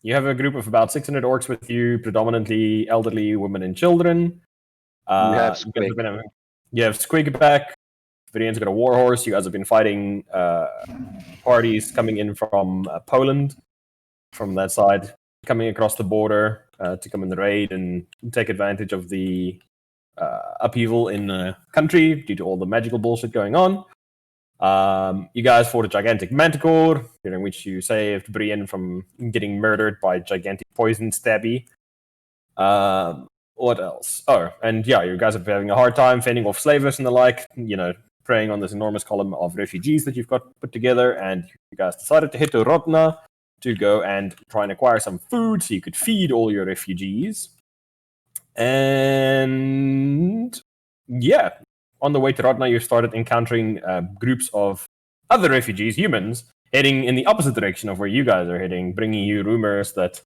you have a group of about 600 orcs with you, predominantly elderly women and children. You have Squig. You have Squig back. Virian's got a warhorse. You guys have been fighting parties coming in from Poland, from that side, coming across the border to come in the raid and take advantage of the upheaval in the country due to all the magical bullshit going on. You guys fought a gigantic manticore, during which you saved Brienne from getting murdered by gigantic poison stabby. What else? Oh, and yeah, you guys are having a hard time fending off slavers and the like, preying on this enormous column of refugees that you've got put together, and you guys decided to head to Rodna to go and try and acquire some food so you could feed all your refugees. And yeah, on the way to Rodna, you started encountering groups of other refugees, humans, heading in the opposite direction of where you guys are heading, bringing you rumors that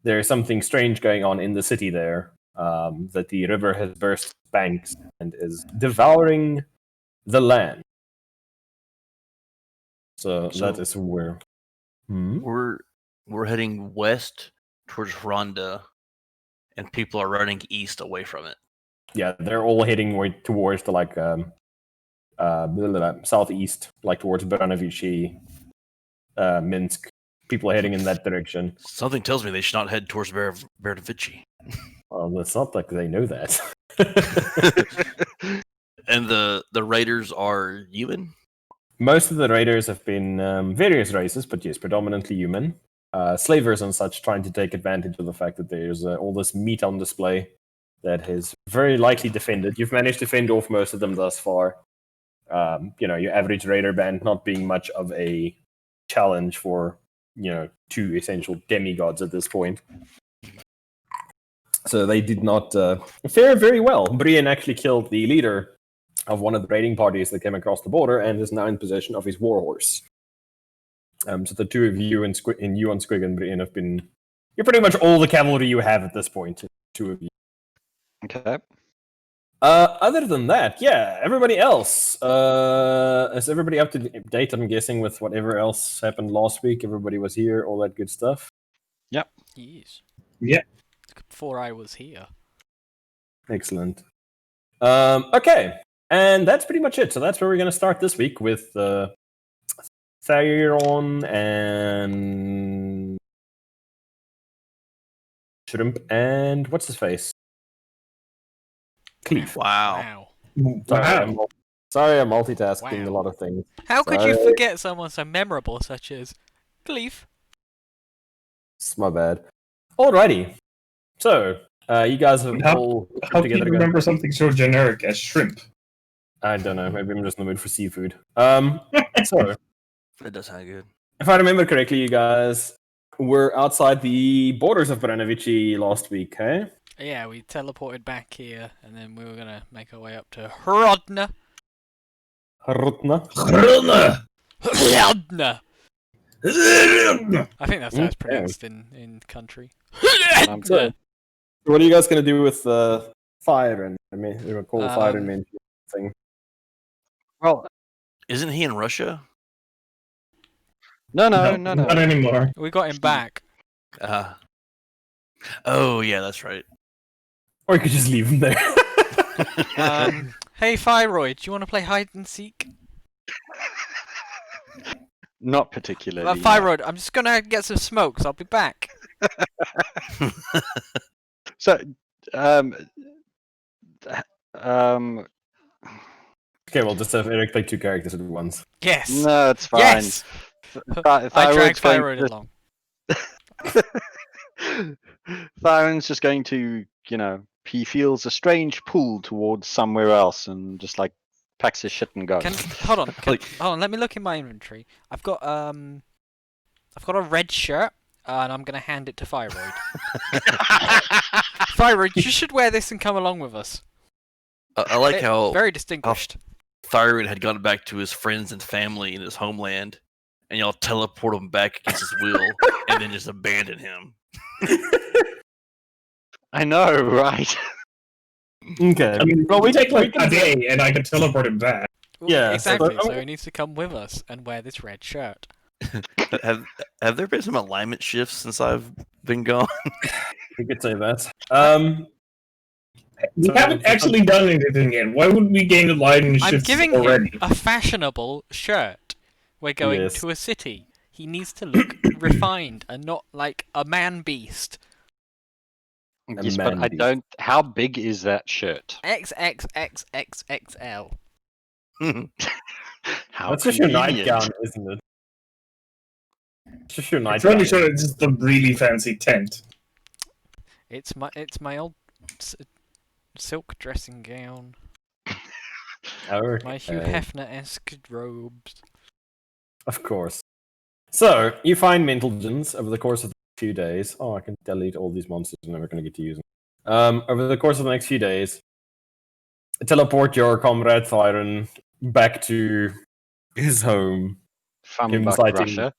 there's something strange going on in the city there, that the river has burst banks and is devouring the land. So that is where we're heading west towards Ronda, and people are running east away from it. Yeah, they're all heading towards the southeast, like towards Branovici, Minsk. People are heading in that direction. Something tells me they should not head towards Branovici. Well, it's not like they know that. And the raiders are human? Most of the raiders have been various races, but yes, predominantly human. Slavers and such trying to take advantage of the fact that there's all this meat on display that is very likely defended. You've managed to fend off most of them thus far. Your average raider band not being much of a challenge for, two essential demigods at this point. So they did not fare very well. Brienne actually killed the leader of one of the raiding parties that came across the border and is now in possession of his warhorse. So the two of you and you and Squig and Brienne have been... You're pretty much all the cavalry you have at this point, two of you. Okay. Other than that, yeah, everybody else. Is everybody up to date, I'm guessing, with whatever else happened last week? Everybody was here, all that good stuff? Yep. Yes. Yeah. Before I was here. Excellent. Okay, and that's pretty much it. So that's where we're going to start this week with Thyron and Shrimp and what's his face? Cleef. Wow. Sorry, I'm multitasking a lot of things. How could you forget someone so memorable such as Cleef? It's my bad. Alrighty. So, you guys have all How can you remember something so generic as shrimp? I don't know. Maybe I'm just in the mood for seafood. So, That does sound good. if I remember correctly, you guys were outside the borders of Branovici last week, eh? Yeah, we teleported back here, and then we were gonna make our way up to Hrodna. Hrutna? Hrodna! I think that's how it's pronounced in country. So, what are you guys going to do with fire and they're going to call fire and thing? Well, isn't he in Russia? No. Not anymore. We got him back. Oh, yeah, that's right. Or you could just leave him there. Hey, Thyroid, do you want to play hide and seek? Not particularly. Thyroid, I'm just gonna get some smokes. I'll be back. So, Okay, we'll just have Eric play two characters at once. Yes. no, it's fine. Yes. I dragged Thyroid to... along. Thyron's just going to, he feels a strange pull towards somewhere else and just like packs his shit and goes. Hold on. Let me look in my inventory. I've got a red shirt, and I'm gonna hand it to Thyroid. Thyroid, you should wear this and come along with us. I like how very distinguished. Thyroid had gone back to his friends and family in his homeland, and y'all teleport him back against his will, and then just abandon him. I know, right? Okay. I mean, well, we take like a day, and I can teleport him back. Well, Yeah, exactly. so- So he needs to come with us and wear this red shirt. Have there been some alignment shifts since I've been gone? You could say that. We So- haven't actually done anything yet. Why would we gain alignment I'm shifts giving already? him a fashionable shirt. We're going Yes. to a city. He needs to look refined and not like a man beast. Yes, but I man beast. don't. How big is that shirt? XXXXXL. How That's just your convenient. nightgown, isn't it? It's just your I'm nightgown. fairly sure it's just a really fancy tent. It's my old silk dressing gown. My Hugh Okay. Hefner-esque robes. Of course. So, you find mental gens over the course of a few days. Oh, I can delete all these monsters. I'm never going to get to use them. Over the course of the next few days, teleport your comrade Thyron back to his home. Him Fumbug citing- Russia.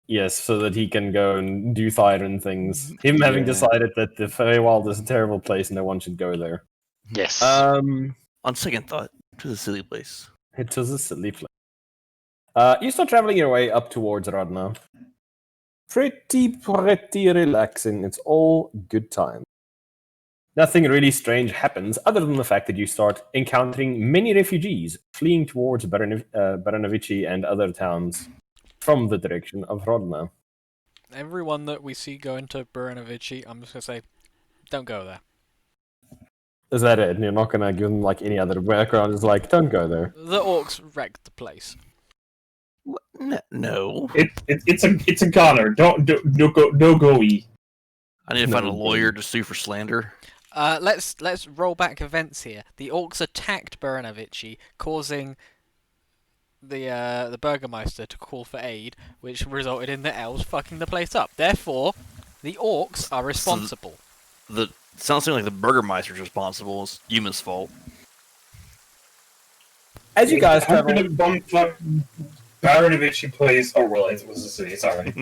Yes, so that he can go and do Thyron things. Him having Yeah. decided that the Feywild is a terrible place and no one should go there. Yes. Um, On second thought, it was a silly place. It was a silly place. You start traveling your way up towards Radna. Pretty relaxing. It's all good time. Nothing really strange happens other than the fact that you start encountering many refugees fleeing towards Baranovici and other towns from the direction of Rodna. Everyone that we see going to Baranovici, I'm just gonna say, don't go there. Is that it? And you're not going to give them like any other background? It's like, don't go there. The orcs wrecked the place. No. It's a goner. Don't go. I need to find a No. lawyer to sue for slander. Let's roll back events here. The orcs attacked Baranovici, causing the Burgermeister to call for aid, which resulted in the elves fucking the place up. Therefore, the orcs are responsible. It sounds like the Burgermeister's responsible. It's Yuma's fault. As you guys How travel, could a bumfuck Baranovici place? Oh well, it was a city. Sorry.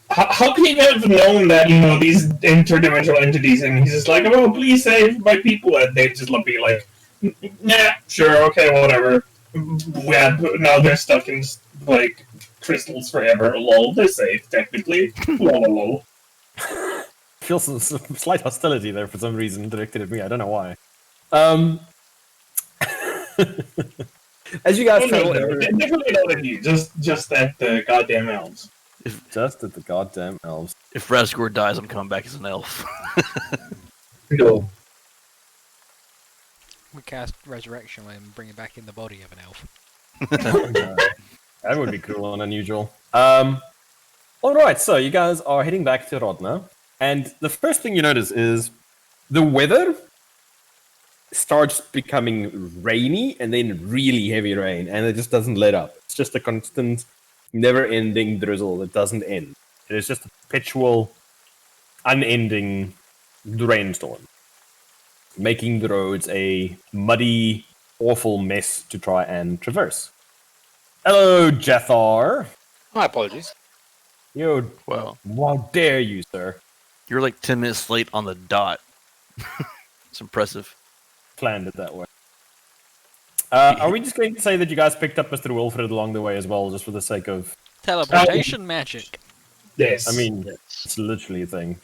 How can he have known that these interdimensional entities? And he's just like, oh, please save my people, and they just be like, nah, sure, okay, whatever. Yeah, but now they're stuck in like crystals forever. Lol, they're safe technically. Lol, lol. feel some slight hostility there for some reason directed at me. I don't know why. As you guys travel, Definitely not at you. Just at the goddamn elves. just at the goddamn elves. If Razgor dies, I'm coming back as an elf. No. We cast Resurrection and bring it back in the body of an elf. That would be cool and unusual. Alright, so you guys are heading back to Rodna, and the first thing you notice is the weather starts becoming rainy and then really heavy rain, and it just doesn't let up. It's just a constant, never-ending drizzle that doesn't end. It is just a perpetual, unending rainstorm, making the roads a muddy, awful mess to try and traverse. Hello, Jethar. My apologies. You, Well, how dare you, sir? you're like 10 minutes late on the dot. It's impressive. Planned it that way. Are we just going to say that you guys picked up Mr. Wilfred along the way as well, just for the sake of... Teleportation magic. Yes. I mean, it's literally a thing.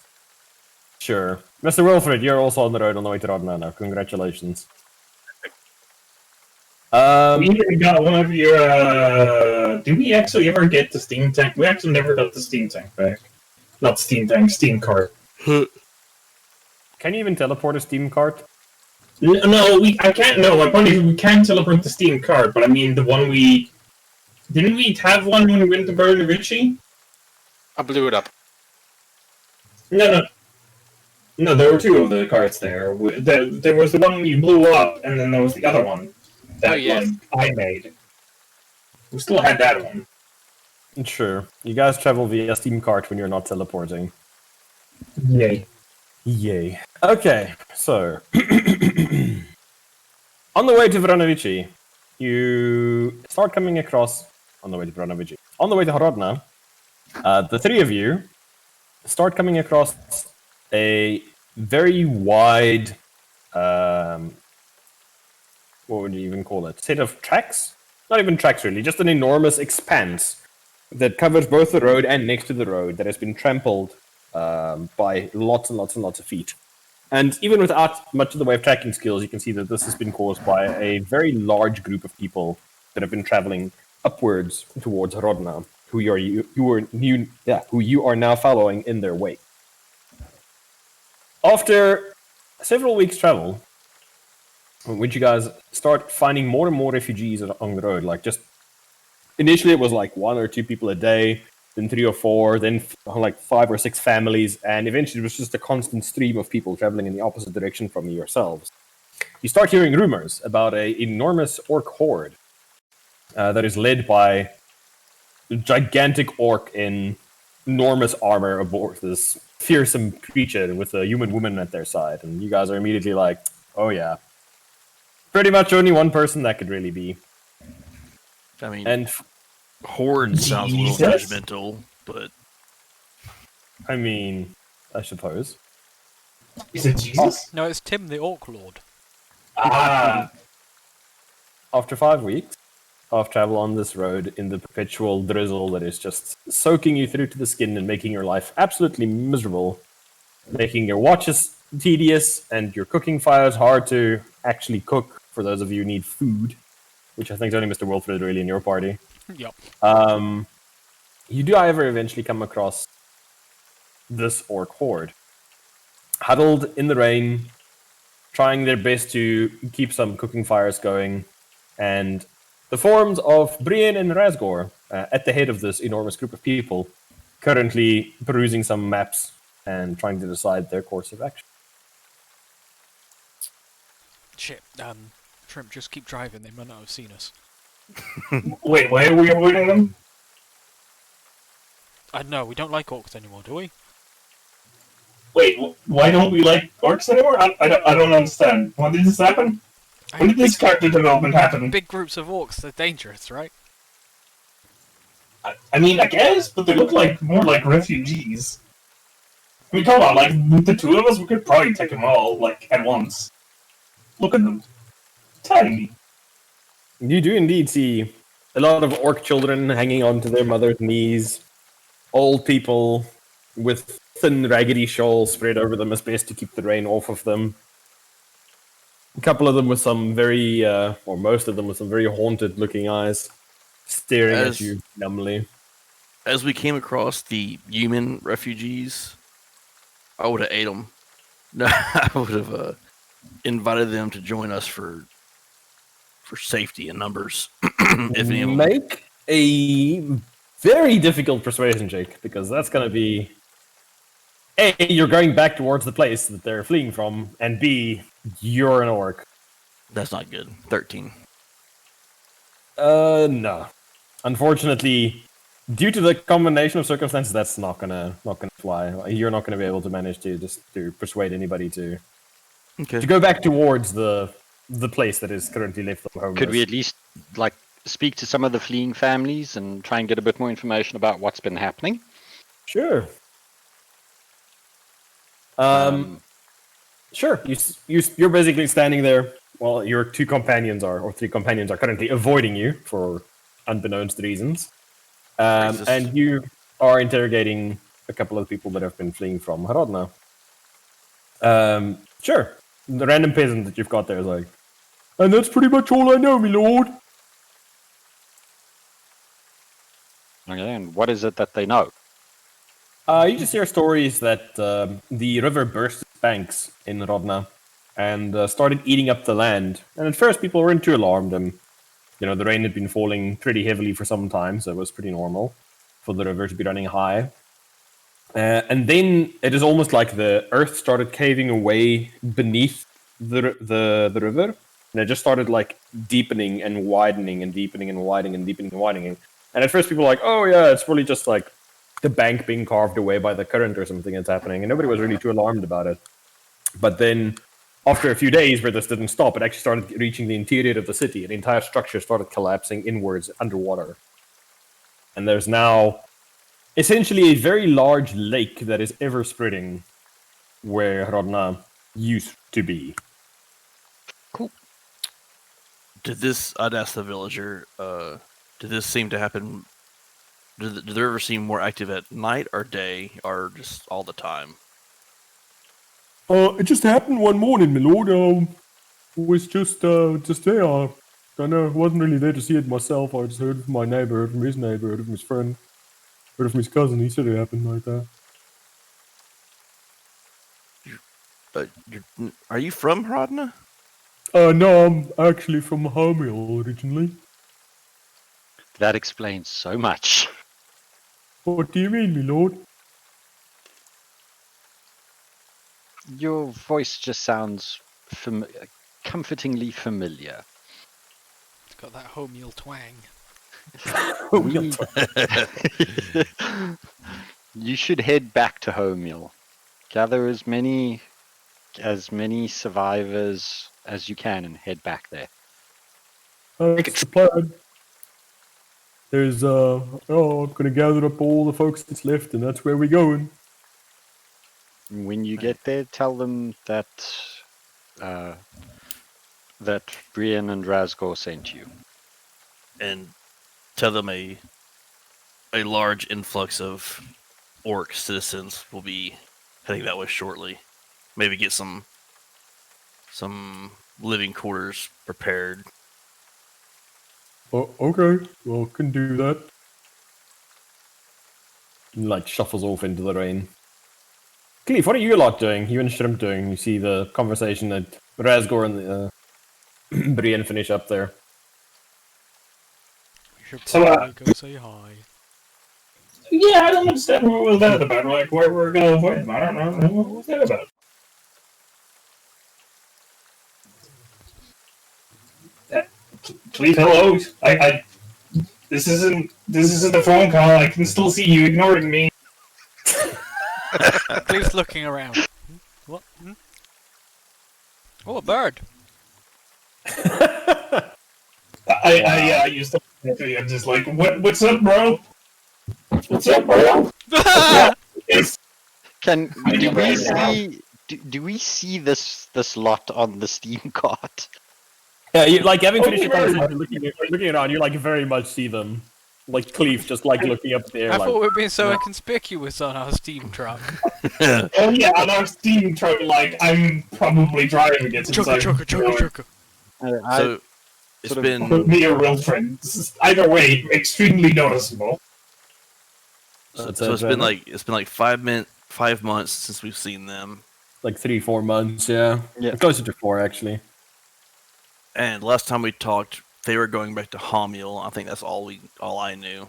Sure. Mr. Wilfred, you're also on the road on the way to Rodna now. Congratulations. We even got one of your. Did we actually ever get the steam tank? We actually never got the steam tank back. Not steam tank, steam cart. Can you even teleport a steam cart? No, I can't. No, my point is we can teleport the steam cart, but I mean the one we. Didn't we have one when we went to Baranovici? I blew it up. No, there were two of the carts there. There was the one you blew up, and then there was the other one that Oh, yes. I made. We still had that one. Sure. You guys travel via steam cart when you're not teleporting. Yay. Yay. Okay, so... on the way to Vranovici, you start coming across... On the way to Vranovici. On the way to Horodna, the three of you start coming across a very wide... what would you even call it? Set of tracks? Not even tracks, really. Just an enormous expanse that covers both the road and next to the road that has been trampled by lots and lots and lots of feet. And even without much of the way of tracking skills, you can see that this has been caused by a very large group of people that have been traveling upwards towards Rodna, who you are now following in their wake. After several weeks' travel, when you guys start finding more and more refugees along the road, like just initially it was like 1 or 2 people a day, then 3 or 4, then like 5 or 6 families, and eventually it was just a constant stream of people traveling in the opposite direction from yourselves. You start hearing rumors about an enormous orc horde that is led by a gigantic orc in enormous armor aboard this fearsome creature with a human woman at their side, and you guys are immediately like, oh yeah. Pretty much only one person that could really be. I mean, And horde sounds a little Jesus. judgmental, but I mean, I suppose. Is it Jesus? No, it's Tim the Orc Lord. Ah, After 5 weeks of travel on this road in the perpetual drizzle that is just soaking you through to the skin and making your life absolutely miserable, making your watches tedious and your cooking fires hard to actually cook for those of you who need food, which I think is only Mr. Wilfred really in your party. Yep. You do, however, eventually come across this orc horde, huddled in the rain, trying their best to keep some cooking fires going, and the forms of Brienne and Razgor at the head of this enormous group of people, currently perusing some maps and trying to decide their course of action. Shit. Shrimp, just keep driving. They might not have seen us. wait, why are we avoiding them? I don't know. We don't like orcs anymore, do we? Wait, why don't we like orcs anymore? I don't understand. When did this happen? When did this character development happen? Big groups of orcs, they're dangerous, right? I mean, I guess, but they look like more like refugees. I mean, come on, like, the 2 of us, we could probably take them all, like, at once. Look at them. Tiny. You do indeed see a lot of orc children hanging onto their mother's knees, old people with thin, raggedy shawls spread over them as best to keep the rain off of them. A couple of them with some very, or most of them with some very haunted-looking eyes, staring at you numbly. as we came across the human refugees, I would have ate them. No, I would have invited them to join us for safety and numbers. If any of them. Make a very difficult persuasion check, because that's going to be A, you're going back towards the place that they're fleeing from, and B, you're an orc. That's not good. 13. No. Unfortunately, due to the combination of circumstances, that's not gonna fly. You're not gonna be able to manage to persuade anybody to Okay. go back towards the place that is currently left them homeless. Could we at least like speak to some of the fleeing families and try and get a bit more information about what's been happening? Sure. Sure. You're basically standing there while your 2 companions or 3 companions are currently avoiding you for unbeknownst reasons. Racist. And you are interrogating a couple of people that have been fleeing from Harodna. Sure. The random peasant that you've got there is like, and that's pretty much all I know, my lord. Okay, and what is it that they know? You just hear stories that the river burst its banks in Rodna and started eating up the land. And at first, people weren't too alarmed. And the rain had been falling pretty heavily for some time, so it was pretty normal for the river to be running high. And then it is almost like the earth started caving away beneath the river, and it just started like deepening and widening and deepening and widening and deepening and widening. And at first, people were like, "Oh yeah, it's probably just like the bank being carved away by the current or something that's happening," and nobody was really too alarmed about it. But then, after a few days where this didn't stop, it actually started reaching the interior of the city, and the entire structure started collapsing inwards underwater. And there's now essentially a very large lake that is ever spreading where Rodna used to be. I'd ask the villager, did this seem to happen do they ever seem more active at night or day, or just all the time? It just happened one morning, my lord. Was just there. I don't know. I wasn't really there to see it myself. I just heard from my neighbor, heard from his neighbor, heard from his friend, heard from his cousin. He said it happened like that. Are you from Hrodna? No, I'm actually from Homiel originally. That explains so much. What do you mean, my lord? Your voice just sounds comfortingly familiar. It's got that homeal twang. You should head back to Homeal. Gather as many survivors as you can and head back there. That's the plan. There's I'm gonna gather up all the folks that's left, and that's where we're going. When you get there, tell them that that Brienne and Razgor sent you. And tell them a large influx of orc citizens will be heading that way shortly. Maybe get some living quarters prepared. Oh, okay. Well, can do that. And, like, shuffles off into the rain. Cleve, what are you lot doing? You and Shrimp doing? You see the conversation that Razgor and Brienne finish up there. You should So, probably go say hi. Yeah, I don't understand what was that about. Like, where we're gonna avoid him. I don't know. What was that about? Please, hello. This isn't a phone call. I can still see you ignoring me. Cleve's looking around. What? Oh, a bird. I used to. I'm just like, what's up, bro? What's up, bro? It's, Do we see this lot on the Steam cart? Yeah, you like having Oh, finished your very conversation, looking around, you like very much see them. Like Cleve just like looking up there. I like, thought we were being so inconspicuous on our steam truck. oh yeah, on our Steam truck, like I'm probably driving it. Since I'm, Chugga. So it's sort of been Put me a real friend. This is, either way, extremely noticeable. so it's been like 5 months since we've seen them. like 3-4 months, yeah. Closer to 4 actually. And last time we talked, they were going back to Homiel. I think that's all I knew.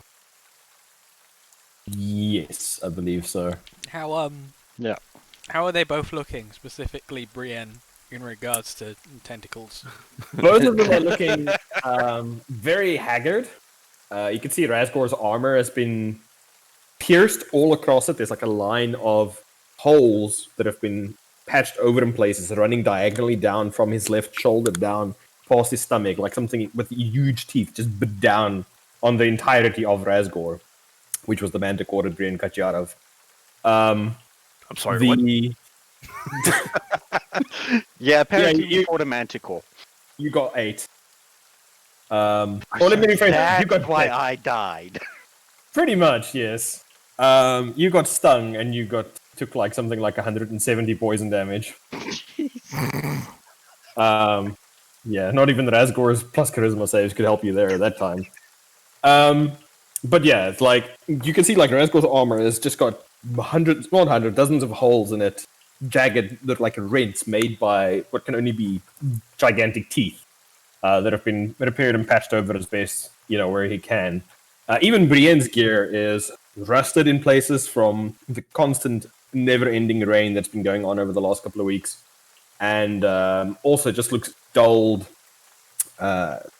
Yes, I believe so. How Yeah. How are they both looking, specifically Brienne, in regards to tentacles? Both of them are looking very haggard. You can see Razgor's armor has been pierced all across it. There's like a line of holes that have been patched over in places, running diagonally down from his left shoulder down past his stomach, like something with huge teeth just bit down on the entirety of Razgor, which was the manticore that Brienne cut you out of. I'm sorry, what? Yeah, apparently you you fought a manticore. You got 8. Well, let me rephrase that. You That's got why 10. I died. Pretty much, yes. You got stung and you took like something like 170 poison damage. Yeah, not even Razgor's plus charisma saves could help you there at that time. But yeah, it's like you can see like Razgor's armor has just got dozens of holes in it, jagged, look like rents made by what can only be gigantic teeth that have been repaired and patched over as best where he can. Even Brienne's gear is rusted in places from the constant, never-ending rain that's been going on over the last couple of weeks, and also just looks dulled.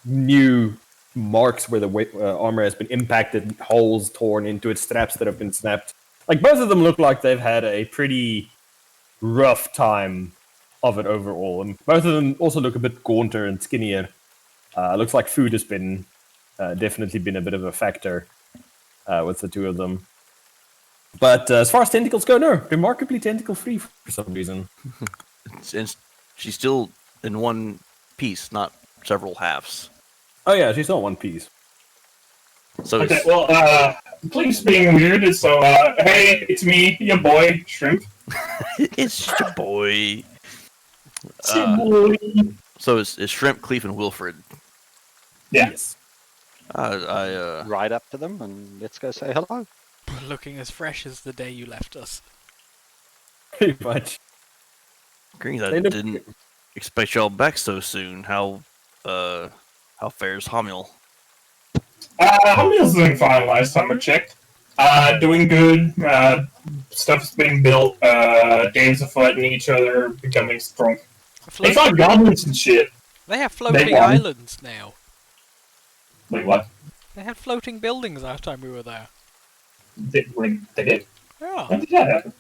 New marks where the armor has been impacted, holes torn into its straps that have been snapped. Like both of them look like they've had a pretty rough time of it overall, and both of them also look a bit gaunter and skinnier. Looks like food has been definitely been a bit of a factor with the two of them. But as far as tentacles go, no, remarkably tentacle-free for some reason. And she's still in one piece, not several halves. Oh yeah, she's not one piece. So Okay, it's, well, Cleef's being weird, so, hey, it's me, your boy, Shrimp. It's your boy. It's your boy. So it's Shrimp, Cleef, and Wilfred. Yeah. Yes. Ride up to them and let's go say hello. Looking as fresh as the day you left us. Pretty much. Greens, I They look- didn't expect y'all back so soon. How fares Hamil? Hamil's doing fine last time I checked. Doing good. Stuff's being built. Games are fighting each other, becoming strong. They fought goblins and shit. They have floating won. islands now. Wait, what? They had floating buildings last time we were there. They did? Yeah. When did that happen?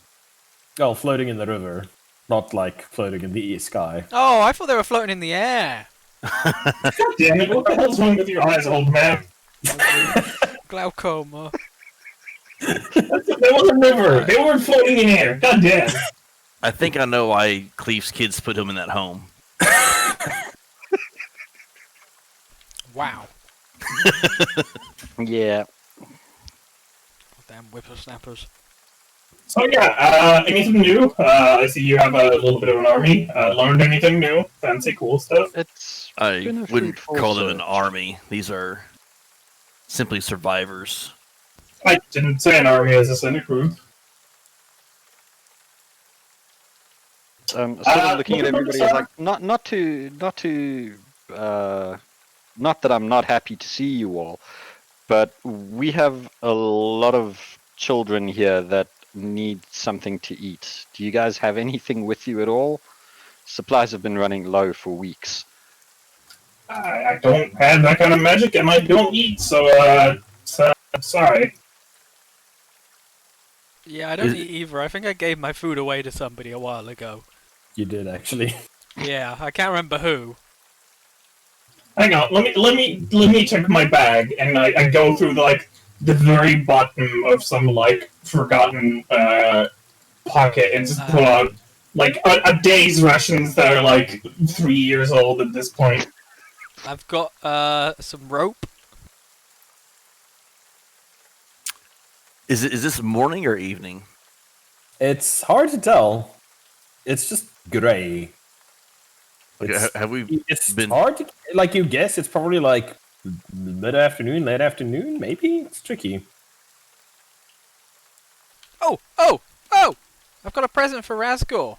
Well, floating in the river, not like floating in the sky. Oh, I thought they were floating in the air. God damn it, what the hell's wrong with your eyes, old man? Glaucoma. They were a river. They weren't floating in air. God damn. I think I know why Cleef's kids put him in that home. Wow. Yeah. Damn whippersnappers. So yeah, anything new? I see you have a little bit of an army. Learned anything new? Fancy, cool stuff? It's I been a wouldn't fruitful call them an search. army. These are simply survivors. I didn't say an army as a cynic group. Sort of looking at everybody is like not that I'm not happy to see you all, but we have a lot of children here that need something to eat. Do you guys have anything with you at all? Supplies have been running low for weeks. I don't have that kind of magic, and I don't eat, so sorry. Yeah, I don't eat either. I think I gave my food away to somebody a while ago. You did actually. Yeah, I can't remember who. Hang on, let me check my bag, and I go through the very bottom of some forgotten pocket and just pull out a day's rations that are 3 years old at this point. I've got some rope. Is this morning or evening? It's hard to tell. It's just gray. Okay, It's- have we It's been? hard to you guess. It's probably mid-afternoon, late afternoon, maybe. It's tricky. Oh! I've got a present for Razgor.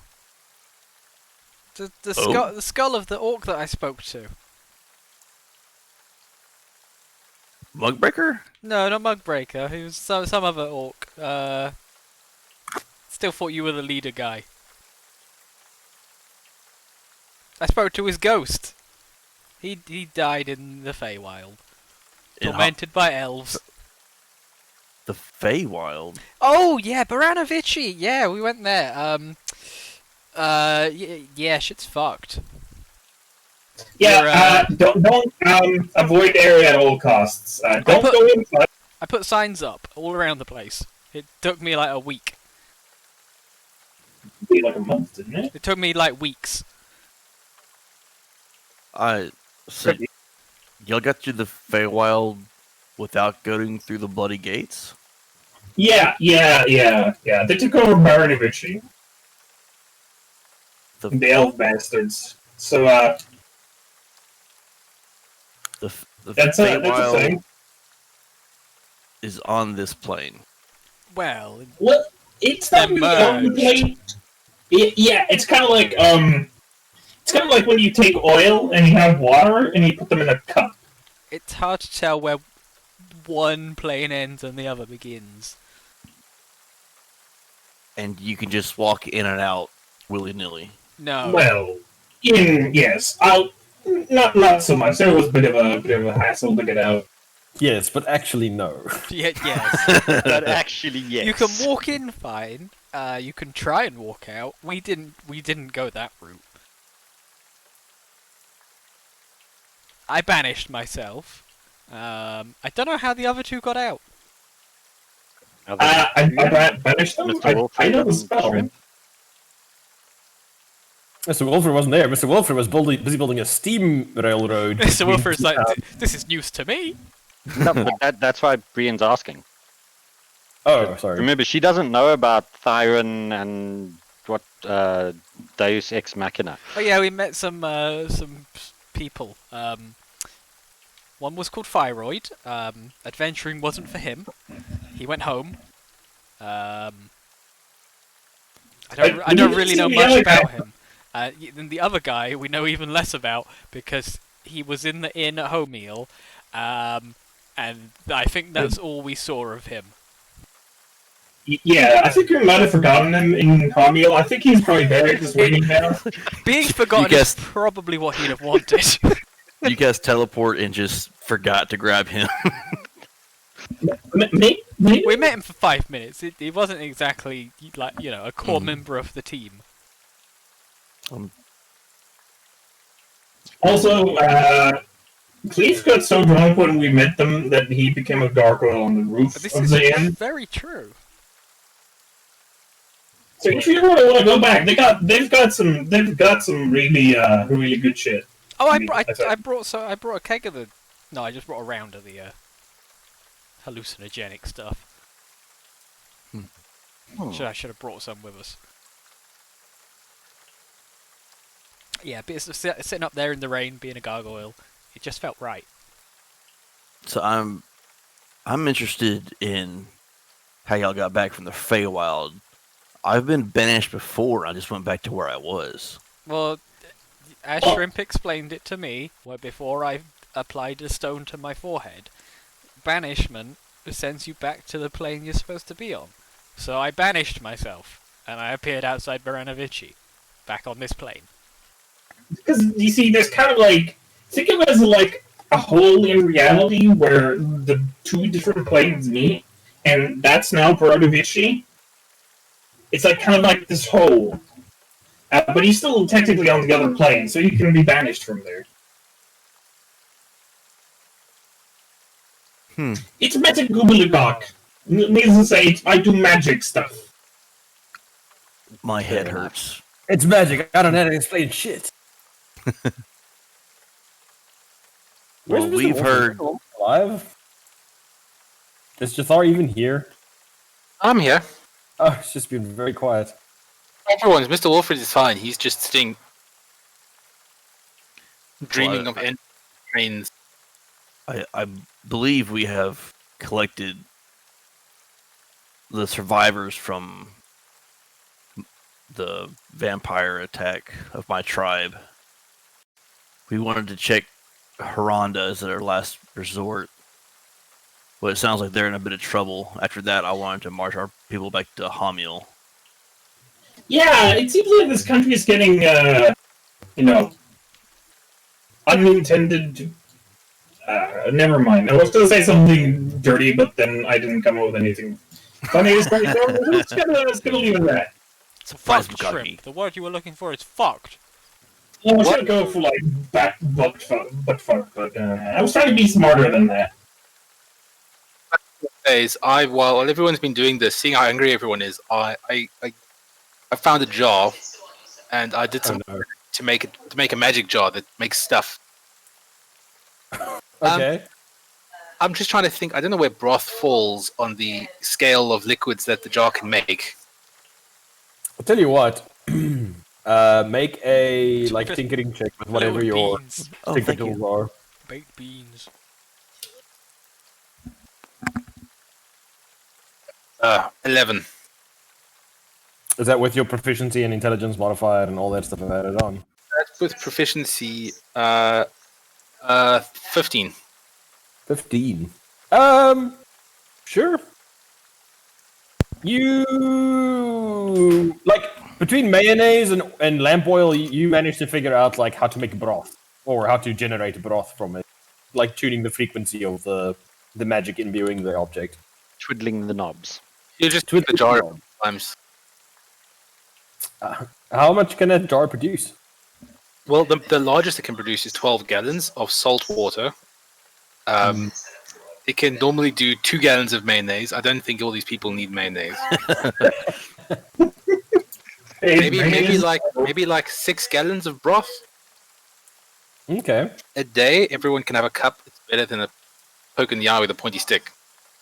The skull of the orc that I spoke to. Mugbreaker? No, not Mugbreaker. He was some other orc. Still thought you were the leader guy. I spoke to his ghost. He died in the Feywild, tormented by elves. The Feywild. Oh yeah, Baranovici. Yeah, we went there. Yeah, shit's fucked. Yeah, don't avoid the area at all costs. Don't go inside. I put signs up all around the place. It took me like a week. It'd be like a month, didn't it? It took me weeks. So y'all got through the Feywild without going through the bloody gates? Yeah. They took over Baranovici, the elf bastards. So The that's a Feywild thing. is on this plane. Well, Well, it's not really on the plane. It's kind of like when you take oil and you have water and you put them in a cup. it's hard to tell where one plane ends and the other begins. And you can just walk in and out willy-nilly. No. Well, yes, not so much. There was a bit of a hassle to get out. Yes, but actually no. Yes. But actually, yes. You can walk in fine. You can try and walk out. We didn't go that route. I banished myself. I don't know how the other two got out. I banished them. I know the spell. Shrimp? Mr. Wilfred wasn't there. Mr. Wilfred was busy building a steam railroad. So Wilfred's like, this is news to me. No, but that's why Brian's asking. Oh, sorry. Remember, she doesn't know about Thyron and what Deus Ex Machina. Oh yeah, we met some people. One was called Thyroid. Adventuring wasn't for him. He went home. I don't really know much about him. Then the other guy we know even less about because he was in the inn at Homeal, and I think that's all we saw of him. Yeah, I think we might have forgotten him in Homeal. I think he's probably there just waiting now. Being forgotten is probably what he'd have wanted. You guys teleport and just forgot to grab him. Maybe? We met him for 5 minutes. He wasn't exactly like a core member of the team. Also, Cleve got so drunk when we met them that he became a gargoyle on the roof But this of is the inn. very true. So if you really want to go back, they've got some really really good shit. Oh, I brought a keg of the. No, I just brought a round of the hallucinogenic stuff. I should have brought some with us. Yeah, but it's sitting up there in the rain, being a gargoyle, it just felt right. So I'm interested in how y'all got back from the Feywild. I've been banished before. I just went back to where I was. Well, as Shrimp explained it to me, before I applied a stone to my forehead, banishment sends you back to the plane you're supposed to be on. So I banished myself, and I appeared outside Baranovici, back on this plane. Because you see, there's kind of like think of it as like a hole in reality where the two different planes meet, and that's now Baranovici. It's like kind of like this hole. But he's still technically on the other plane, so you can be banished from there. It's magic gobbledygook. Needless to say, I do magic stuff. My head hurts. It's magic. I don't know how to explain shit. Well, we've heard. Alive? Is Jathar even here? I'm here. Oh, it's just been very quiet. Everyone's Mr. Wolford is fine. He's just sitting, dreaming of end trains. I believe we have collected the survivors from the vampire attack of my tribe. We wanted to check Haronda as their last resort. But it sounds like they're in a bit of trouble. After that, I wanted to march our people back to Homiel. Yeah, it seems like this country is getting, unintended. Never mind. I was going to say something dirty, but then I didn't come up with anything funny. So let's gonna leave it at that. Fucked shrimp. The word you were looking for is fucked. Yeah, I was gonna go for like butt fuck, but I was trying to be smarter than that. While everyone's been doing this, seeing how angry everyone is, I found a jar, and I did some to make a magic jar that makes stuff. Okay. I'm just trying to think. I don't know where broth falls on the scale of liquids that the jar can make. I'll tell you what. Make a tinkering check with whatever your tinkering tools are. Baked beans. 11. Is that with your proficiency and intelligence modifier and all that stuff added on? That's with proficiency. 15. 15. Sure. You between mayonnaise and lamp oil, you managed to figure out how to make broth or how to generate broth from it, tuning the frequency of the magic imbuing the object. Twiddling the knobs. You just twist the jar times. How much can that jar produce? Well, the largest it can produce is 12 gallons of salt water. It can normally do 2 gallons of mayonnaise. I don't think all these people need mayonnaise. maybe like 6 gallons of broth. Okay. A day, everyone can have a cup. It's better than a poke in the eye with a pointy stick.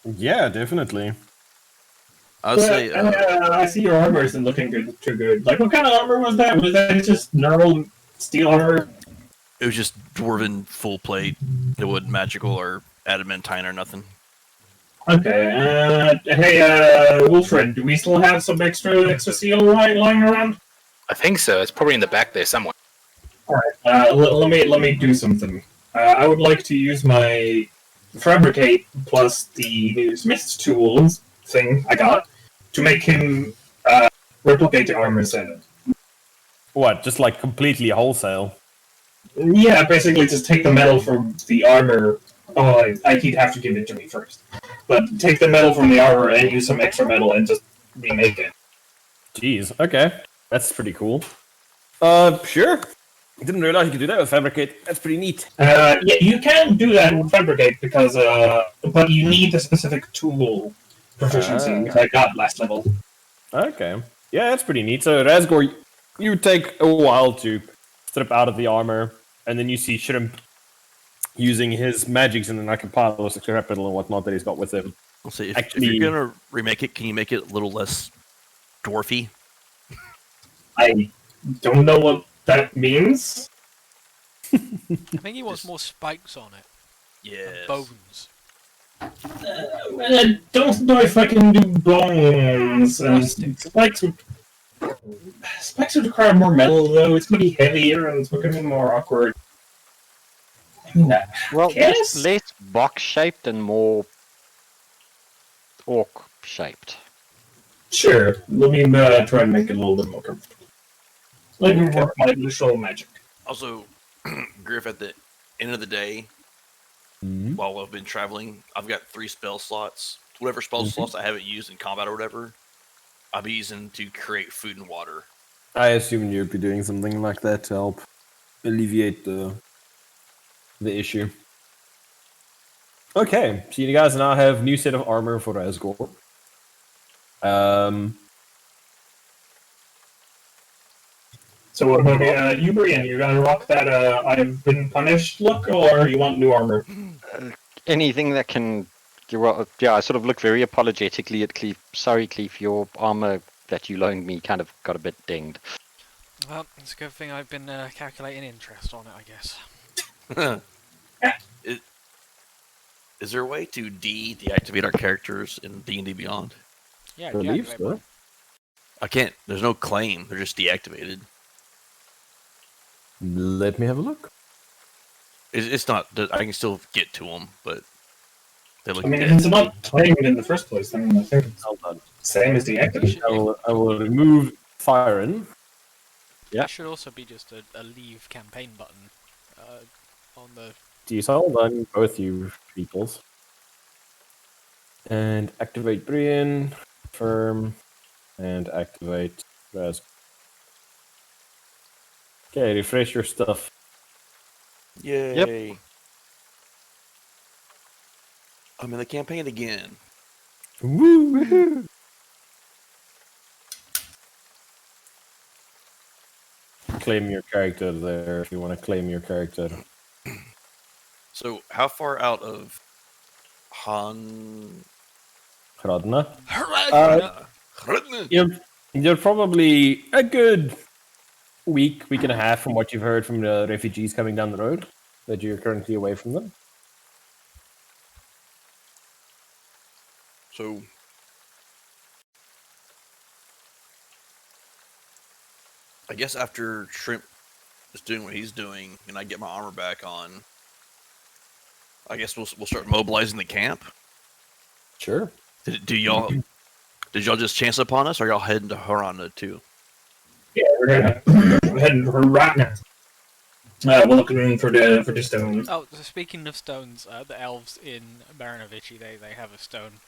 Yeah, definitely. I'd say I see your armor isn't looking too good. Like, what kind of armor was that? Was that just normal steel armor? it was just dwarven full plate. It wasn't magical or adamantine or nothing. Okay. Hey, Wolfred, do we still have some extra steel lying around? I think so. It's probably in the back there somewhere. All right. Let me do something. I would like to use my fabricate plus the new smith's tools thing I got to make him replicate the armor set. What? Just like completely wholesale? Yeah, basically just take the metal from the armor. Oh, he'd have to give it to me first. But take the metal from the armor and use some extra metal and just remake it. Jeez. Okay, that's pretty cool. Sure. Didn't realize you could do that with fabricate. That's pretty neat. Yeah, you can do that with fabricate because, but you need a specific tool proficiency, which I got last level. Okay. Yeah, that's pretty neat. So Razgor, you take a while to strip out of the armor, and then you see Shrimp using his magics and then like a pile of capital and whatnot that he's got with him. I'll say if you're gonna remake it, can you make it a little less dwarfy? I don't know what that means. I think he wants more spikes on it. Yeah. Bones. I don't know if I can do bones. Spikes would require more metal, though. It's going to be heavier and it's going to be more awkward. I mean, Well, yes? it's less box-shaped and more orc-shaped. Sure. Let me try and make it a little bit more comfortable. Let me work my initial magic. Also, Griff, at the end of the day, while I've been traveling, I've got 3 spell slots. Whatever spell slots I haven't used in combat or whatever, I'll be using to create food and water. I assume you'd be doing something like that to help alleviate the issue. Okay, so you guys now have new set of armor for Razgor. So what about you, Brian? You gonna rock that I've been punished look, or you want new armor? Anything that can... Well, yeah, I sort of look very apologetically at Cleef. Sorry, Cleef, your armor that you loaned me kind of got a bit dinged. Well, it's a good thing I've been calculating interest on it, I guess. Is there a way to deactivate our characters in D&D Beyond? Yeah, I believe deactivate so. one. I can't. There's no claim. They're just deactivated. Let me have a look. It's not. I can still get to them, but they look I mean, dead. if it's not claimed in the first place, then I think it's Hold on. same as the active. I will remove Firen. Yeah. There should also be just a leave campaign button on the... Please hold on, both you peoples. And activate Brian, confirm, and activate Raz. Okay, refresh your stuff. Yay! I'm in the campaign again. Woo! Claim your character there if you want to claim your character. So, how far out of Han? Hradna. Hradna? You're probably a good week and a half from what you've heard from the refugees coming down the road, that you're currently away from them. So, I guess after Shrimp is doing what he's doing, and I get my armor back on, I guess we'll start mobilizing the camp. Sure. Did y'all just chance upon us, or y'all heading to Harana too? Yeah, we're heading for right now. We're looking for the stones. Oh, so speaking of stones, the elves in Baranovici, they have a stone.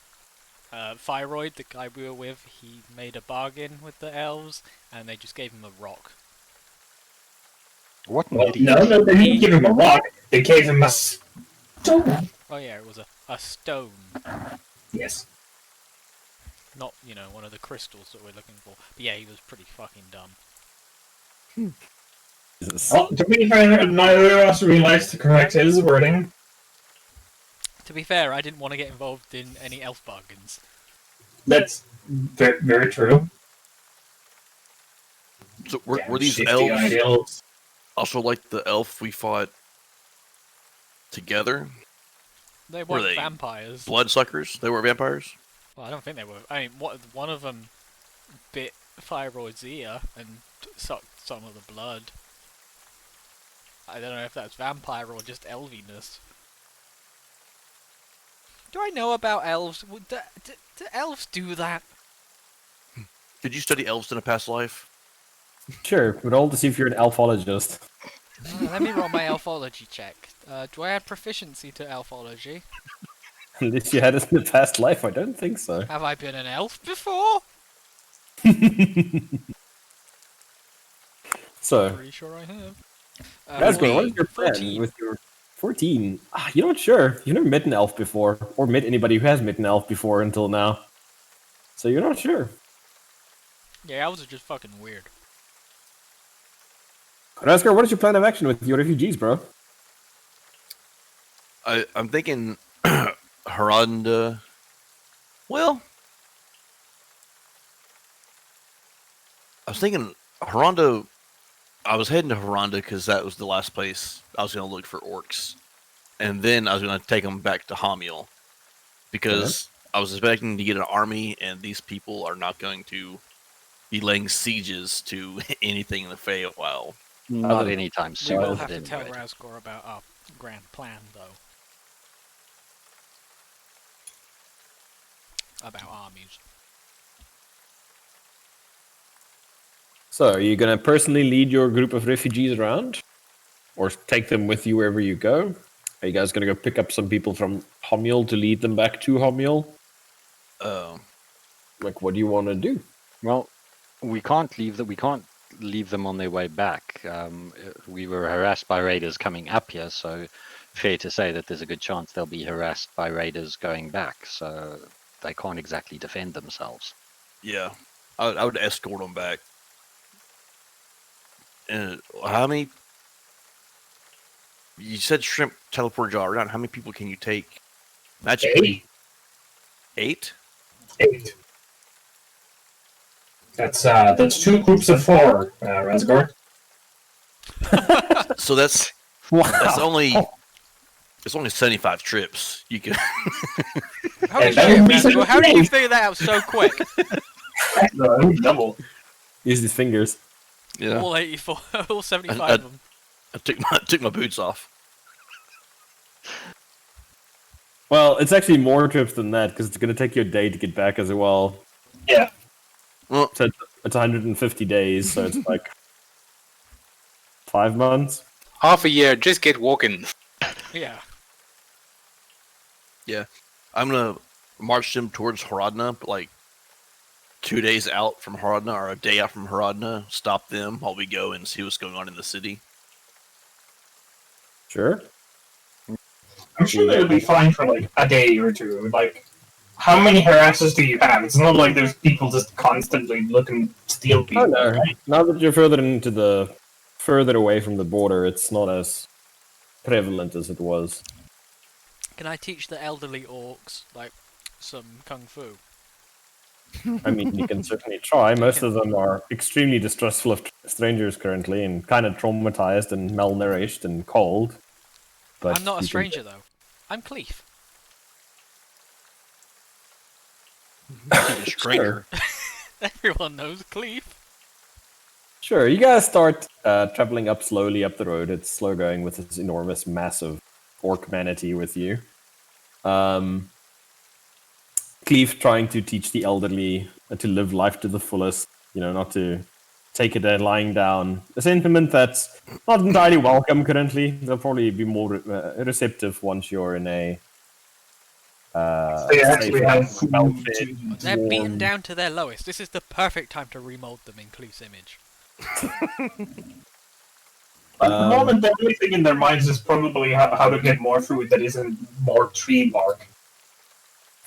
Thyroid, the guy we were with, he made a bargain with the elves, and they just gave him a rock. What an Well, idiot. no, they didn't give him a rock. They gave him a stone. Oh yeah, it was a stone. Yes. Not, one of the crystals that we're looking for. But yeah, he was pretty fucking dumb. Well, to be fair, neither of us really likes to correct his wording. To be fair, I didn't want to get involved in any elf bargains. That's Very, very true. So were Damn these shifty elves ideals. also like the elf we fought together? They Were weren't they vampires. Bloodsuckers? They were vampires? Well, I don't think they were. I mean, one of them bit Thyroid's ear and sucked some of the blood. I don't know if that's vampire or just elviness. Do I know about elves? Do elves do that? Did you study elves in a past life? Sure, but all to see if you're an elfologist. Let me roll my elfology check. Do I add proficiency to elfology? Unless you had it in the past life, I don't think so. Have I been an elf before? So, Pretty sure I have. Asgore, what is your plan 14. with your 14? You're not sure. You've never met an elf before, or met anybody who has met an elf before until now. So you're not sure. Yeah, elves are just fucking weird. Asgore, what is your plan of action with your refugees, bro? I'm thinking Haronda. Well, I was thinking Haronda. I was heading to Haronda because that was the last place I was going to look for orcs, and then I was going to take them back to Hamiel because I was expecting to get an army, and these people are not going to be laying sieges to anything in the Feywild. Not anytime We soon. will at have to any tell rate. Razgor about our grand plan, though. About armies. So, are you going to personally lead your group of refugees around? Or take them with you wherever you go? Are you guys going to go pick up some people from Hamiel to lead them back to Hamiel? Like, what do you want to do? Well, we can't leave them. We can't leave them on their way back. We were harassed by raiders coming up here, so fair to say that there's a good chance they'll be harassed by raiders going back. So they can't exactly defend themselves. Yeah, I would escort them back. And how many? You said shrimp teleport jar around. How many people can you take? Magically, 8. 8? 8. That's 2 groups of 4, Razgor. So that's only. It's only 75 trips. You can. Holy And that shit, would be Razgor, how did you such a figure that out so quick? No, that would double. Use his fingers. Yeah. All 84, all 75 I- of them. I took my boots off. Well, it's actually more trips than that, because it's going to take you a day to get back as well. Yeah. Well, So it's 150 days, so it's like 5 months. Half a year, just get walking. Yeah. I'm gonna march them towards Haradna, but like 2 days out from Haradna or a day out from Haradna. Stop them while we go and see what's going on in the city. Sure. I'm sure they'll be fine for like a day or two. Like, how many harassers do you have? It's not like there's people just constantly looking to steal Oh, people. no. Right? Now that you're further away from the border, it's not as prevalent as it was. Can I teach the elderly orcs, like, some kung fu? I mean, you can certainly try. Most of them are extremely distrustful of strangers currently, and kind of traumatized and malnourished and cold. But I'm not a you can- stranger, though. I'm Cleef. He's a stranger. Everyone knows Cleef. Sure, you guys start traveling up slowly up the road. It's slow going with this enormous, massive orc manatee with you. Cleef trying to teach the elderly to live life to the fullest, not to take a day lying down. A sentiment that's not entirely welcome currently. They'll probably be more receptive once you're in a They actually safe, have food. well-fed, They're beaten warm- down to their lowest. This is the perfect time to remold them in Cleef's image. At the moment, the only thing in their minds is probably how to get more food that isn't more tree bark.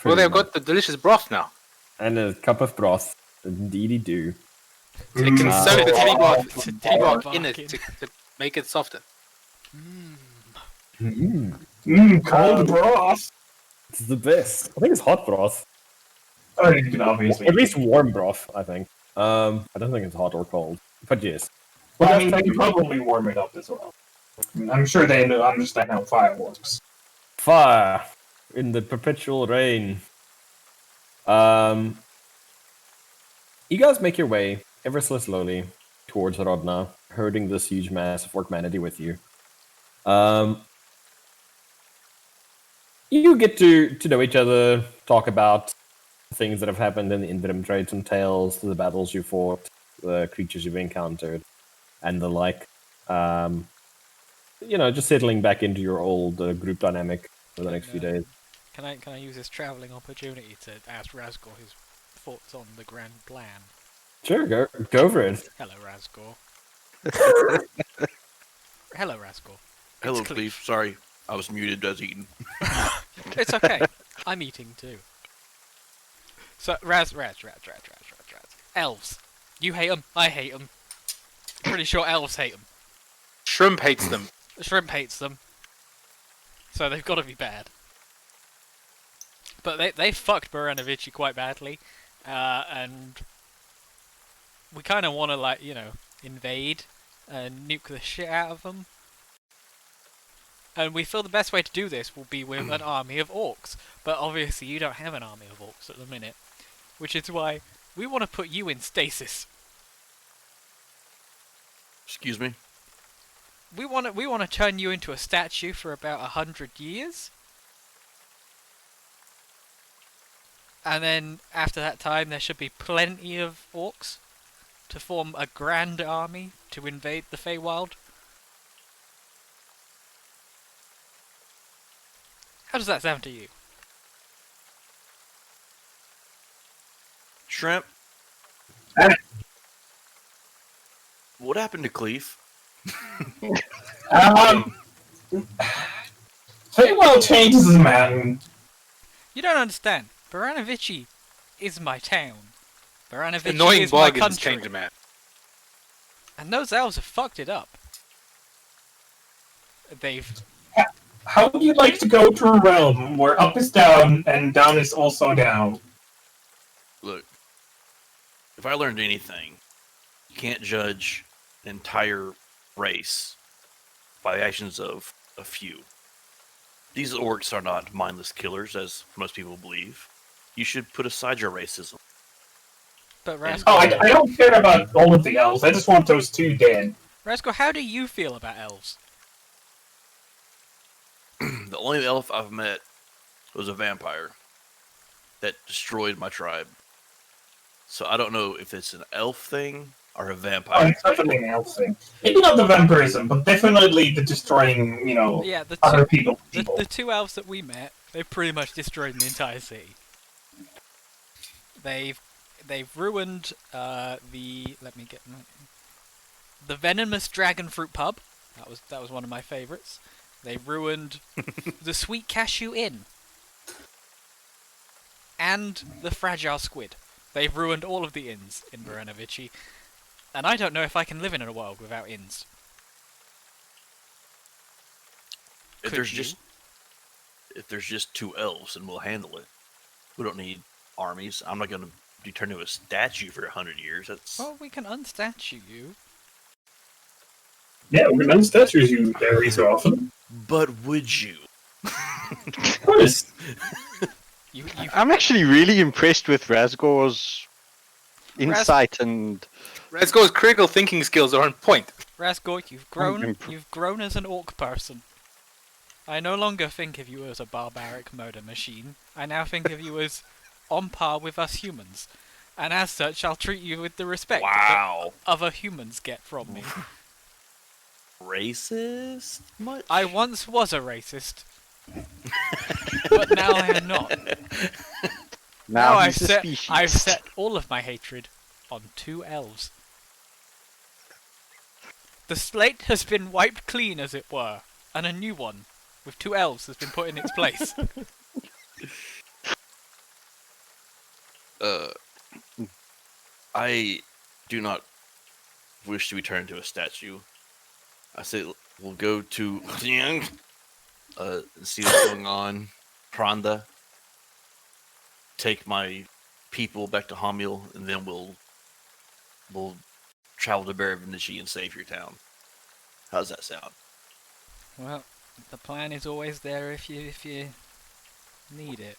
Well, they've pretty got the delicious broth now. much. And a cup of broth. Indeedy do. They can soak the titty broth Titty broth in it barking. to make it softer. Cold broth. It's the best. I think it's hot broth. Or you can obviously. At least warm broth, I think. I don't think it's hot or cold, but yes. Well, I mean, they can probably warm it up as well. I'm sure they understand how fire works. Fire in the perpetual rain. You guys make your way ever so slowly towards Rodna, herding this huge mass of orcmanity with you. You get to know each other, talk about things that have happened in the interim, trade some tales, the battles you fought, the creatures you've encountered, and the like. Just settling back into your old group dynamic for the next few days. Can I use this travelling opportunity to ask Razgor his thoughts on the grand plan? Sure, go for it. Hello, Razgor. Hello, Razgor. Hello, Cleve. Sorry, I was muted as eating. It's okay. I'm eating too. So, Raz. Elves. You hate them. I hate them. Pretty sure elves hate them. Shrimp hates them. The shrimp hates them. So they've got to be bad. But they fucked Baranovici quite badly. And we kind of want to, invade and nuke the shit out of them. And we feel the best way to do this will be with an army of orcs. But obviously you don't have an army of orcs at the minute. Which is why we want to put you in stasis. Excuse me? We want to turn you into a statue for about 100 years. And then after that time there should be plenty of orcs to form a grand army to invade the Feywild. How does that sound to you? Shrimp? What happened to Cleve? Feywild changes, man. You don't understand. Baranovici is my town. Baranovici Annoying is my bargains country. change, man. And those elves have fucked it up. They've... How would you like to go to a realm where up is down and down is also down? Look, if I learned anything, you can't judge an entire race by the actions of a few. These orcs are not mindless killers, as most people believe. You should put aside your racism. But Razgor... Oh, I don't care about all of the elves. I just want those two dead. Razgor, how do you feel about elves? The only elf I've met was a vampire that destroyed my tribe. So I don't know if it's an elf thing or a Oh, vampire. it's definitely an elf thing. Maybe not the vampirism, but definitely the destroying, Yeah, other people. the two elves that we met, they pretty much destroyed the entire city. They've ruined the venomous dragon fruit pub. That was one of my favorites. They ruined the Sweet Cashew Inn and the Fragile Squid. They've ruined all of the inns in Baranovici, and I don't know if I can live in a world without inns. If there's just two elves, and we'll handle it. We don't need armies. I'm not going to be turned into a statue for 100 years. That's Well, we can unstatue you. Yeah, we can unstatue you every so often. But would you? Of course. You I'm actually really impressed with Razgor's insight and... Razgor's critical thinking skills are on point. Razgor, you've grown as an orc person. I no longer think of you as a barbaric murder machine. I now think of you as on par with us humans. And as such, I'll treat you with the respect that other humans get from me. Racist? Much? I once was a racist. But now I am not. Now I've set all of my hatred on two elves. The slate has been wiped clean, as it were, and a new one, with two elves, has been put in its place. I do not wish to be turned into a statue. I say we'll go to and see what's going on. Pranda. Take my people back to Hamil, and then we'll travel to Divinity and save your town. How's that sound? Well, the plan is always there if you need it.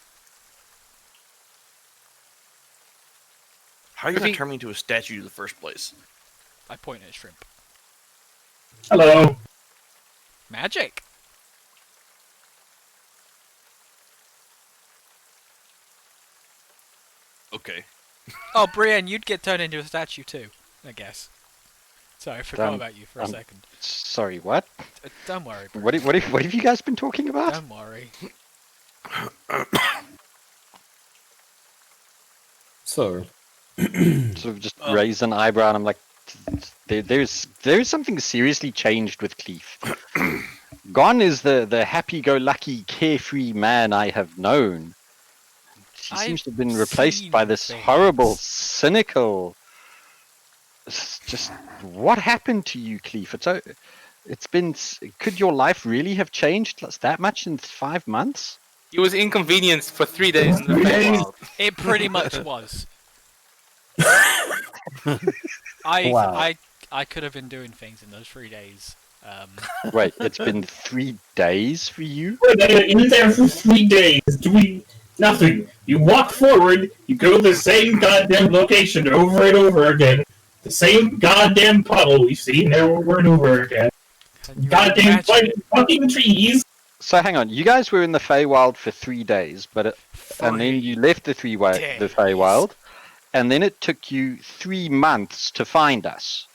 How are you going to turn me into a statue in the first place? I point at Shrimp. Hello. Magic. Okay. Oh, Brienne, you'd get turned into a statue too, I guess. Sorry, I forgot about you for a second. Sorry, what? Don't worry, Brienne. What have you guys been talking about? Don't worry. So, Sort of just raise an eyebrow, and I'm like, there's something seriously changed with Cleef. Gone is the happy-go-lucky, carefree man I have known. He seems to have been replaced by this horrible, cynical. Just what happened to you, Cleef? It's been. Could your life really have changed that much in 5 months? He was inconvenienced for 3 days in the Feywild. It pretty much was. Wow. I could have been doing things in those 3 days. Wait, it's been 3 days for you? In there for 3 days, doing nothing. You walk forward, you go to the same goddamn location over and over again. The same goddamn puddle we've seen there over and over again. Goddamn fucking trees. So hang on, you guys were in the Feywild for 3 days, and then you left the Feywild, and then it took you 3 months to find us.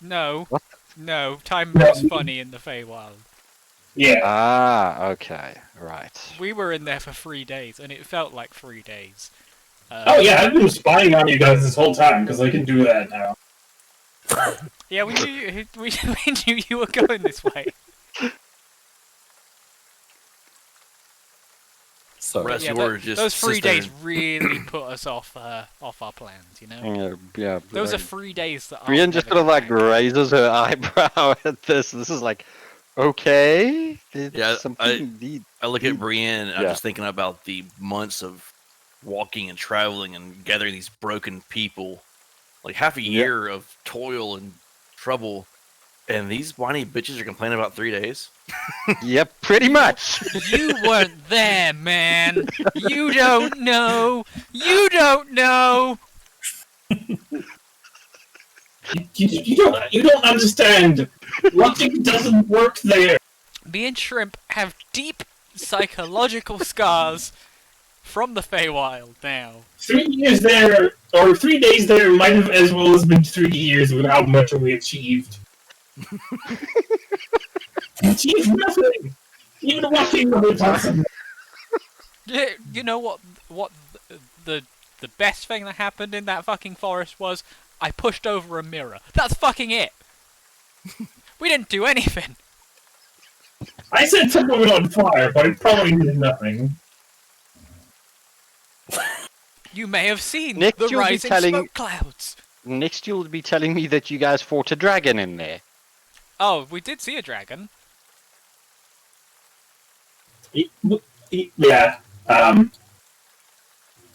No. What? No, time moves funny in the Feywild. Yeah. Ah, okay, right. We were in there for 3 days, and it felt like 3 days. Oh yeah, I've been spying on you guys this whole time, because I can do that now. Yeah, we knew you were going this way. so Rest Yeah, were just those 3 days sister- really put us off our plans, you know? Yeah. Those are 3 days that Brienne just sort of like raises her eyebrow at this. This is like, okay. Yeah, something I look at Brienne, and I'm Yeah. just thinking about the months of walking and traveling and gathering these broken people. Like half a year of toil and trouble, and these whiny bitches are complaining about 3 days? Yep, pretty much. You weren't there, man. You don't know. You don't know. You don't understand. Logic doesn't work there. Me and Shrimp have deep psychological scars from the Feywild now. 3 years there, or 3 days there, might have as well as been 3 years with how much we achieved. Achieved nothing. Even walking the possible. You know what? What the best thing that happened in that fucking forest was? I pushed over a mirror. That's fucking it. We didn't do anything. I set some of it on fire, but it probably did nothing. You may have seen Next the you'll be rising telling- smoke clouds. Next, you'll be telling me that you guys fought a dragon in there. Oh, we did see a dragon. Yeah.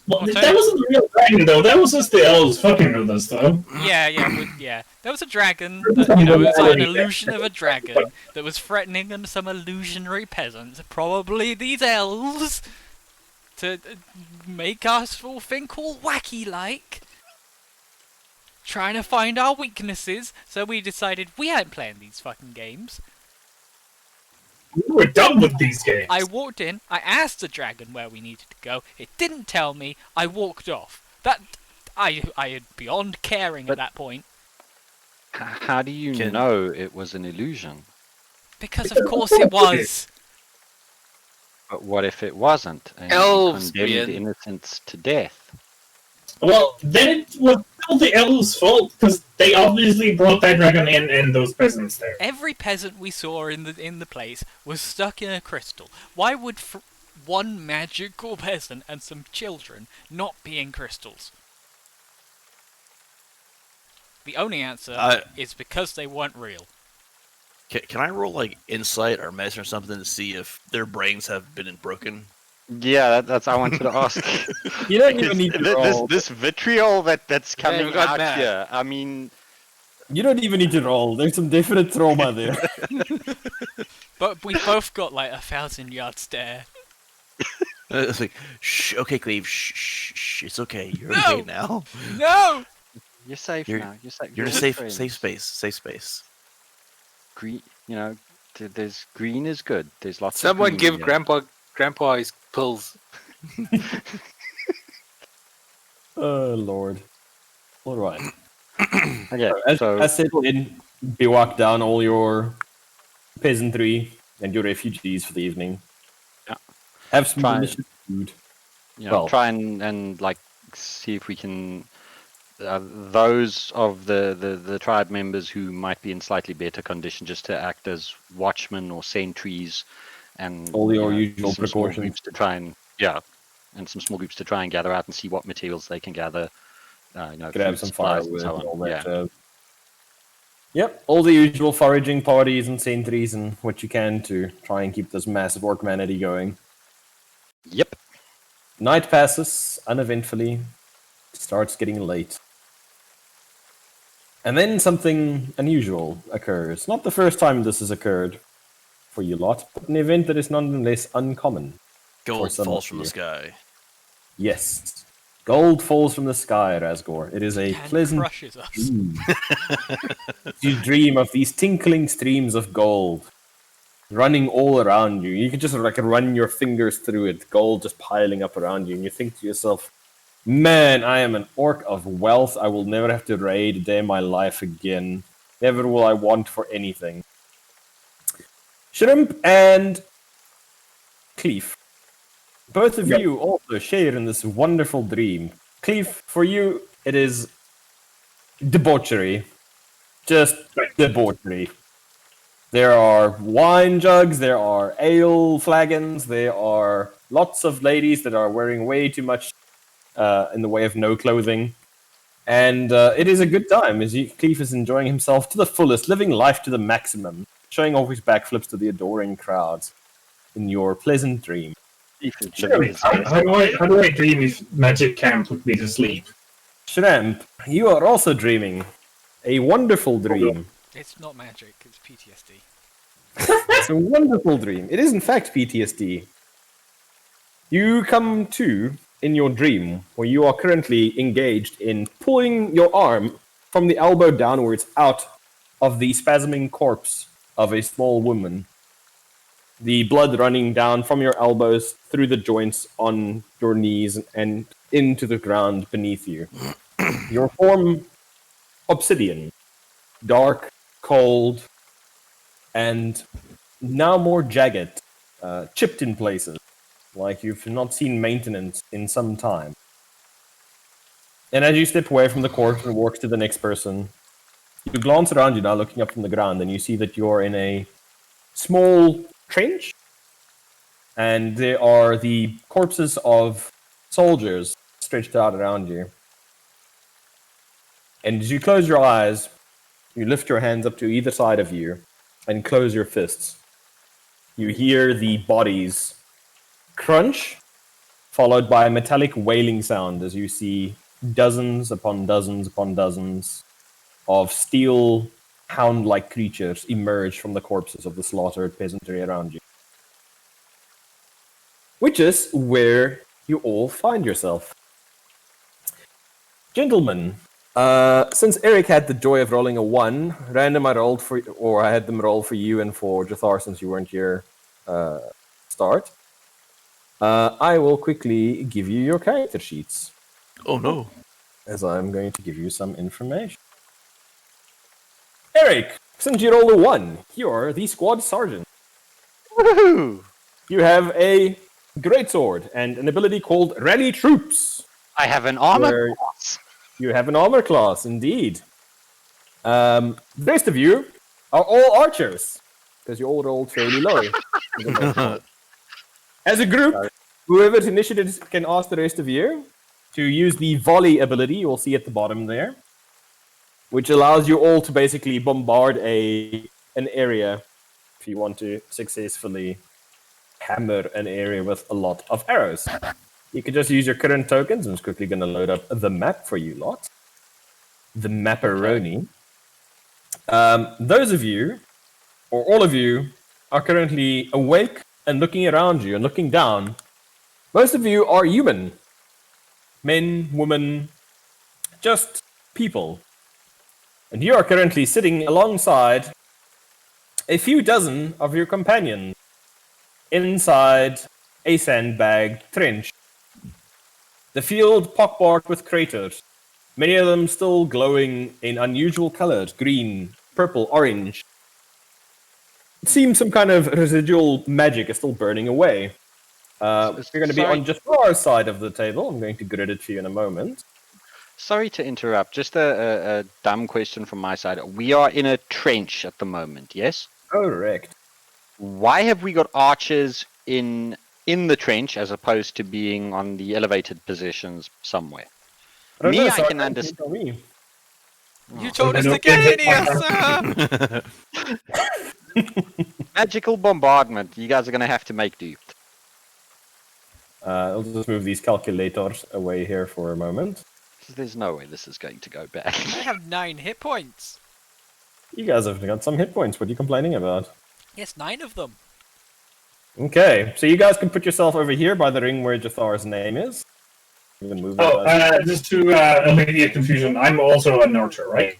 Well, Okay. that wasn't the real dragon, though. That was just the elves fucking with us, though. Yeah. There was a dragon that, it was like an illusion of a dragon that was threatening some illusionary peasants, probably these elves, to make us all think all wacky-like. Trying to find our weaknesses, so we decided we ain't playing these fucking games. We were done with these games. I walked in, I asked the dragon where we needed to go, it didn't tell me, I walked off. I had beyond caring at that point. How do you know it was an illusion? Because of course it was! But what if it wasn't? And Elves, you condemned Brienne. innocents to death. Well, then it was still the elves' fault, because they obviously brought that dragon in and those peasants there. Every peasant we saw in the place was stuck in a crystal. Why would one magical peasant and some children not be in crystals? The only answer is because they weren't real. Can I roll like insight or medicine or something to see if their brains have been broken? Yeah, that's I wanted to ask. You don't even need to roll. This vitriol that's Yeah, coming you got out mad. here. I mean, You don't even need to roll. There's some definite trauma there. But we both got like 1,000-yard stare. It's like, shh, okay, Cleve, shh, it's okay. You're No! okay now. No! you're safe You're- now. You're safe. You're in a with safe friends. space. Green, there's green is good. There's lots Someone of green. give Grandpa his pills. Oh, Lord. All right. Okay, As so settle in, bivouac down all your peasantry and your refugees for the evening. Yeah. Have some Try- delicious food. well, well- try and like see if we can. Those of the tribe members who might be in slightly better condition, just to act as watchmen or sentries, and All your you know, usual some small precautions. groups to try and and some small groups to try and gather out and see what materials they can gather. Grab food some supplies firewood and and so all on. that. Yeah. Yep, all the usual foraging parties and sentries and what you can to try and keep this massive orc manatee going. Yep. Night passes uneventfully. It starts getting late. And then something unusual occurs. Not the first time this has occurred for you lot, but an event that is nonetheless uncommon. Gold some falls of from the you. sky. Yes. Gold falls from the sky, Razgor. It is a And pleasant crushes us. dream. You dream of these tinkling streams of gold running all around you. You can just like run your fingers through it, gold just piling up around you, and you think to yourself, man, I am an orc of wealth. I will never have to raid a day in my life again. Never will I want for anything. Shrimp and Cleef. Both of you also share in this wonderful dream. Cleef, for you, it is debauchery. Just debauchery. There are wine jugs, there are ale flagons, there are lots of ladies that are wearing way too much in the way of no clothing. And it is a good time as Cleef is enjoying himself to the fullest, living life to the maximum, showing off his backflips to the adoring crowds in your pleasant dream. Surely, how do I dream if Magic Camp put me to sleep? Shrimp, you are also dreaming. A wonderful dream. It's not magic, it's PTSD. It's a wonderful dream. It is, in fact, PTSD. You come to in your dream where you are currently engaged in pulling your arm from the elbow downwards out of the spasming corpse of a small woman. The blood running down from your elbows through the joints on your knees and into the ground beneath you. Your form, obsidian, dark, cold, and now more jagged, chipped in places, like you've not seen maintenance in some time. And as you step away from the corpse and walk to the next person, you glance around you now, looking up from the ground, and you see that you're in a small trench, and there are the corpses of soldiers stretched out around you. And as you close your eyes, you lift your hands up to either side of you and close your fists. You hear the bodies crunch, followed by a metallic wailing sound as you see dozens upon dozens upon dozens of steel hound-like creatures emerge from the corpses of the slaughtered peasantry around you. Which is where you all find yourself. Gentlemen, since Eric had the joy of rolling a 1, random I rolled for, or I had them roll for you and for Jathar since you weren't here start. I will quickly give you your character sheets, Oh no. as I'm going to give you some information. Eric, since you rolled a 1, you're the squad sergeant. Woohoo! You have a greatsword and an ability called Rally Troops. I have an armor Where- class. You have an armor class, indeed. The rest of you are all archers, because you all rolled fairly low. As a group, whoever's initiative can ask the rest of you to use the volley ability you will see at the bottom there, which allows you all to basically bombard an area if you want to successfully hammer an area with a lot of arrows. You can just use your current tokens. I'm just quickly going to load up the map for you lot. The Mapperoni. Those of you, or all of you, are currently awake and looking around you and looking down. Most of you are human. Men, women, just people. And you are currently sitting alongside a few dozen of your companions inside a sandbag trench. The field pockmarked with craters, many of them still glowing in unusual colors, green, purple, orange. It seems some kind of residual magic is still burning away. You're going to be on just our side of the table. I'm going to grid it for you in a moment. Sorry to interrupt. Just a dumb question from my side. We are in a trench at the moment, yes? Correct. Why have we got archers in the trench as opposed to being on the elevated positions somewhere? I Me, I can understand. Me. You told us to get in here, sir! Magical bombardment. You guys are going to have to make do. I'll just move these calculators away here for a moment. There's no way this is going to go bad. I have 9 hit points. You guys have got some hit points. What are you complaining about? Yes, 9 of them. Okay, so you guys can put yourself over here by the ring where Jathar's name is. You can move just to alleviate confusion, I'm also an archer, right?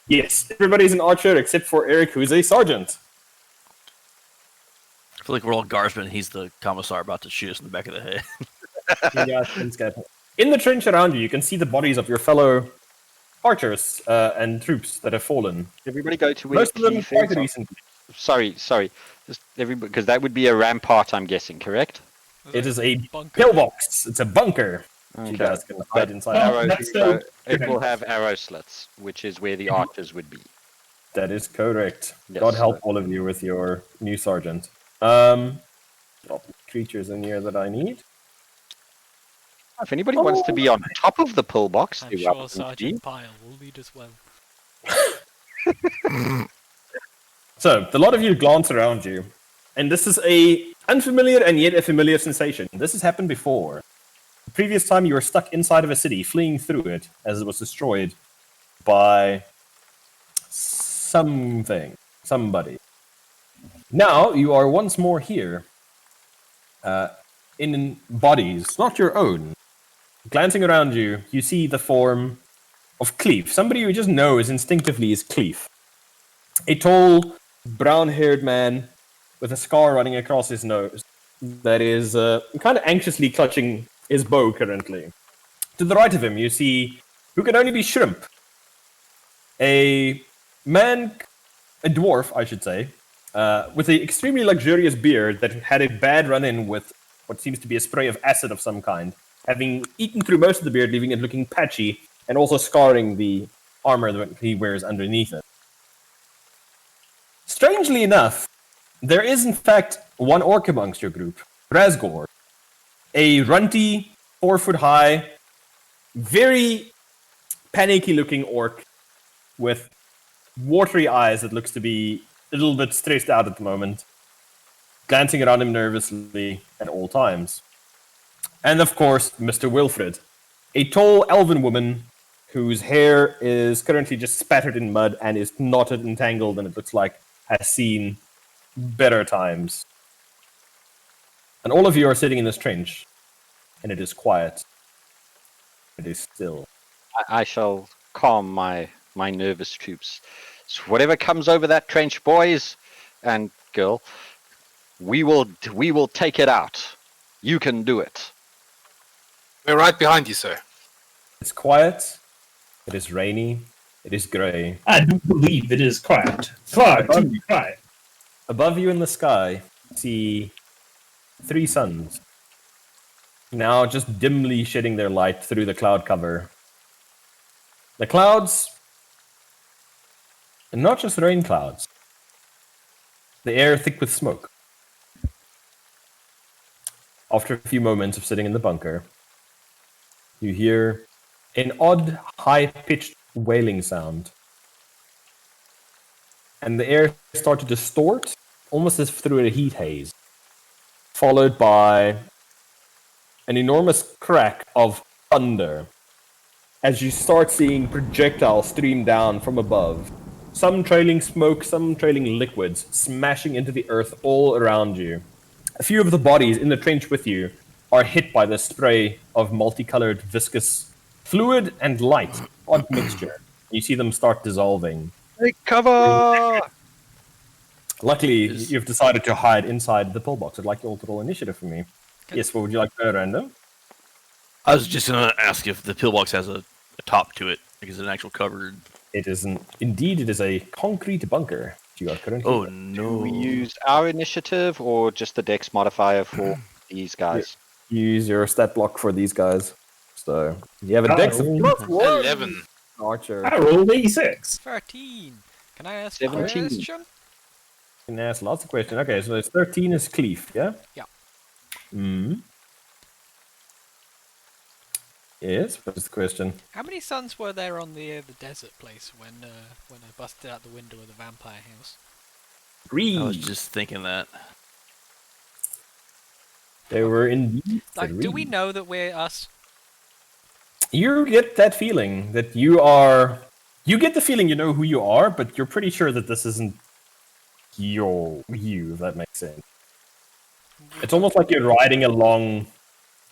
Yes, everybody's an archer except for Eric, who's a sergeant. I feel like we're all guardsmen. He's the commissar about to shoot us in the back of the head. In the trench around you can see the bodies of your fellow archers and troops that have fallen. Everybody go to where Most of them Keith quite is. recently. Sorry. Just everybody, because that would be a rampart, I'm guessing, correct? It is a bunker. pillbox. It's a bunker. Okay. You guys can hide inside. Arrow, that's still it will have arrow slits, which is where the archers would be. That is correct. Yes, God help sir. all of you with your new sergeant. Drop creatures in here that I need. If anybody wants to be on top of the pillbox, I'm they're sure welcome to Sergeant be. Pyle will lead us well. So, the lot of you glance around you, and this is a unfamiliar and yet a familiar sensation. This has happened before. The previous time you were stuck inside of a city, fleeing through it as it was destroyed by somebody. Now you are once more here, in bodies, not your own. Glancing around you, you see the form of Cleef, somebody you just know is instinctively is Cleef. A tall, brown-haired man with a scar running across his nose that is kind of anxiously clutching his bow currently. To the right of him, you see who can only be Shrimp. A dwarf, I should say, with an extremely luxurious beard that had a bad run-in with what seems to be a spray of acid of some kind, having eaten through most of the beard, leaving it looking patchy, and also scarring the armor that he wears underneath it. Strangely enough, there is in fact one orc amongst your group, Razgor. A runty, 4-foot-high, very panicky-looking orc with watery eyes that looks to be a little bit stressed out at the moment, glancing around him nervously at all times. And of course, Mr. Wilfred, a tall elven woman whose hair is currently just spattered in mud and is knotted and tangled, and it looks like has seen better times. And all of you are sitting in this trench, and it is quiet. It is still. I shall calm my nervous troops. So whatever comes over that trench, boys and girl, we will take it out. You can do it. We're right behind you, sir. It's quiet. It is rainy. It is grey. I do believe it is quiet. Far too quiet. Above you in the sky, you see 3 suns. Now just dimly shedding their light through the cloud cover. The clouds, and not just rain clouds. The air thick with smoke. After a few moments of sitting in the bunker, you hear an odd, high-pitched wailing sound. And the air starts to distort, almost as through a heat haze. followed by an enormous crack of thunder as you start seeing projectiles stream down from above. Some trailing smoke, some trailing liquids, smashing into the earth all around you. A few of the bodies in the trench with you are hit by this spray of multicolored viscous fluid and light, odd mixture. You see them start dissolving. Take cover! Luckily, Is- you've decided to hide inside the pillbox. I'd like you all to roll initiative for me. Yes, what would you like to random? I was just gonna ask if the pillbox has a top to it, like is it an actual covered? It isn't. Indeed, it is a concrete bunker. You are currently. Oh Do no! we use our initiative or just the dex modifier for these guys? Use your stat block for these guys. So you have a dex of Oh, +1. Archer. I rolled a6. 13. Can I ask 17. a question? Can ask lots of questions. Okay, so it's 13 is Cleef, yeah? Yeah. Hmm. Yes, what is the question? How many suns were there on the desert place when I busted out the window of the vampire house? 3. I was just thinking that. They were indeed Like, do we 3. know that we're us? You get that feeling that you are. You get the feeling you know who you are, but you're pretty sure that this isn't you, if that makes sense. It's almost like you're riding along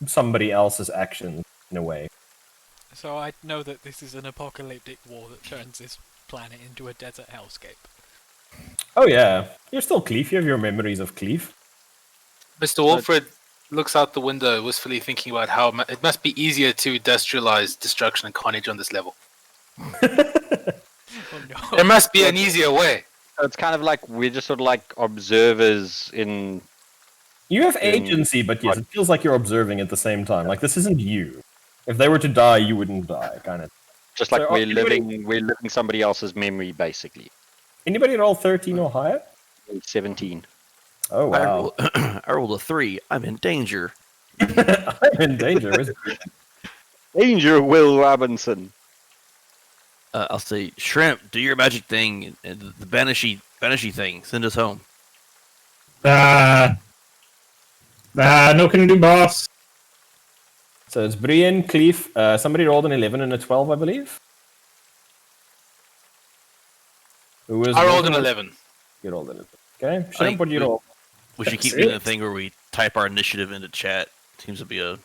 somebody else's actions in a way. So I know that this is an apocalyptic war that turns this planet into a desert hellscape. Oh yeah, you're still Cleef. You have your memories of Cleef. Mr. Wolfred looks out the window, wistfully thinking about how it must be easier to industrialize destruction and carnage on this level. Oh no. There must be an easier way. So it's kind of like we're just sort of like observers in. You have agency, but yes, it feels like you're observing at the same time. Like this isn't you. If they were to die, you wouldn't die, kind of. Just like So, we're anybody- living somebody else's memory, basically. Anybody roll 13 or higher? 17. Oh wow, I rolled a 3. I'm in danger. I'm in danger. Where's- Danger, Will Robinson. I'll say, Shrimp, do your magic thing, and the banishy thing. Send us home. No can do, boss. So it's Brian, Cleef. Somebody rolled an 11 and a 12, I believe. Who was? I rolled an 11. You rolled an 11. Okay, I Shrimp, think what do you roll? We should keep That's doing the it. thing where we type our initiative into chat. Seems to be a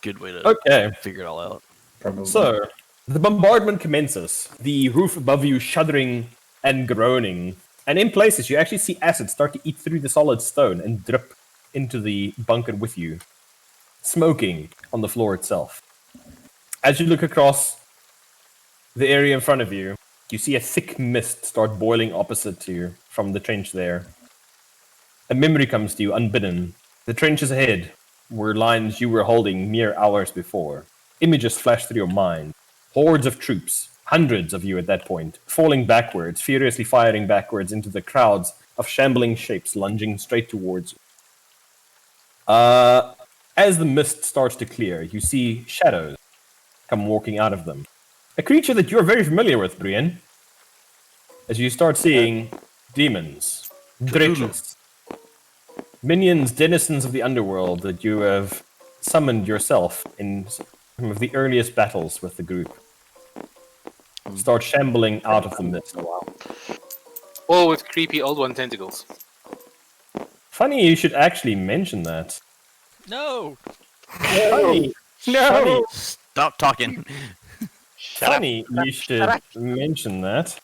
good way to Okay. figure it all out. Probably. So, the bombardment commences, the roof above you shuddering and groaning. And in places, you actually see acid start to eat through the solid stone and drip into the bunker with you, smoking on the floor itself. As you look across the area in front of you, you see a thick mist start boiling opposite to you from the trench there. A memory comes to you unbidden. The trenches ahead were lines you were holding mere hours before. Images flash through your mind. Hordes of troops, hundreds of you at that point, falling backwards, furiously firing backwards into the crowds of shambling shapes lunging straight towards you. As the mist starts to clear, you see shadows come walking out of them. A creature that you're very familiar with, Brian. As you start seeing demons, dredges, minions, denizens of the underworld that you have summoned yourself in some of the earliest battles with the group, start shambling out of the mist. All with creepy old one tentacles. Funny you should actually mention that. No! Funny. Funny. Stop talking. Funny you should mention that.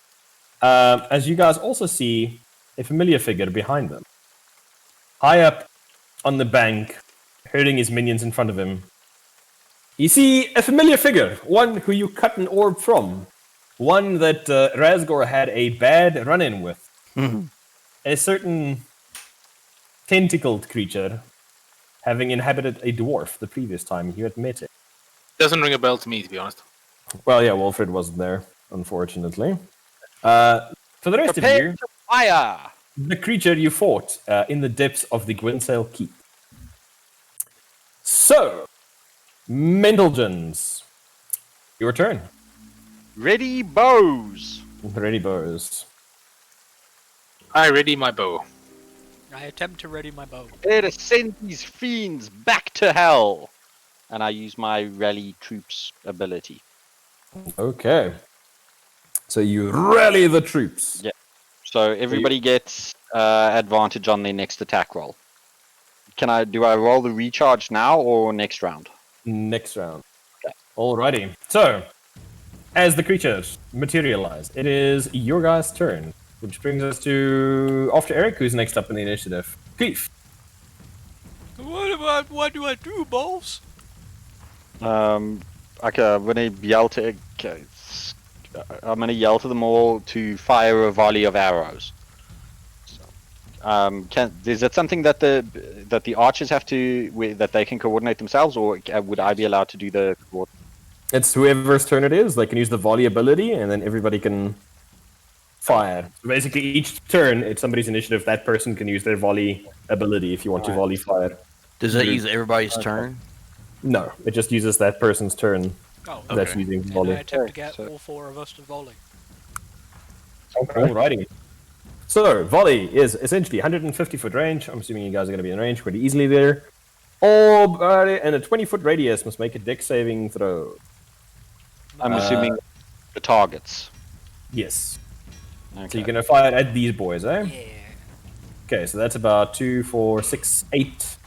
As you guys also see a familiar figure behind them. High up on the bank, herding his minions in front of him. You see a familiar figure, one who you cut an orb from. One that Razgor had a bad run-in with. A certain tentacled creature, having inhabited a dwarf the previous time you had met it. Doesn't ring a bell to me, to be honest. Well, yeah, Wilfred wasn't there, unfortunately. For the rest of you, Prepare to fire! the creature you fought in the depths of the Gwynsail Keep. So, Mendelgens, your turn. Ready, bows! Ready, bows. I ready my bow. I attempt to ready my bow. Prepare to send these fiends back to hell. And I use my rally troops ability. Okay. So you rally the troops. Yeah. So everybody gets advantage on their next attack roll. Do I roll the recharge now or next round? Next round. Okay. Alrighty. So, as the creatures materialize, it is your guys' turn, which brings us to after Eric, who's next up in the initiative. Keith. What do I do, boss? I'm gonna yell to. I'm gonna yell to them all to fire a volley of arrows. Is it something that the archers have to that they can coordinate themselves, or would I be allowed to do the? It's whoever's turn it is. They can use the volley ability, and then everybody can fire. So basically, each turn, it's somebody's initiative. That person can use their volley ability if you want to volley fire. Does that use everybody's turn? No, it just uses that person's turn Oh, that's okay. using then I volley. attempt to get So- all 4 of us to volley. Alrighty. So, volley is essentially 150-foot range. I'm assuming you guys are going to be in range pretty easily there. Alrighty, and a 20-foot radius must make a dex saving throw. I'm assuming the targets. Yes. Okay. So you're going to fire at these boys, eh? Yeah. Okay, so that's about 2, 4, 6, 8.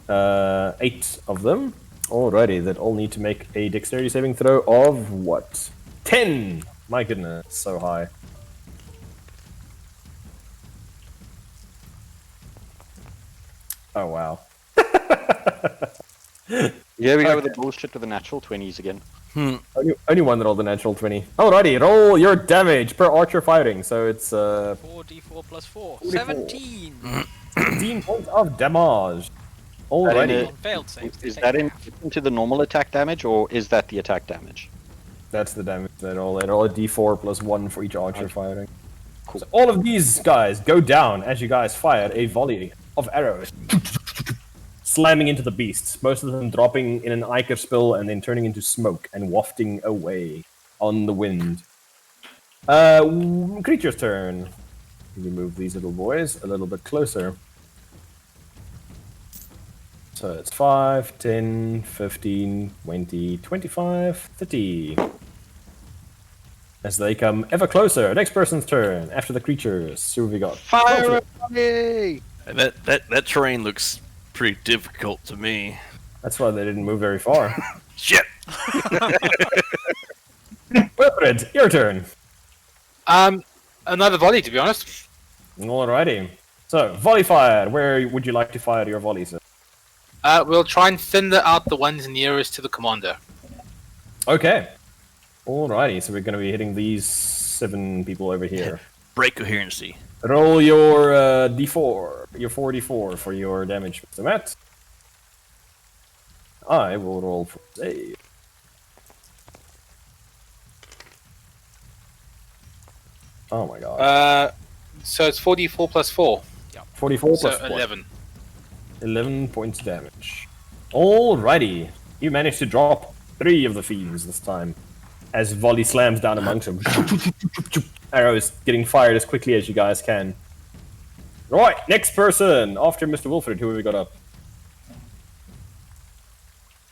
8 of them. Alrighty, that all need to make a dexterity saving throw of what? 10! My goodness, so high. Oh, wow. Yeah, we go with the bullshit with the natural 20s again. Only one rolled a natural 20. Alrighty, roll your damage per archer firing. So it's 4d4 plus 4. 44. 17! 15 points of damage. Alrighty, On failed saves. Is they that take half. into the normal attack damage, or is that the attack damage? that's the damage they roll. They roll a d4 plus 1 for each archer firing. Cool. So all of these guys go down as you guys fire a volley of arrows. Slamming into the beasts, most of them dropping in an ichor spill and then turning into smoke and wafting away on the wind. Creature's turn. We move these little boys a little bit closer. So it's 5, 10, 15, 20, 25, 30. As they come ever closer. Next person's turn. After the creatures. Who have we got? Fire a volley! And that terrain looks pretty difficult to me. That's why they didn't move very far. Shit! Wilfred, your turn. Another volley, to be honest. Alrighty. So, volley fire. Where would you like to fire your volleys? We'll try and thin out the ones nearest to the commander. Okay. Alrighty, so we're going to be hitting these 7 people over here. Break coherency. Roll your d4, your 4d4 for your damage, Mr. Matt. I will roll for save. Oh my god. So it's 4d4 plus 4. 44 So plus 4. 11. 11 points damage. Alrighty. You managed to drop 3 of the fiends this time. As volley slams down amongst them. Arrows getting fired as quickly as you guys can. Right, next person. After Mr. Wilfred, who have we got up?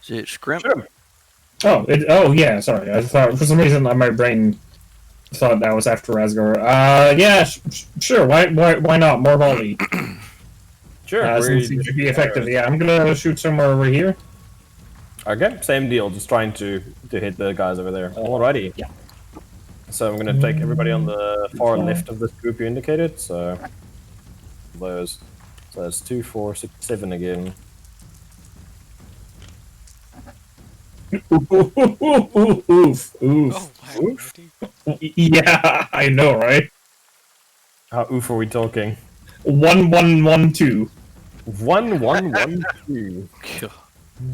Is it Scrimp? Sure. Oh, yeah, sorry. I thought, for some reason, my brain thought that was after Rasgar. Yeah, sure, why not? More volley. Sure. where Seems you- to be effective. Yeah, I'm gonna shoot somewhere over here. Okay, same deal. Just trying to hit the guys over there. Alrighty. Yeah. So I'm going to take everybody on the far left of this group you indicated. So those. So that's 2, 4, 6, 7 again. Oof. Oh, wow. Oof. Already. Yeah, I know, right? How oof are we talking? 1112. 1, 1, 1, 2.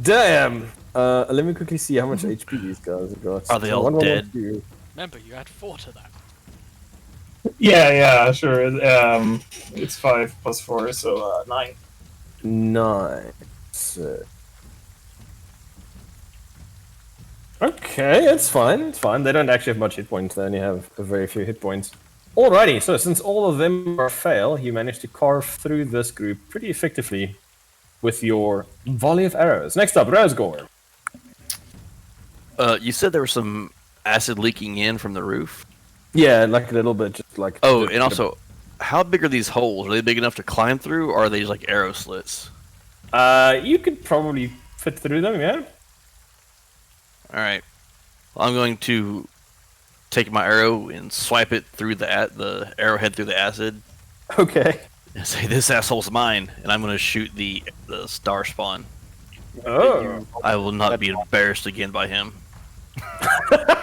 Damn. Let me quickly see how much HP these guys have got. Are they all 1, 1, 1, dead? 2. Remember, you add 4 to that. Yeah, sure. It's 5 plus 4, so 9. 9. So. Okay, it's fine. It's fine. They don't actually have much hit points. They only have a very few hit points. Alrighty, so since all of them are fail, you managed to carve through this group pretty effectively with your volley of arrows. Next up, Razgor. You said there was some acid leaking in from the roof. Yeah, like a little bit, just like. Oh, and also, how big are these holes? Are they big enough to climb through, or are they just like arrow slits? You could probably fit through them, yeah. All right. Well, I'm going to take my arrow and swipe it through the arrowhead through the acid, Okay. and say, "This asshole's mine," and I'm going to shoot the star spawn. Oh, I will not be embarrassed again by him.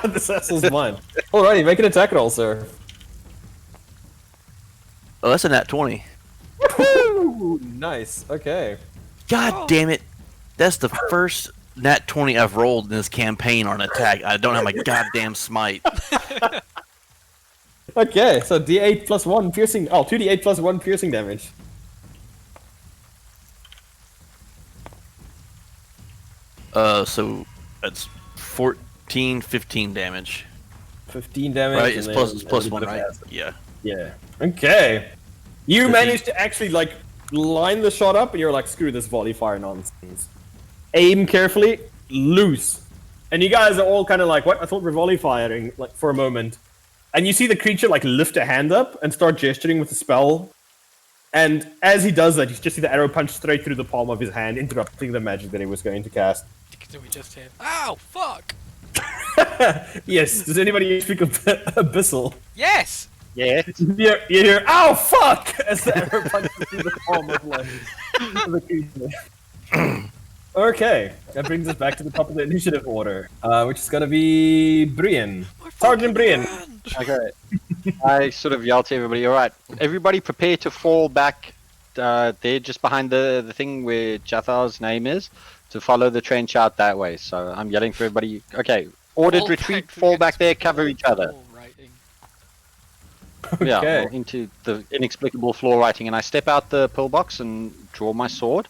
this asshole's mine. Alrighty, make an attack roll, sir. Oh, that's a nat 20. Woo! Nice. Okay. God damn it! That's the first nat 20 I've rolled in this campaign on an attack. I don't have my goddamn smite. Okay, so D8 plus 1 piercing. Oh, 2D8 plus 1 piercing damage. So that's 14, 15 damage. 15 damage. Right? It's and plus, then it's plus a 1, little bit right? of acid. Yeah. Yeah. Okay. You Does managed to actually, like, line the shot up, and you're like, screw this volley fire nonsense. Aim carefully, loose. And you guys are all kind of like, what? I thought we're volley firing, like, for a moment. And you see the creature, like, lift a hand up and start gesturing with the spell. And as he does that, you just see the arrow punch straight through the palm of his hand, interrupting the magic that he was going to cast. Do we just hear? Ow! Fuck! Yes, does anybody speak of Abyssal? Yes! Yeah. You hear, ow, fuck! As the arrow punches through the palm of the creature. Okay, that brings us back to the top of the initiative order, which is going to be Brian. Sergeant Brian. Okay. I sort of yell to everybody, all right, everybody prepare to fall back there just behind the thing where Jathar's name is, to follow the trench out that way. So I'm yelling for everybody, okay, ordered Fall retreat, back fall against back there, cover each other. wall writing. Yeah, Okay. well, into the inexplicable floor writing, and I step out the pillbox and draw my sword.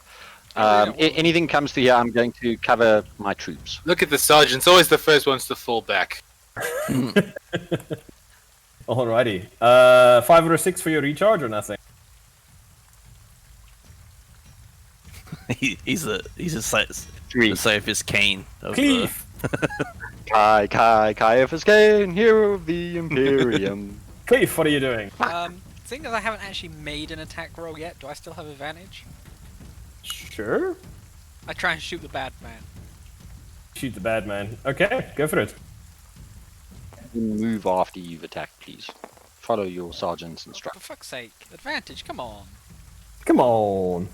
Anything comes to here, I'm going to cover my troops. Look at the sergeants, always the first ones to fall back. Alrighty. 5 or 6 for your recharge or nothing? He's a Three. the safest Kane. Of Cleave! Caiaphas Kane, hero of the Imperium. Cleave, what are you doing? Seeing as I haven't actually made an attack roll yet, do I still have advantage? Sure. I try and shoot the bad man. Shoot the bad man. Okay, go for it. Move after you've attacked, please. Follow your sergeant's For instructions. fuck's sake, advantage, come on. Come on.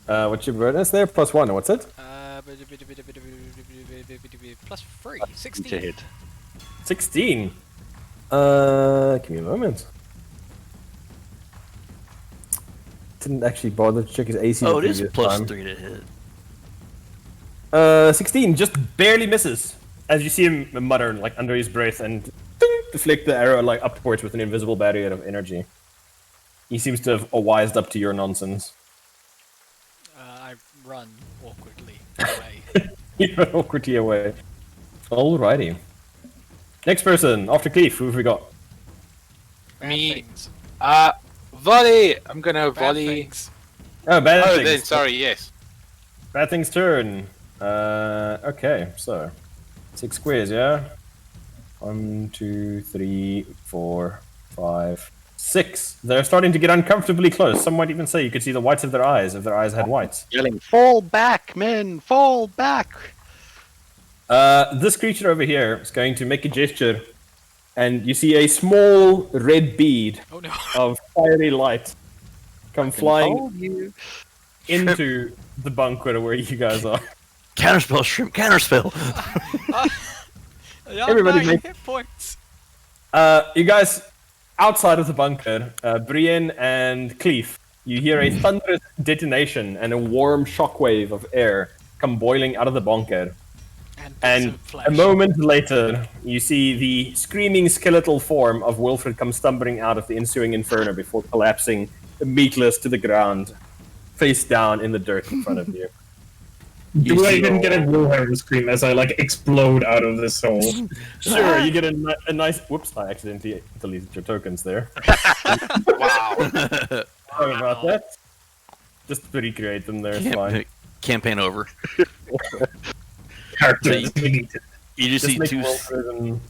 What's your bonus there? Plus 1, what's it? Plus 3, To 16. hit. 16. Give me a moment. Didn't actually bother to check his AC. Oh, the it is previous plus time. 3 to hit. 16, just barely misses. As you see him mutter, like, under his breath and deflect the arrow, like, upwards with an invisible barrier of energy. He seems to have wised up to your nonsense. I run awkwardly away. You run awkwardly away. Alrighty. Next person, after Keith, who have we got? Bad Me. things. Volley! I'm gonna Bad volley. things. Oh, bad Oh, things. then, sorry, yes. Bad things turn. Okay, so 6 squares, yeah? 1, 2, 3, 4, 5, 6. They're starting to get uncomfortably close. Some might even say you could see the whites of their eyes if their eyes had whites. Yelling, fall back, men, fall back! This creature over here is going to make a gesture, and you see a small red bead Oh no. of fiery light come flying Told you. into the bunker where you guys are. Counterspell, shrimp, counterspell. Everybody Nine make- hit points. You guys, outside of the bunker, Brian and Cleef, you hear a thunderous detonation and a warm shockwave of air come boiling out of the bunker. And some flesh. a moment later, you see the screaming skeletal form of Wilfred come stumbling out of the ensuing inferno before collapsing meatless to the ground, face down in the dirt in front of you. You Do I see- even get a Wilhelm scream as I like explode out of this hole? Sure, you get a nice. Whoops! I accidentally deleted your tokens there. Wow. Sorry about that. Just to recreate them there, it's fine. Campaign over. Character So you- deleted. You just see make two Wilfred and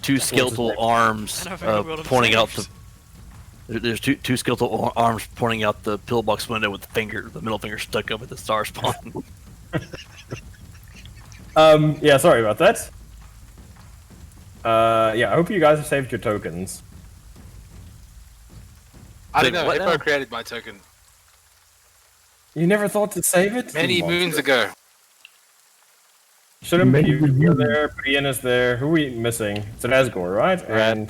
two skeletal arms I don't think Willem pointing out the. saves. There's two skeletal arms pointing out the pillbox window with the middle finger stuck up at the star spawn. Yeah, sorry about that. Yeah, I hope you guys have saved your tokens. I don't Wait, know. what Hippo now? created my token You never thought to save it? many You moons monster. ago. Shouldn't Many you? You're moons. there. Brienne is there. Who are we missing? It's Asgore, right? And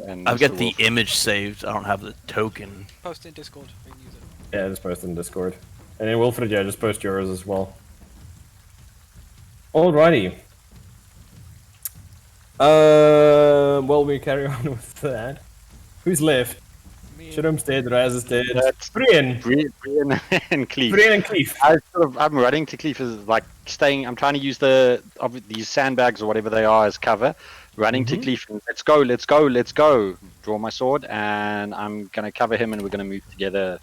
And I've Mr. got the Wolf. image saved. I don't have the token. Post in Discord. We can use it. yeah, just post in Discord. And then Wilfred, yeah, just post yours as well. Alrighty. Well, we carry on with that. Who's left? Me and- Shadum's dead. Raz is dead. That's- Brienne. Brian and Cleve. Brienne and Cleef. I'm running to Cleve as like staying. I'm trying to use these sandbags or whatever they are as cover. Running to Cleve. And, let's go. Let's go. Let's go. Draw my sword and I'm gonna cover him and we're gonna move together.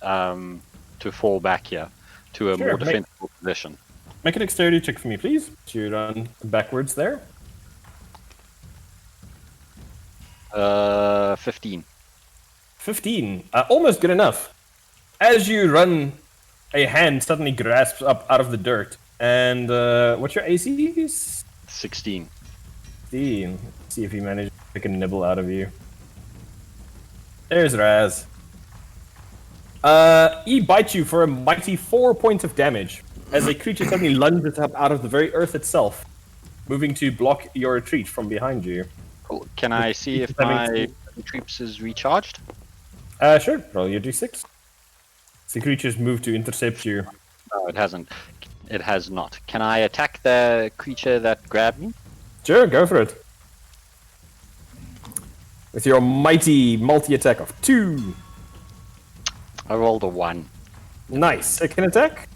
To fall back here to a Sure, more make- defensible position. Make a dexterity check for me, please. So you run backwards there. 15. 15. Almost good enough. As you run, a hand suddenly grasps up out of the dirt. And what's your AC? 16. 16. Let's see if he manages to pick a nibble out of you. There's Raz. He bites you for a mighty 4 points of damage as a creature suddenly lunges up out of the very earth itself, moving to block your retreat from behind you. Cool. Can I see if That my makes troops is recharged? Sure. Roll your d6. The creatures move to intercept you. No, it hasn't. It has not. Can I attack the creature that grabbed me? Sure, go for it. With your mighty multi-attack of 2. I rolled a 1. Nice. Second attack?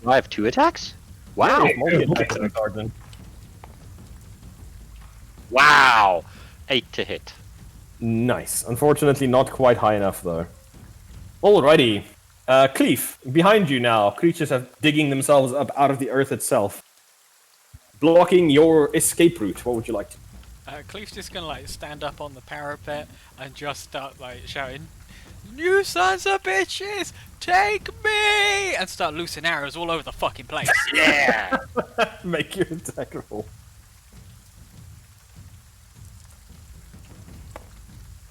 Do I have 2 attacks? Wow. Yeah, multi-attack, Sergeant. Wow. 8 to hit. Nice. Unfortunately, not quite high enough, though. Alrighty. Cleef, behind you now. Creatures are digging themselves up out of the earth itself, blocking your escape route. What would you like to do? Cleef's just gonna like stand up on the parapet and just start like shouting, "You sons of bitches, take me!" and start loosing arrows all over the fucking place. Yeah. Make your attack roll.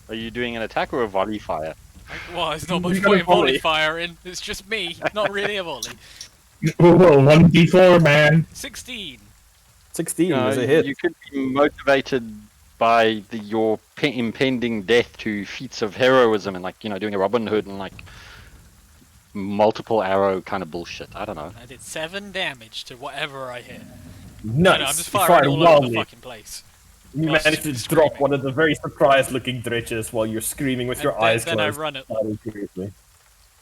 Are you doing an attack or a volley fire? Well, there's not much You got a point in volley volley. firing. It's just me, not really a volley. Well, 1d4, man. 16. 16 is a hit. You could be motivated by your impending death to feats of heroism and doing a Robin Hood and multiple arrow kind of bullshit. I don't know. I did 7 damage to whatever I hit. Nice. No, I'm just You firing fired all over the wildly. fucking place. You Plus managed to screaming. drop one of the very surprised-looking dritches while you're screaming with your And eyes then I closed. run it. Smiling curiously.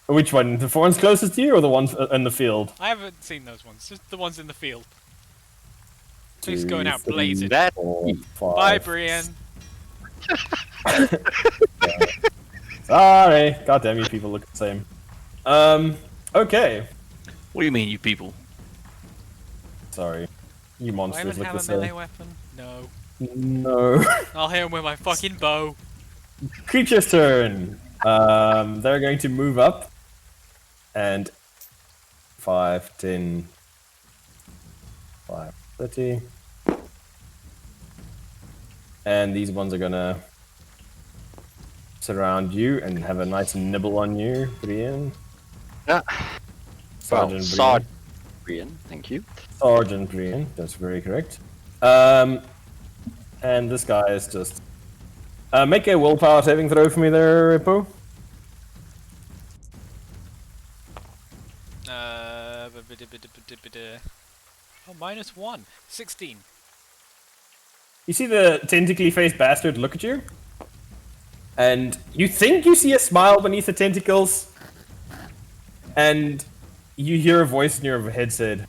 Which one? The ones closest to you, or the ones in the field? I haven't seen those ones, just the ones in the field. Cleef's 2, going out 3, blazing. That 4, 5. Bye, Brienne. Sorry. God damn you people look the same. Okay. What do you mean, you people? Sorry. You Do I monsters even look have the a melee same. weapon? No. No. I'll hit him with my fucking bow. Creature's turn. They're going to move up. And 5, 10, 5, 30. And these ones are gonna surround you and have a nice nibble on you, Brienne. Yeah. Sergeant Sergeant Brian, thank you. Sergeant Brienne, that's very correct. And this guy is just... make a willpower saving throw for me there, Rippo. Oh, -1. 16. You see the tentacly faced bastard look at you? And you think you see a smile beneath the tentacles? And you hear a voice in your headset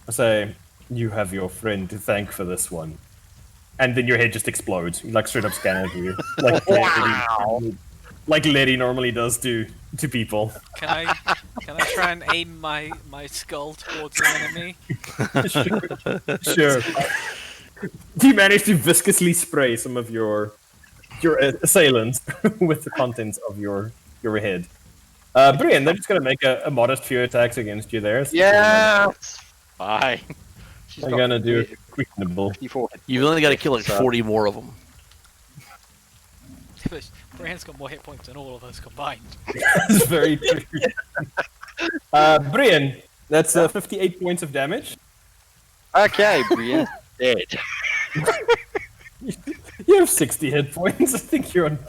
say, "You have your friend to thank for this one," and then your head just explodes. You, like straight up scan you, like Letty normally does to people. Can I try and aim my skull towards the enemy? Sure. You manage to viscously spray some of your assailants with the contents of your head. Brian, they're just going to make a modest few attacks against you there. So Yeah, it's fine. She's they're got going to do a quick nibble. 54 hit You've only got to kill like points, 40 more of them. Brian's got more hit points than all of us combined. That's very true. Brian, that's 58 points of damage. Okay, Brienne dead. You have 60 hit points. I think you're on two.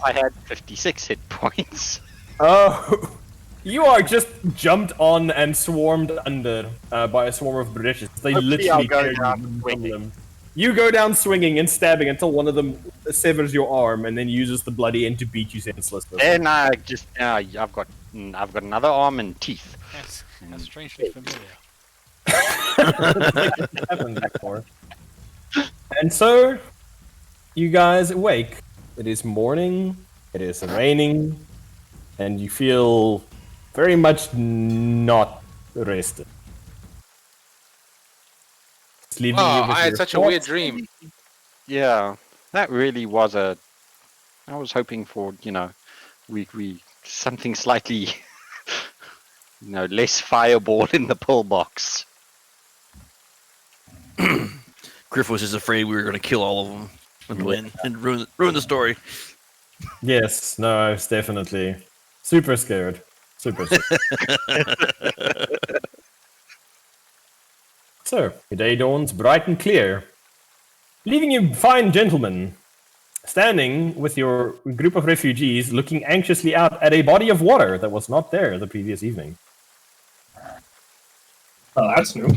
I had 56 hit points. Oh, you are just jumped on and swarmed under by a swarm of British. They Hopefully I'll literally go tear you down from swinging. them. You go down swinging and stabbing until one of them severs your arm and then uses the bloody end to beat you senseless. Then I just I've got another arm and teeth. That's strangely familiar. Like it's happened before. And so, you guys awake. It is morning. It is raining, and you feel very much not rested. It's leaving you Oh, with I had your such a weird thoughts. dream. Yeah, that really was a. I was hoping for we something slightly less fireball in the pillbox. Griff was just afraid we were going to kill all of them and win and ruin the story. Yes, no, I was definitely super scared. Super scared. So, your day dawns bright and clear, leaving you fine gentlemen standing with your group of refugees looking anxiously out at a body of water that was not there the previous evening. Oh, that's new.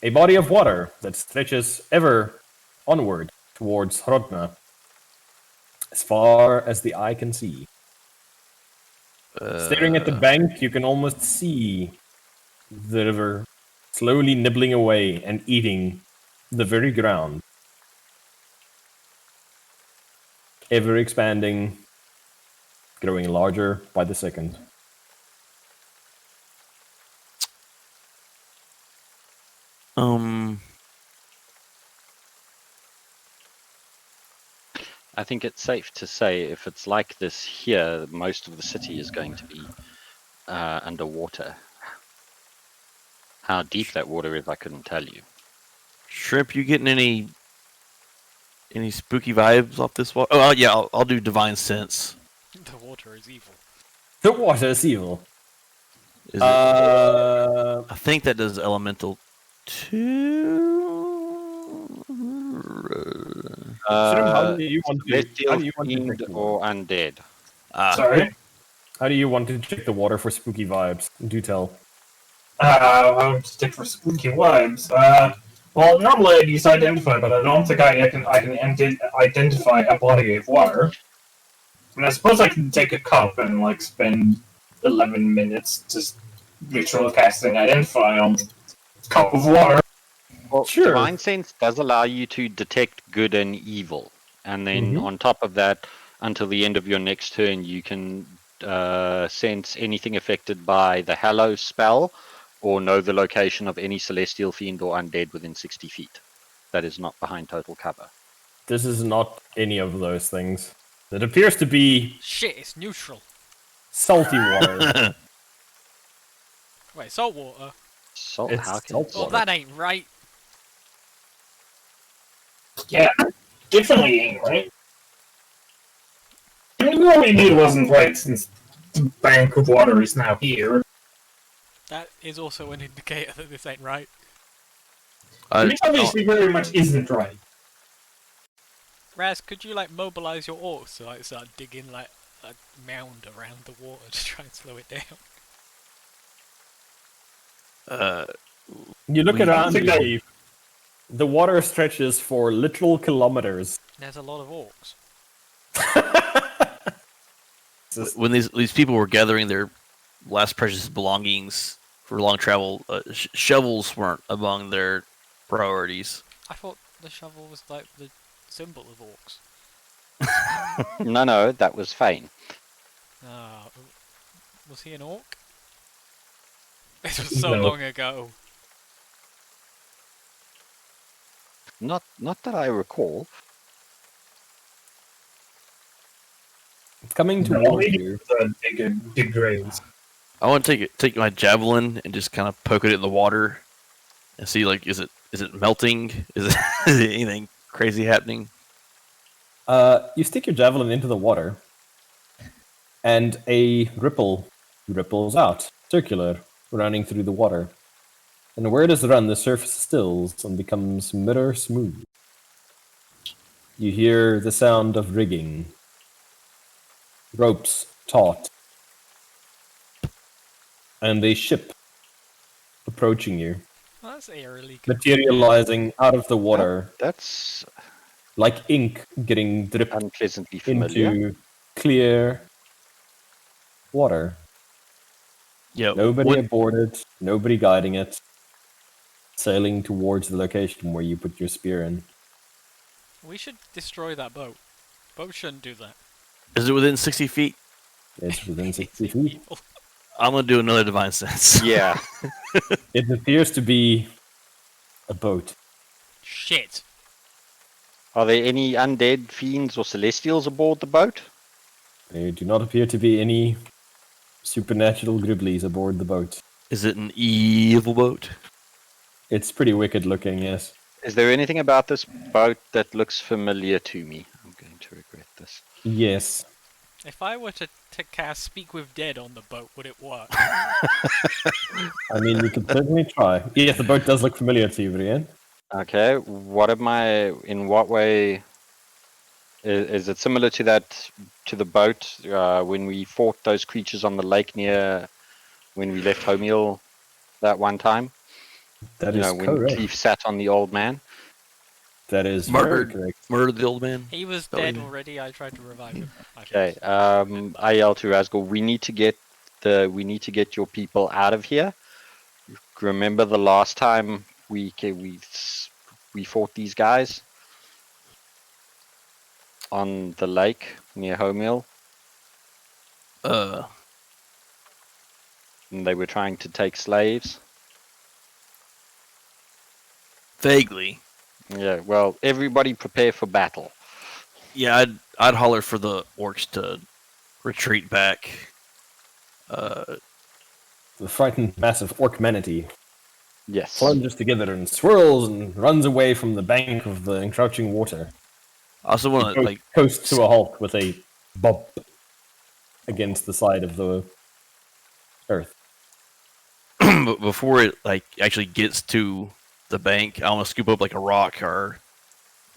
A body of water that stretches ever onward towards Hrodna, as far as the eye can see. Staring at the bank, you can almost see the river slowly nibbling away and eating the very ground. Ever expanding, growing larger by the second. I think it's safe to say if it's like this here, most of the city is going to be underwater. How deep that water is, I couldn't tell you. Shrimp, you getting any spooky vibes off this water? Oh yeah, I'll do divine sense. The water is evil. The water is evil. Is it, Uh, I think that does elemental 2. how do you want to? Celestial, How do you want to fiend, check the or water? undead? Sorry. How do you want to check the water for spooky vibes? Do tell. I would stick for spooky vibes. Well, normally I'd use identify, but I don't think I can identify a body of water. And I suppose I can take a cup and spend 11 minutes just ritual casting identify on a cup of water. Well, Sure. Divine Sense does allow you to detect good and evil, and then on top of that, until the end of your next turn, you can sense anything affected by the Hallow spell, or know the location of any celestial fiend or undead within 60 feet. That is not behind total cover. This is not any of those things. It appears to be Shit, it's neutral. salty water. Wait, salt water? Salt, It's how can salt it- Well, that ain't right. Yeah, definitely ain't right. I mean, we already knew it wasn't right since the bank of water is now here. That is also an indicator that this ain't right. Which obviously very much isn't right. Raz, could you mobilize your orcs to start digging a mound around the water to try and slow it down? You look We- around, I think you that- see the water stretches for literal kilometers. There's a lot of orcs. when these people were gathering their last precious belongings for long travel. Shovels weren't among their priorities. I thought the shovel was like the symbol of orcs. No, that was Fane. Ah, was he an orc? It was so No. long ago. Not that I recall. Coming No, towards maybe you. dig graves. I want to take my javelin and just kind of poke it in the water and see like is it melting? Is it, is anything crazy happening? You stick your javelin into the water, and a ripple ripples out, circular, running through the water. And where it is run, the surface stills and becomes mirror smooth. You hear the sound of rigging, ropes taut, and a ship approaching you, That's eerily good. materializing out of the water That's like ink getting dripped unpleasantly familiar. into clear water. Yeah. Nobody aboard it, nobody guiding it, sailing towards the location where you put your spear in. We should destroy that boat. Boats shouldn't do that. Is it within 60 feet? It's within 60 It's feet. evil. I'm gonna do another divine sense. Yeah. It appears to be a boat. Shit. Are there any undead fiends or celestials aboard the boat? There do not appear to be any supernatural gribblies aboard the boat. Is it an evil boat? It's pretty wicked looking, yes. Is there anything about this boat that looks familiar to me? I'm going to regret this. Yes. If I were to cast Speak with Dead on the boat, would it work? I mean, you could certainly try. Yes, the boat does look familiar to you, Brienne. Okay, in what way is it similar to the boat when we fought those creatures on the lake when we left Homeal that one time? That You is know, when correct. Cleve sat on the old man? That is Murdered. very correct. Murdered the old man? He was Oh, dead yeah. already. I tried to revive him. Okay, I yell to Razgul, we need to get your people out of here. Remember the last time we fought these guys on the lake near Homeal, and they were trying to take slaves? Vaguely. Yeah, well, everybody prepare for battle. Yeah, I'd holler for the orcs to retreat back. The frightened mass of orcmanity Yes. plunges together and swirls and runs away from the bank of the encroaching water. I also want to It like coasts to a halt with a bump against the side of the earth. before it like actually gets to the bank, I want to scoop up like a rock or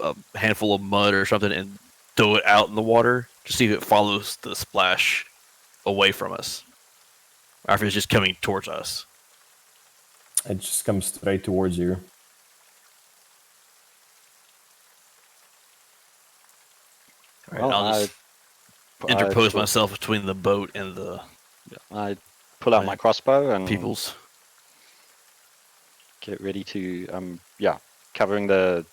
a handful of mud or something and throw it out in the water to see if it follows the splash away from us, or if it's just coming towards us. It just comes straight towards you. All right, Well, I'll just I interpose sure- myself between the boat and the I pull out my crossbow and peoples. get ready to covering the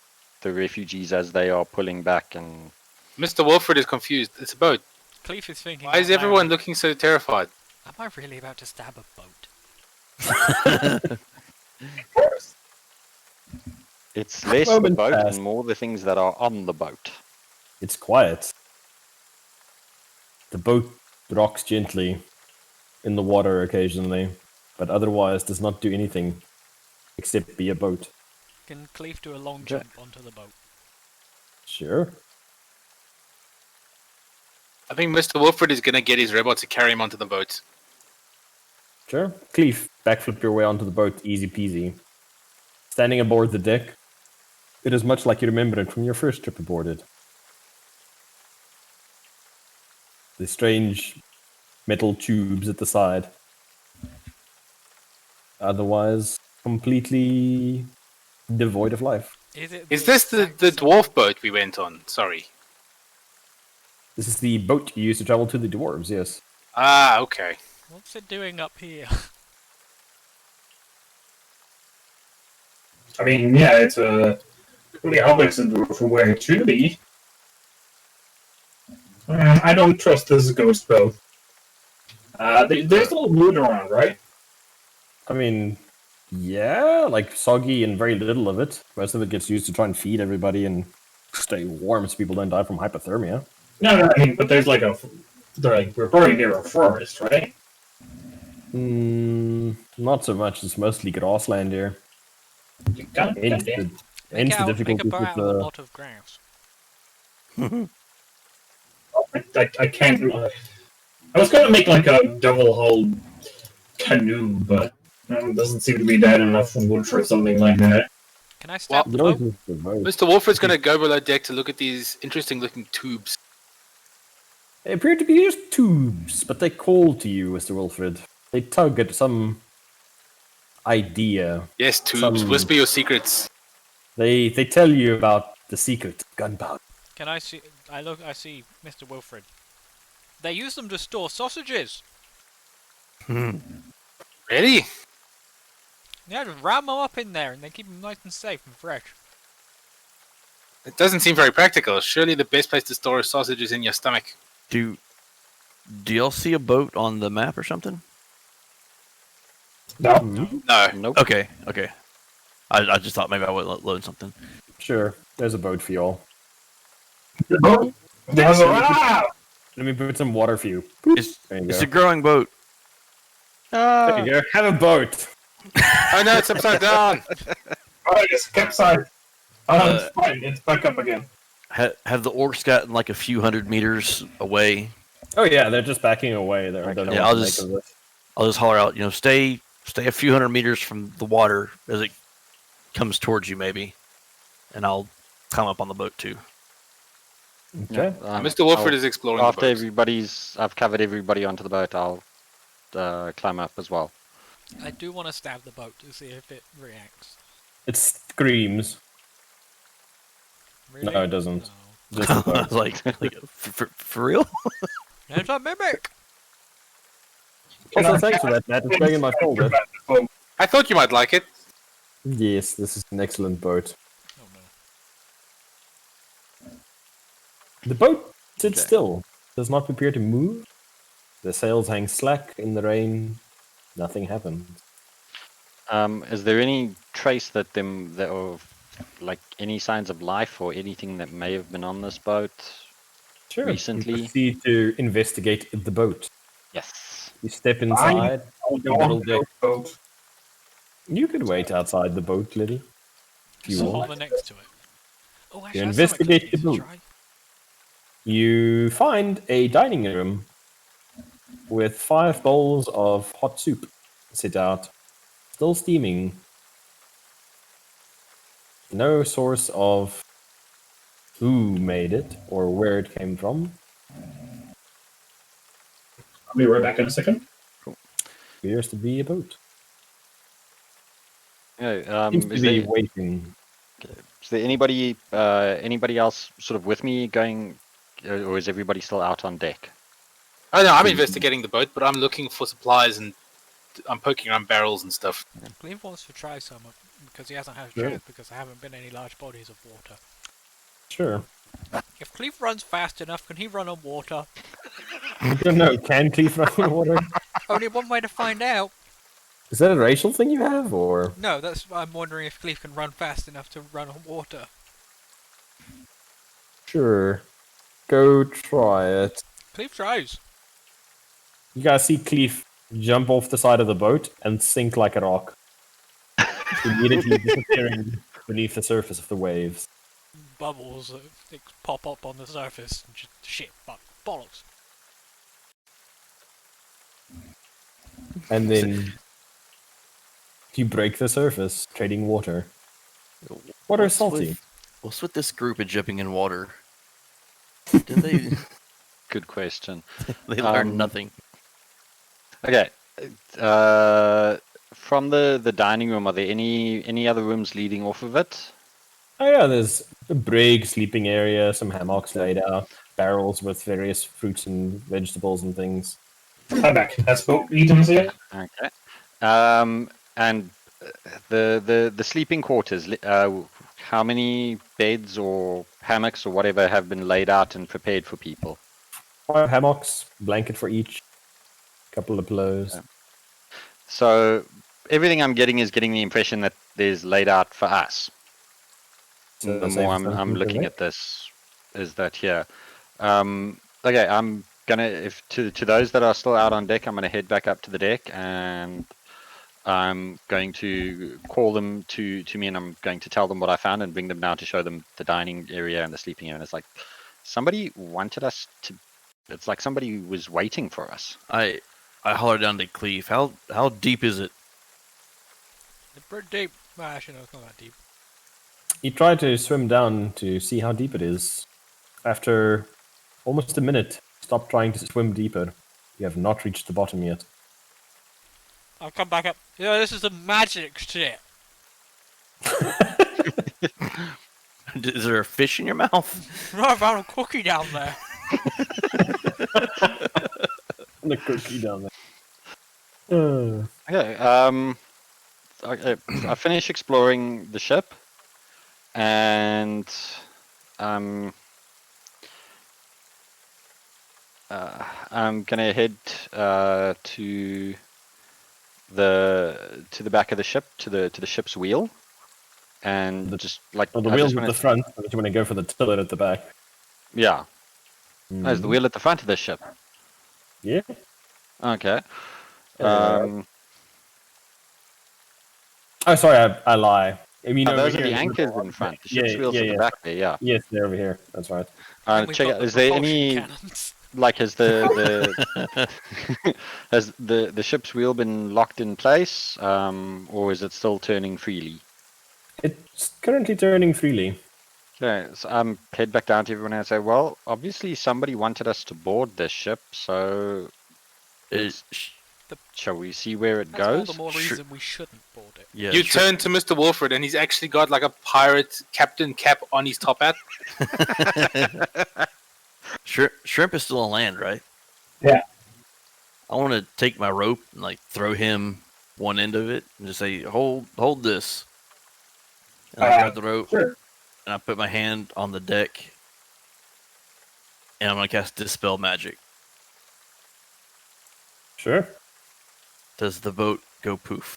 refugees as they are pulling back. And Mr. Wolford is confused. It's a boat. Cleve is thinking. Why is out loud, everyone looking so terrified? Am I really about to stab a boat? Of course. it's less the Moment boat passed. and more the things that are on the boat. It's quiet. The boat rocks gently in the water occasionally, but otherwise does not do anything except be a boat. Can Cleve do a long Okay. jump onto the boat? Sure. I think Mr. Wolford is going to get his robot to carry him onto the boat. Sure. Cleve, backflip your way onto the boat, easy peasy. Standing aboard the deck, it is much like you remember it from your first trip aboard it. The strange metal tubes at the side. Otherwise, completely devoid of life. Is this the exact dwarf boat we went on? Sorry. This is the boat you used to travel to the dwarves, yes. Ah, okay. What's it doing up here? I mean, yeah, it's completely opposite from where it should be. I don't trust this ghost boat. There's a little wood around, right? I mean, yeah, like soggy and very little of it. Most of it gets used to try and feed everybody and stay warm so people don't die from hypothermia. No, I mean, but there's like we're probably near a forest, right? Not so much. It's mostly grassland here. God Hence damn. the, hence the Make a difficulties boat with out of a the. lot of grass. I can't. I was gonna make like a double-hulled canoe, but doesn't seem to be that enough wood for something like that. Can I stab You the know, boat? it's the boat. Mr. Wolford's gonna go below deck to look at these interesting-looking tubes. They appear to be just tubes, but they call to you, Mr. Wilfred. They tug at some idea. Yes, tubes. Some- Whisper your secrets. They tell you about the secret gunpowder. Can I see? I see Mr. Wilfred. They use them to store sausages. Ready? Yeah, just ram them up in there, and they keep them nice and safe and fresh. It doesn't seem very practical. Surely the best place to store a sausage is in your stomach. Do y'all see a boat on the map or something? No. No. Nope. Okay. I just thought maybe I would load something. Sure, there's a boat for y'all. There's a Let me put some water for you. It's There you it's go. a growing boat. There you go. Have a boat. Oh no, it's upside down. Alright, it's capsized. It's fine. It's back up again. Have the orcs gotten like a few hundred meters away? Oh yeah, they're just backing away. They don't know Yeah, what I'll to just- make of this. I'll just holler out, stay a few hundred meters from the water as it comes towards you, maybe, and I'll climb up on the boat too. Okay. Mr. Wolford is exploring the After boat. I've covered everybody onto the boat, I'll climb up as well. I do want to stab the boat to see if it reacts. It screams. Really? No, it doesn't. No. Just a I boat. was like for real? It's a mimic! Also, thanks for that, Matt. It's going in my folder. I thought you might like it. Yes, this is an excellent boat. Oh no. The boat sits Okay. still, does not appear to move. The sails hang slack in the rain. Nothing happens. Is there any trace that or like any signs of life or anything that may have been on this boat? Sure. Recently? You proceed to investigate the boat. Yes. You step inside. I'll go Middle on the deck. boat. You could wait outside the boat, Liddy. If you Just want. hover next to it. Oh, actually, You that's something investigate good the to boat. try. You find a dining room with 5 bowls of hot soup set out, still steaming. No source of who made it or where it came from. I'll be right back in a second. Appears to be a boat. Yeah, Seems to is be there, waiting. is there anybody else sort of with me going, or is everybody still out on deck? Oh no, I'm investigating the boat, but I'm looking for supplies and I'm poking around barrels and stuff. Cleve wants to try some because he hasn't had a Sure. chance because there haven't been any large bodies of water. Sure. If Cleve runs fast enough, can he run on water? I don't know. Can Cleve run on water? Only one way to find out. Is that a racial thing you have, or No, that's I'm wondering if Cleve can run fast enough to run on water. sure? Go try it. Cleve tries. You guys see Cleve jump off the side of the boat and sink like a rock, immediately disappearing beneath the surface of the waves. Bubbles pop up on the surface. And just, shit, fuck, bollocks. And then you break the surface, trading water. Water is salty. What's with this group of jumping in water? Did they? Good question. They learned nothing. Okay. From the dining room, are there any other rooms leading off of it? Oh yeah, there's a brig, sleeping area, some hammocks laid out, barrels with various fruits and vegetables and things. I'm back. That's boat items here. Okay. And the sleeping quarters. How many beds or hammocks or whatever have been laid out and prepared for people? 5 hammocks, blanket for each, couple of pillows. So everything I'm getting is getting the impression that there's laid out for us. So The save more us something I'm to looking make. at this, is that here. Okay, I'm gonna if to those that are still out on deck, I'm gonna head back up to the deck and I'm going to call them to me, and I'm going to tell them what I found and bring them down to show them the dining area and the sleeping area. And it's like somebody wanted us to. It's like somebody was waiting for us. I hollered down to Cleve. How deep is it? It's pretty deep. Well, actually, no, it's not that deep. He tried to swim down to see how deep it is. After almost a minute, stop trying to swim deeper. You have not reached the bottom yet. I'll come back up. Yeah, this is the magic shit. Is there a fish in your mouth? I found a cookie down there. The cookie down there. Okay. I finished exploring the ship, and I'm gonna head to the back of the ship, to the ship's wheel, and just like Well, the I wheel's just at wanna, the front, but you want to go for the tiller at the back. yeah. There's the wheel at the front of the ship. Yeah. Okay. Oh, sorry, I lie. I mean, over Those are here the in anchors middle. in front. The Yeah, ship's wheels yeah, at the yeah. back there. Yeah. Yes, they're over here. That's right. And we've Check got out. the Is there propulsion any cannons. like has has the ship's wheel been locked in place, or is it still turning freely? It's currently turning freely. Okay, so I'm head back down to everyone and say, well, obviously somebody wanted us to board this ship, so shall we see where it That's all goes? the more reason we shouldn't board it. Yeah. You turn to Mr. Wolford, and he's actually got like a pirate captain cap on his top hat. Shrimp is still on land, right? Yeah. I want to take my rope and like throw him one end of it and just say, "Hold this." And I grab the rope Sure. and I put my hand on the deck and I'm gonna cast Dispel Magic. Sure. Does the boat go poof?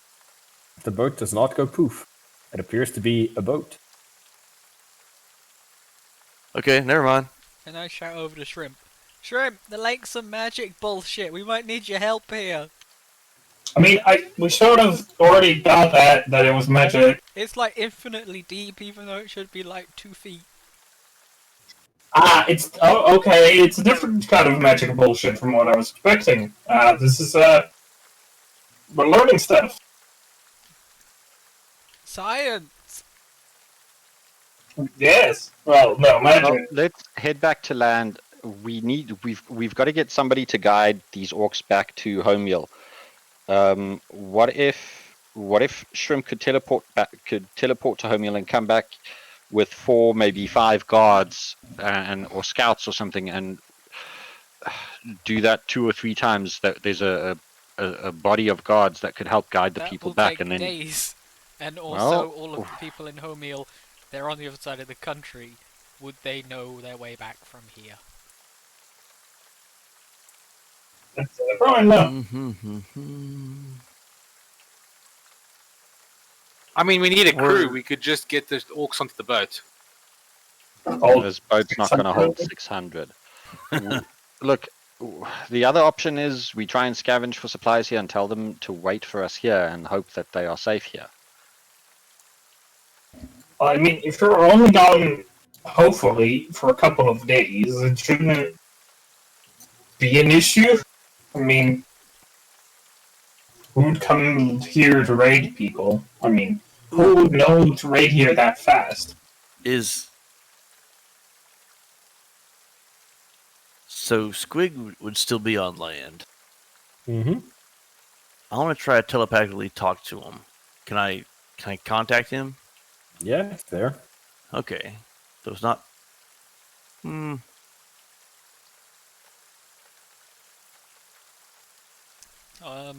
The boat does not go poof. It appears to be a boat. Okay, never mind. And I shout over to Shrimp. Shrimp, the lake's some magic bullshit. We might need your help here. I mean, we sort of already got that it was magic. It's like infinitely deep, even though it should be like 2 feet. It's okay. It's a different kind of magic bullshit from what I was expecting. This is we're learning stuff. Science! Yes. Well, no magic. Well, let's head back to land. We've got to get somebody to guide these orcs back to Homemeal. What if Shrimp could teleport to Homemeal and come back with 4, maybe 5 guards or scouts or something, and do that 2 or 3 times? That there's a body of guards that could help guide the That people will back, take and then days. And also, Well, all of the people in Homemeal, they're on the other side of the country. Would they know their way back from here? Probably no. I mean, we need a crew. Or- We could just get the orcs onto the boat. Oh, this boat's not going to hold 600. Look, the other option is we try and scavenge for supplies here and tell them to wait for us here and hope that they are safe here. I mean, if you're only gone, hopefully, for a couple of days, it shouldn't be an issue. I mean, who would come here to raid people? I mean, who would know to raid here that fast? So Squig would still be on land. Mm-hmm. I want to try to telepathically talk to him. Can I contact him? Yeah, it's there. Okay. So it's not. Oh,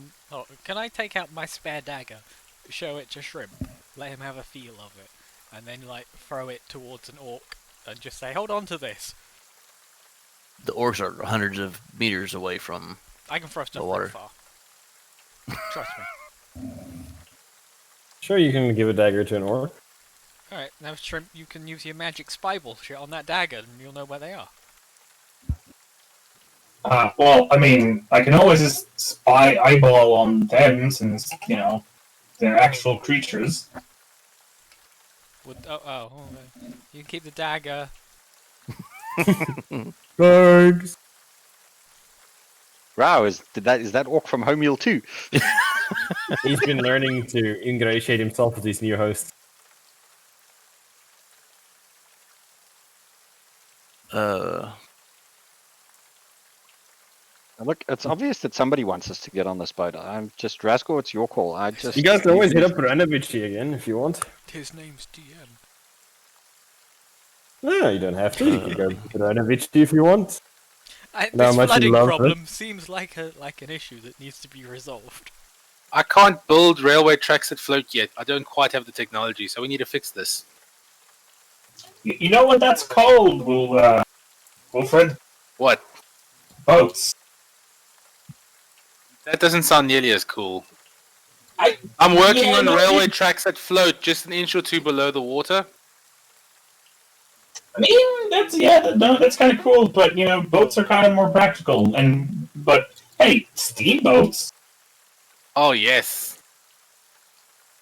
can I take out my spare dagger, show it to Shrimp, let him have a feel of it, and then like throw it towards an orc and just say, "Hold on to this." The orcs are hundreds of meters away from. I can throw stuff water. real far. Trust me. Sure, you can give a dagger to an orc. Alright, now Shrimp, you can use your magic spy bullshit on that dagger and you'll know where they are. Well, I mean, I can always just spy eyeball on them since, you know, they're actual creatures. You can keep the dagger. Bugs. Wow, is that orc from Homemeal 2? He's been learning to ingratiate himself with these new hosts. Look, it's obvious that somebody wants us to get on this boat. I'm just Rascal, it's your call. You guys can always hit up Divinity again if you want. His name's DM. No, you don't have to. You can go to Divinity if you want. This How much you flooding love problem seems like an issue that needs to be resolved. I can't build railway tracks that float yet. I don't quite have the technology, so we need to fix this. You know what that's called, Wilfred? What? Boats. That doesn't sound nearly as cool. I- I'm working Yeah, on no, railway it- tracks that float just an inch or two below the water. I mean, that's kind of cool, but you know, boats are kind of more practical. But hey, steamboats. Oh, yes.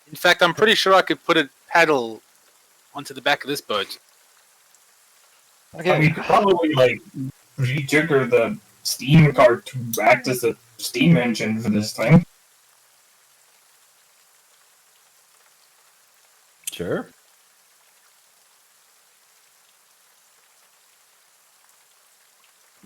In fact, I'm pretty sure I could put a paddle onto the back of this boat. Okay. I mean, you could probably like rejigger the steam cart to act as a steam engine for this thing. Sure.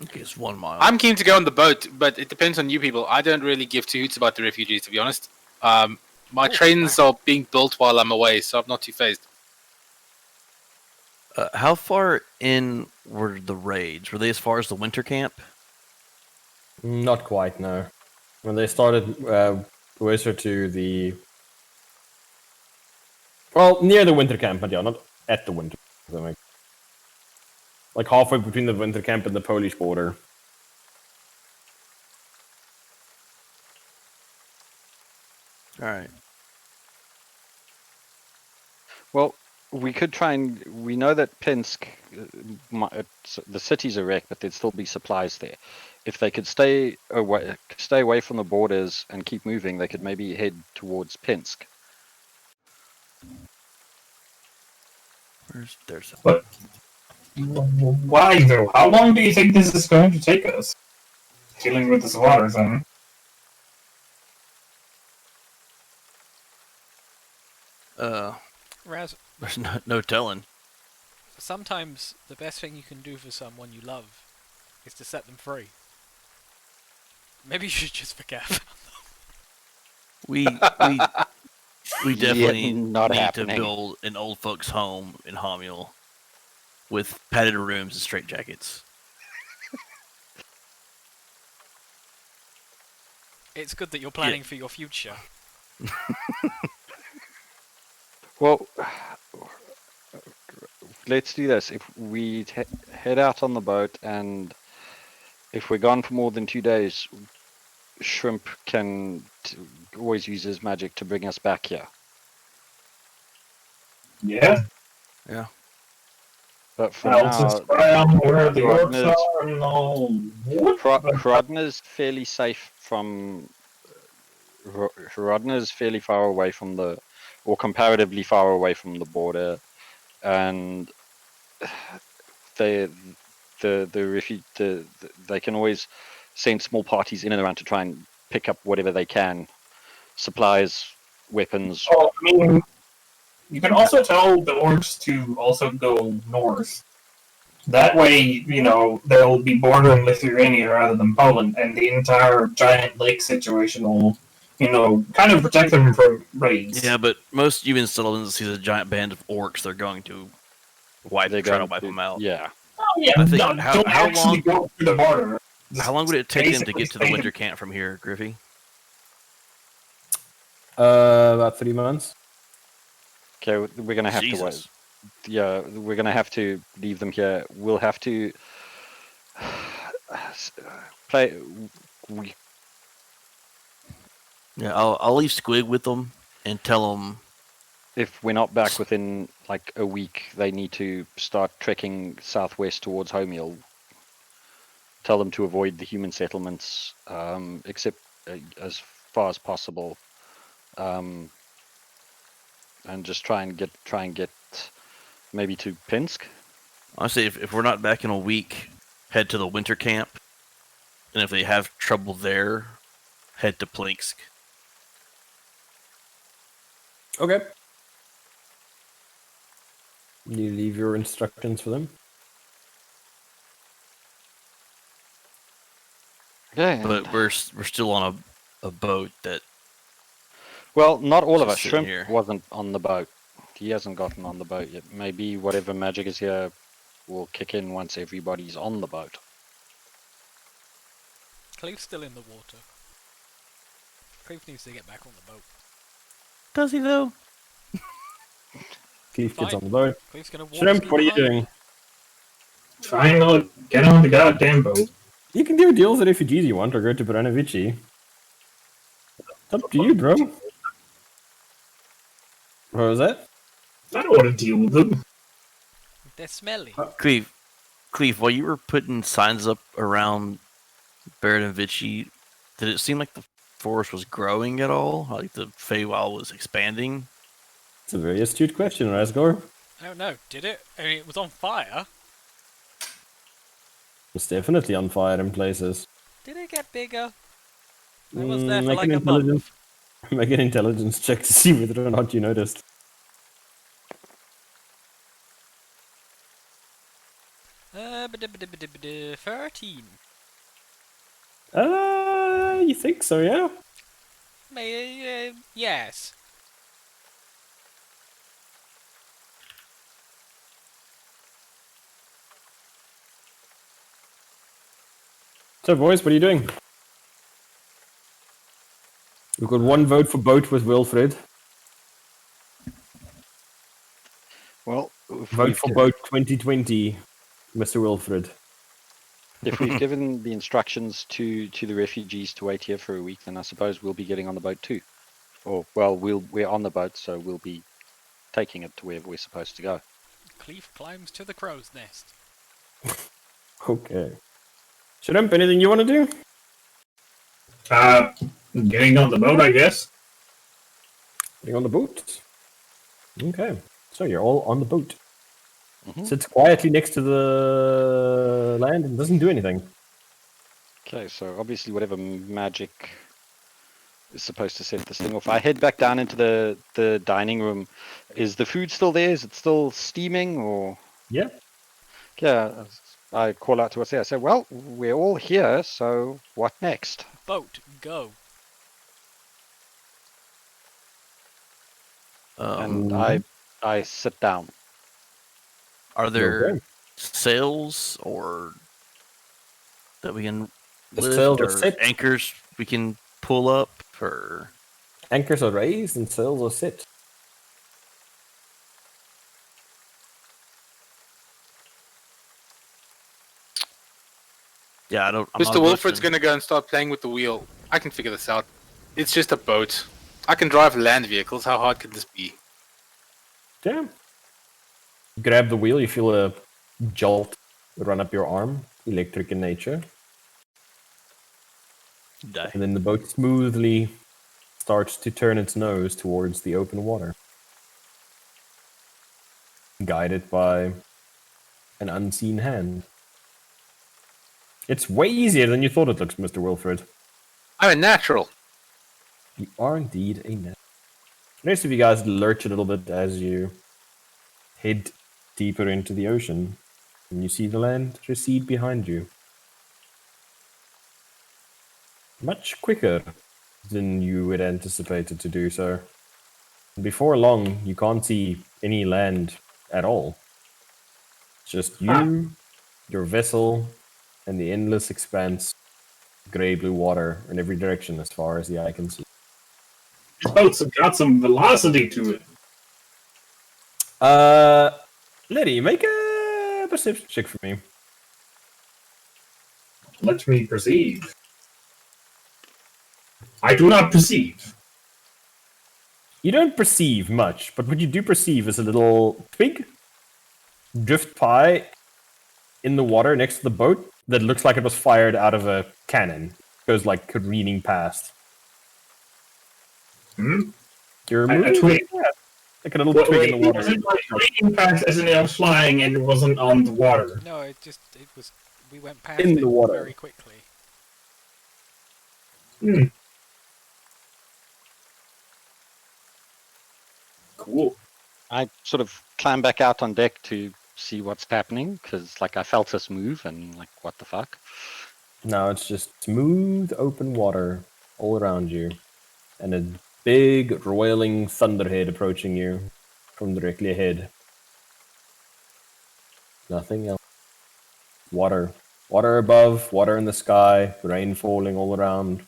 Okay, it's 1 mile. I'm keen to go on the boat, but it depends on you people. I don't really give two hoots about the refugees, to be honest. My trains are being built while I'm away, so I'm not too phased. How far in were the raids? Were they as far as the winter camp? Not quite, no. When they started closer to the... Well, near the winter camp, but yeah, not at the winter camp. Like halfway between the winter camp and the Polish border. Alright. Well, we could try and... We know that Pinsk, the city's a wreck, but there'd still be supplies there. If they could stay away from the borders and keep moving, they could maybe head towards Pinsk. There's some... But why though? How long do you think this is going to take us? Dealing with this water thing. Raz, There's no telling. sometimes the best thing you can do for someone you love is to set them free. Maybe you should just forget. We definitely not need happening. to build an old folks' home in Homuel with padded rooms and straitjackets. It's good that you're planning for your future. Well, let's do this. If we head out on the boat, and if we're gone for more than 2 days, Shrimp can always use his magic to bring us back here. Yeah. Yeah. But for I'll now, just spy on where the orcs Rodney's- are and all. Rodner's fairly safe from... Rodner's fairly far away from the... or comparatively far away from the border, and they can always send small parties in and around to try and pick up whatever they can, supplies, weapons. Oh, I mean, you can also tell the orcs to also go north. That way, you know, they'll be bordering Lithuania rather than Poland, and the entire giant lake situation will, you know, kind of protect them from raids. Yeah, but most human settlements see a giant band of orcs. They're going to try to wipe them out. Yeah. Oh, yeah, I think- don't how actually long- go through the border. How long would it take them to Basically get to the stay winter camp from here, Griffey? About 3 months. Okay, we're gonna have to wait. Jesus. Yeah, we're gonna have to leave them here. We'll have to play. We, Yeah, I'll leave Squig with them and tell them. if we're not back within like a week, they need to start trekking southwest towards Homeal. Tell them to avoid the human settlements, except as far as possible, and just try and get maybe to Pinsk. Honestly, if we're not back in a week, head to the winter camp, and if they have trouble there, head to Plinsk. Okay. You leave your instructions for them. Okay. But we're still on a boat that. Well, not all of Just us. sitting Shrimp here. wasn't on the boat. He hasn't gotten on the boat yet. Maybe whatever magic is here will kick in once everybody's on the boat. Cleve's still in the water. Cleve needs to get back on the boat. Does he though? Cleve gets Fine. on the boat. Cleve's gonna walk. Shrimp, what are you behind. doing? Fine, I'll get on the goddamn boat. You can do deals with refugees you want, or go to Branovici. It's up to you, bro. What was that? I don't want to deal with them. They're smelly. Cleve, while you were putting signs up around Berenovici, did it seem like the forest was growing at all? Like the Feywild was expanding? It's a very astute question, Rasgor. I don't know. Did it? I mean, it was on fire. It's definitely on fire in places. Did it get bigger? I was there for Make like an a month. Make an intelligence check to see whether or not you noticed. Uh, 13. You think so, yeah? Yes. So, boys, what are you doing? We've got one vote for boat with Wilfred. Well, if Vote we've, for boat 2020, Mr. Wilfred. if we've given the instructions to the refugees to wait here for a week, then I suppose we'll be getting on the boat too. Or, well, we're on the boat, so we'll be taking it to wherever we're supposed to go. Cleve climbs to the crow's nest. Okay. Shrimp, anything you want to do? Getting on the boat, I guess. Getting on the boat. Okay. So you're all on the boat. Mhm. Sits quietly next to the land and doesn't do anything. Okay, so obviously whatever magic is supposed to set this thing off. I head back down into the dining room. Is the food still there? Is it still steaming or? Yeah. Yeah, I call out to us there. I say, well, we're all here, so what next? Boat, go. And I sit down. Are there Okay. sails or that we can The lift sails are or set. anchors we can pull up or Anchors are raised and sails are set. yeah, I'm not Mr. Wilfred's boasting. gonna go and start playing with the wheel. I can figure this out. It's just a boat. I can drive land vehicles. How hard could this be? Damn. Grab the wheel, you feel a jolt run up your arm, electric in nature. Die. And then the boat smoothly starts to turn its nose towards the open water. Guided by an unseen hand. It's way easier than you thought it looks, Mr. Wilfred. I'm a natural. You are indeed a net. Most of you guys lurch a little bit as you head deeper into the ocean, and you see the land recede behind you. Much quicker than you had anticipated to do so. Before long, you can't see any land at all. Just you, your vessel, and the endless expanse, grey-blue water in every direction as far as the eye can see. This boat's got some velocity to it. Liddy, make a perception check for me. Let me perceive. I do not perceive. You don't perceive much, but what you do perceive is a little twig drift by in the water next to the boat that looks like it was fired out of a cannon. It goes like careening past. Hmm? You're A moving? twig? Yeah, like a little twig in the water. Was it like reading past as in it was flying and it wasn't on the water? No, it was. We went past In it the water. very quickly. Hmm. Cool. I sort of climb back out on deck to see what's happening because, like, I felt us move and like, what the fuck? No, it's just smooth, open water all around you, and a big, roiling thunderhead approaching you from directly ahead. Nothing else. Water. Water above, water in the sky, rain falling all around.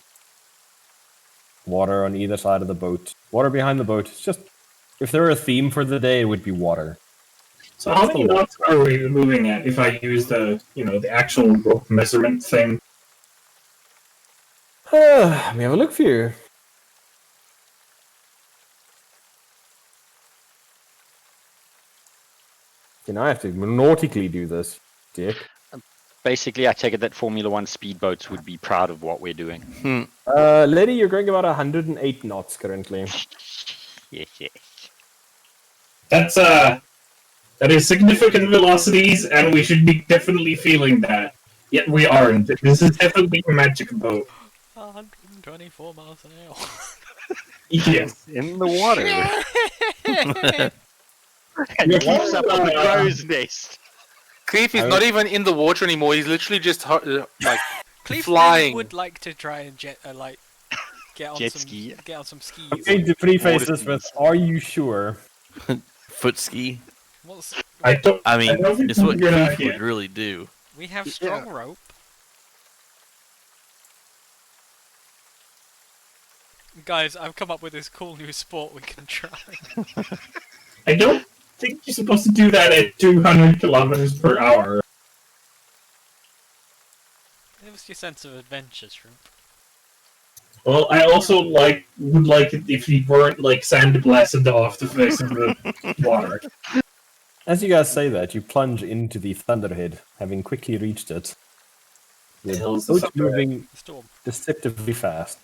Water on either side of the boat. Water behind the boat. It's just, if there were a theme for the day, it would be water. So how many knots are we moving at if I use the, the actual rope measurement thing? Let me have a look for you. I have to nautically do this, dick. Basically, I take it that Formula One speedboats would be proud of what we're doing. Lady, you're going about 108 knots currently. Yes, yes. That is significant velocities, and we should be definitely feeling that. Yet we aren't. This is definitely a magic boat. 124 miles an hour. Yes. In the water. And he keeps up on the crow's nest. Cleve is not even in the water anymore. He's literally just like Cleve flying. would like to try and get on Jet some ski. get on some skis. I'm going to preface Water this with, skis. are you sure? Foot ski. What's I don't mean, think it's what we're gonna Keith get- would really do. we have strong rope. Guys, I've come up with this cool new sport we can try. I don't think you're supposed to do that at 200 kilometers per hour. It was your sense of adventure, Shrimp. Well, I also would like it if you weren't sandblasted off the face of the water. As you guys say that, you plunge into the thunderhead, having quickly reached it. The hell's the boat thunderhead? moving Storm. deceptively fast.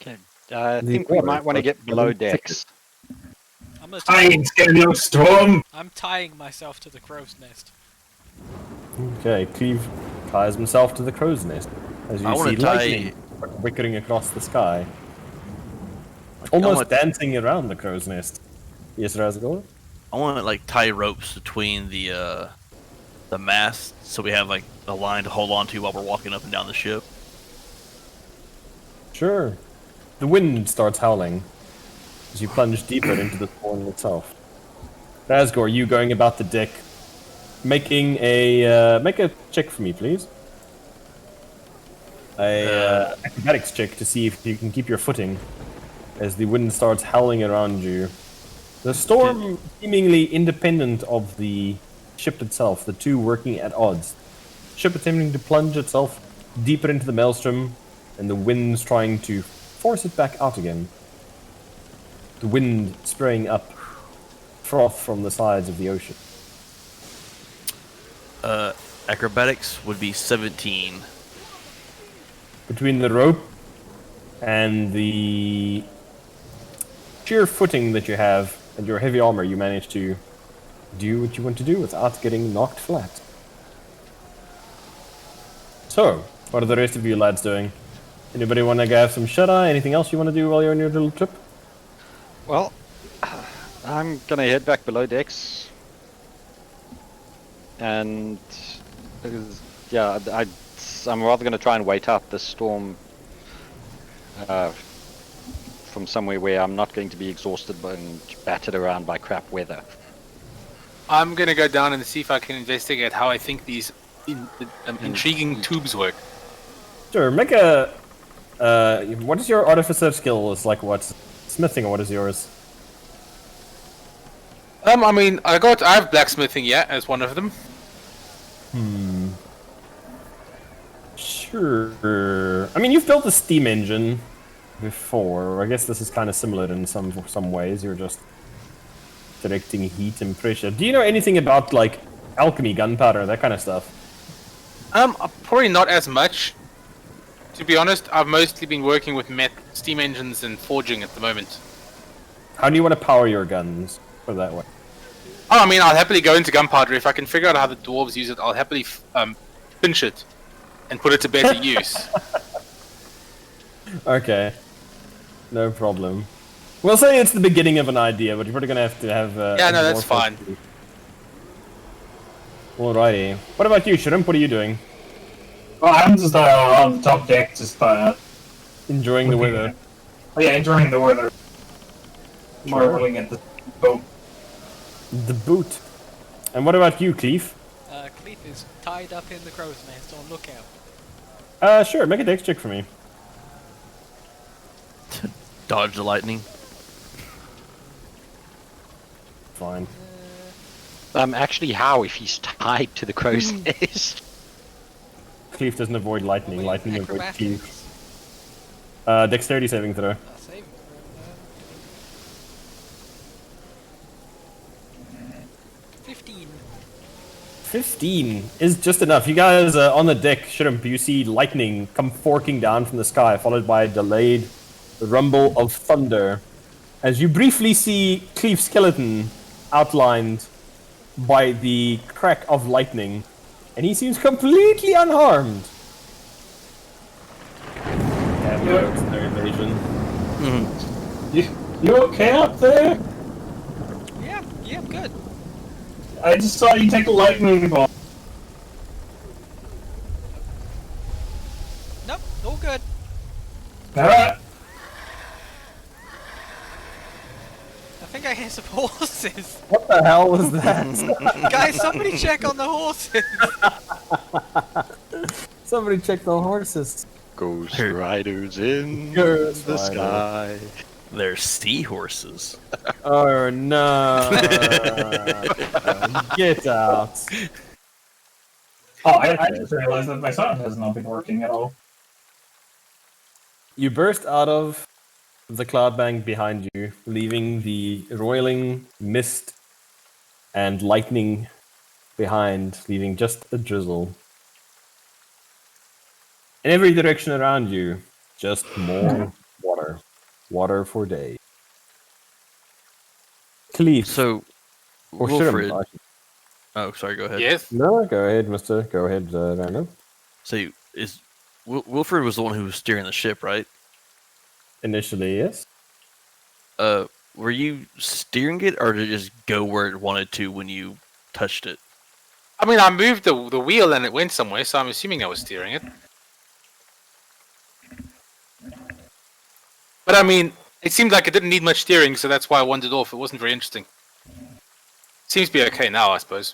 Okay. I The think we water might want to starts get below getting decks. I'm gonna I ain't scared no storm. I'm tying myself to the crow's nest. Okay, Cleve ties himself to the crow's nest. As you I wanna see tie- lightning flickering across the sky. I Almost want- dancing around the crow's nest. Yes, Razagor? I want to like tie ropes between the masts so we have like a line to hold on to while we're walking up and down the ship. Sure. The wind starts howling as you plunge deeper into the storm itself. Razgor, you going about the deck, making a make a check for me, please. Acrobatics check to see if you can keep your footing as the wind starts howling around you. The storm seemingly independent of the ship itself, the two working at odds. Ship attempting to plunge itself deeper into the maelstrom, and the wind's trying to force it back out again. The wind spraying up froth from the sides of the ocean. Acrobatics would be 17. Between the rope and the sheer footing that you have and your heavy armor, you manage to do what you want to do without getting knocked flat. So, what are the rest of you lads doing? Anybody want to have some shut-eye? Anything else you want to do while you're on your little trip? Well, I'm gonna head back below decks, and yeah, I'm rather gonna try and wait out this storm from somewhere where I'm not going to be exhausted and battered around by crap weather. I'm gonna go down and see if I can investigate how I think these intriguing tubes work. Sure, make a What is your artificer skill? It's like what? Smithing, or what is yours? I mean, I have blacksmithing, yeah, as one of them. Sure. I mean, you've built a steam engine before. I guess this is kind of similar in some ways. You're just directing heat and pressure. Do you know anything about like alchemy, gunpowder, that kind of stuff? Probably not as much. To be honest, I've mostly been working with steam engines and forging at the moment. How do you want to power your guns? Put it that way. Oh, I mean, I'll happily go into gunpowder if I can figure out how the dwarves use it. I'll happily pinch it and put it to better use. Okay. No problem. We'll say it's the beginning of an idea, but you're probably gonna have to have. Yeah, no, that's more fine. focus. Alrighty. What about you, Shrimp? What are you doing? Well, I'm just on the top deck, just Enjoying the weather. Oh, yeah, enjoying the weather. Marveling at the boat. The boot. And what about you, Cleve? Cleef is tied up in the crow's nest on lookout. Sure. Make a dex check for me. Dodge the lightning. Fine. Actually, how if he's tied to the crow's nest? Cleve doesn't avoid lightning. With Lightning avoids Cleve. acrobatics. Dexterity saving throw. Saving throw. 15. 15 is just enough. You guys on the deck, Shrimp, you see lightning come forking down from the sky, followed by a delayed rumble of thunder. As you briefly see Cleve's skeleton outlined by the crack of lightning, and he seems completely unharmed. Damn, it's their invasion. You okay up there? Yeah, I'm good. I just saw you take a lightning ball. Nope, all good. Alright. I think I hear some horses. What the hell was that? Guys, somebody check on the horses. Somebody check the horses. Ghost riders in Ghost the riders. sky. They're seahorses. Oh no! Get out! Oh, I just realized that my sound has not been working at all. You burst out of the cloud bank behind you, leaving the roiling mist and lightning behind, leaving just a drizzle. In every direction around you, just more water. Water for days. Cleef. So, or Wilfred. Shrimp. Oh, sorry. Go ahead. Yes. No, go ahead, mister. Go ahead, Random. So, Wilfred was the one who was steering the ship, right? Initially, yes. Were you steering it, or did it just go where it wanted to when you touched it? I mean, I moved the wheel and it went somewhere, so I'm assuming I was steering it. But I mean, it seemed like it didn't need much steering, so that's why I wandered off. It wasn't very interesting. Seems to be okay now, I suppose.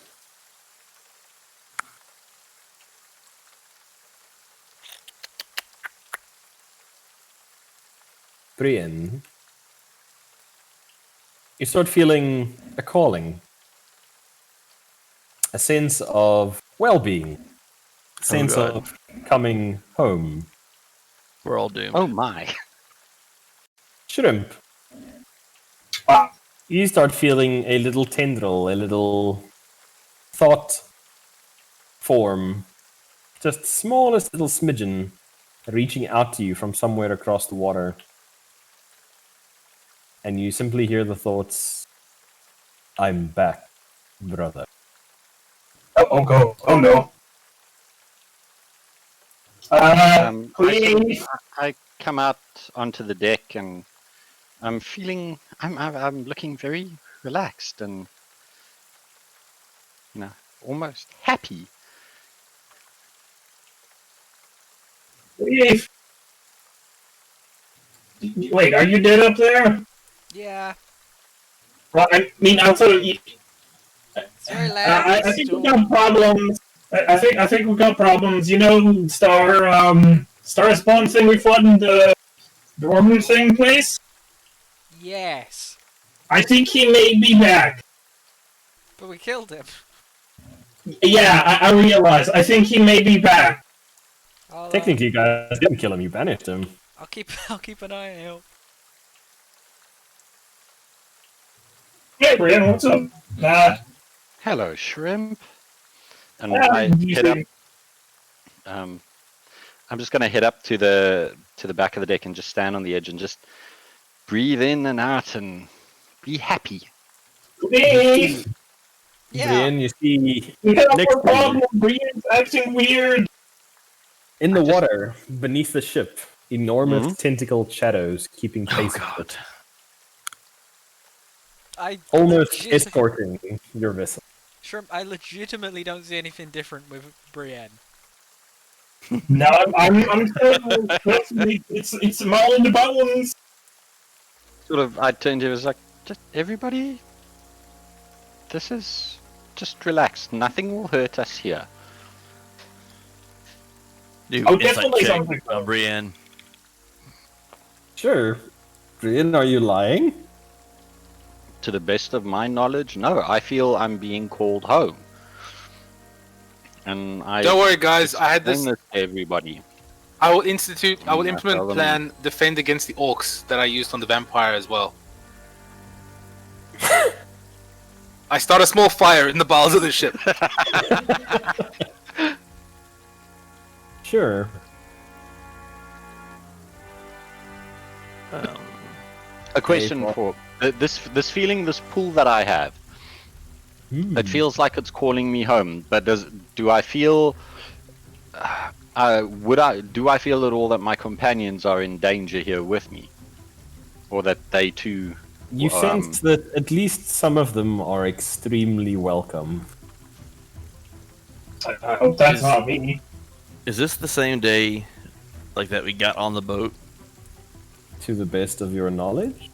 Brian, you start feeling a calling, a sense of well-being, a sense God. of coming home. We're all doomed. Oh my. Shrimp, Ah, you start feeling a little tendril, a little thought form, just smallest little smidgen, reaching out to you from somewhere across the water. And you simply hear the thoughts, I'm back, brother. oh, go. Oh, no. Please. I come out onto the deck and I'm looking very relaxed and, almost happy. Please. Wait, are you dead up there? Yeah, Well, I mean, outside of... it's very loud. I think we got problems. I think we got problems. You know, Star, Star Spawn thing we fought in the dormant thing place? Yes. I think he may be back. But we killed him. Yeah, I realize. I think he may be back. Technically, you guys didn't kill him, you banished him. I'll keep an eye out. Hey, Brian, what's up? Hello, shrimp. And Ah, I you head up. see. I'm just gonna head up to the back of the deck and just stand on the edge and just breathe in and out and be happy. Hey, Yeah. Brian, you see we have next a to problem. Brian's acting weird. in the water, beneath the ship, enormous Mhm. tentacled shadows keeping Oh pace with god. it, I almost legit- escorting your vessel. Shrimp, I legitimately don't see anything different with Brienne. No, I'm terrible. Trust me, it's all in the bones. Sort of, I turned to him, I was like, just everybody, this is, just relax. Nothing will hurt us here. Dude, Oh, insight definitely check something. on Brienne. Sure. Brian, are you lying? To the best of my knowledge, no. I feel I'm being called home. And I Don't worry, guys. I had explain this. to everybody. I will implement tell them- plan defend against the orcs that I used on the vampire as well. I start a small fire in the bowels of the ship. Sure. A question well- for this feeling, this pull that I have. It feels like it's calling me home, but do I feel? Do I feel at all that my companions are in danger here with me, or that they too? You sense that at least some of them are extremely welcome. I hope that's not me. Is this the same day like that we got on the boat? To the best of your knowledge?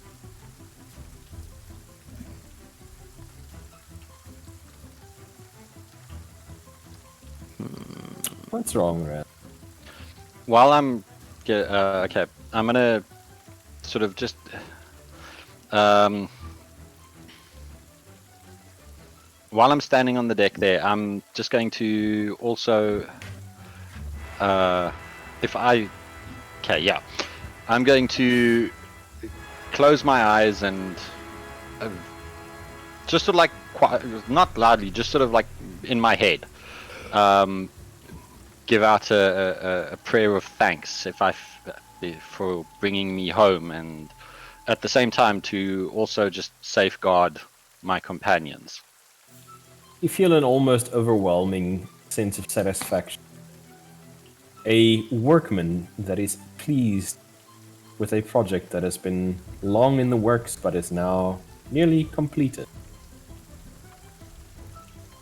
What's wrong, Red? While I'm okay, I'm gonna sort of just while I'm standing on the deck there, I'm just going to also I'm going to close my eyes and just sort of like not loudly, just sort of like in my head. Give out a prayer of thanks for bringing me home, and at the same time to also just safeguard my companions. You feel an almost overwhelming sense of satisfaction. A workman that is pleased with a project that has been long in the works but is now nearly completed.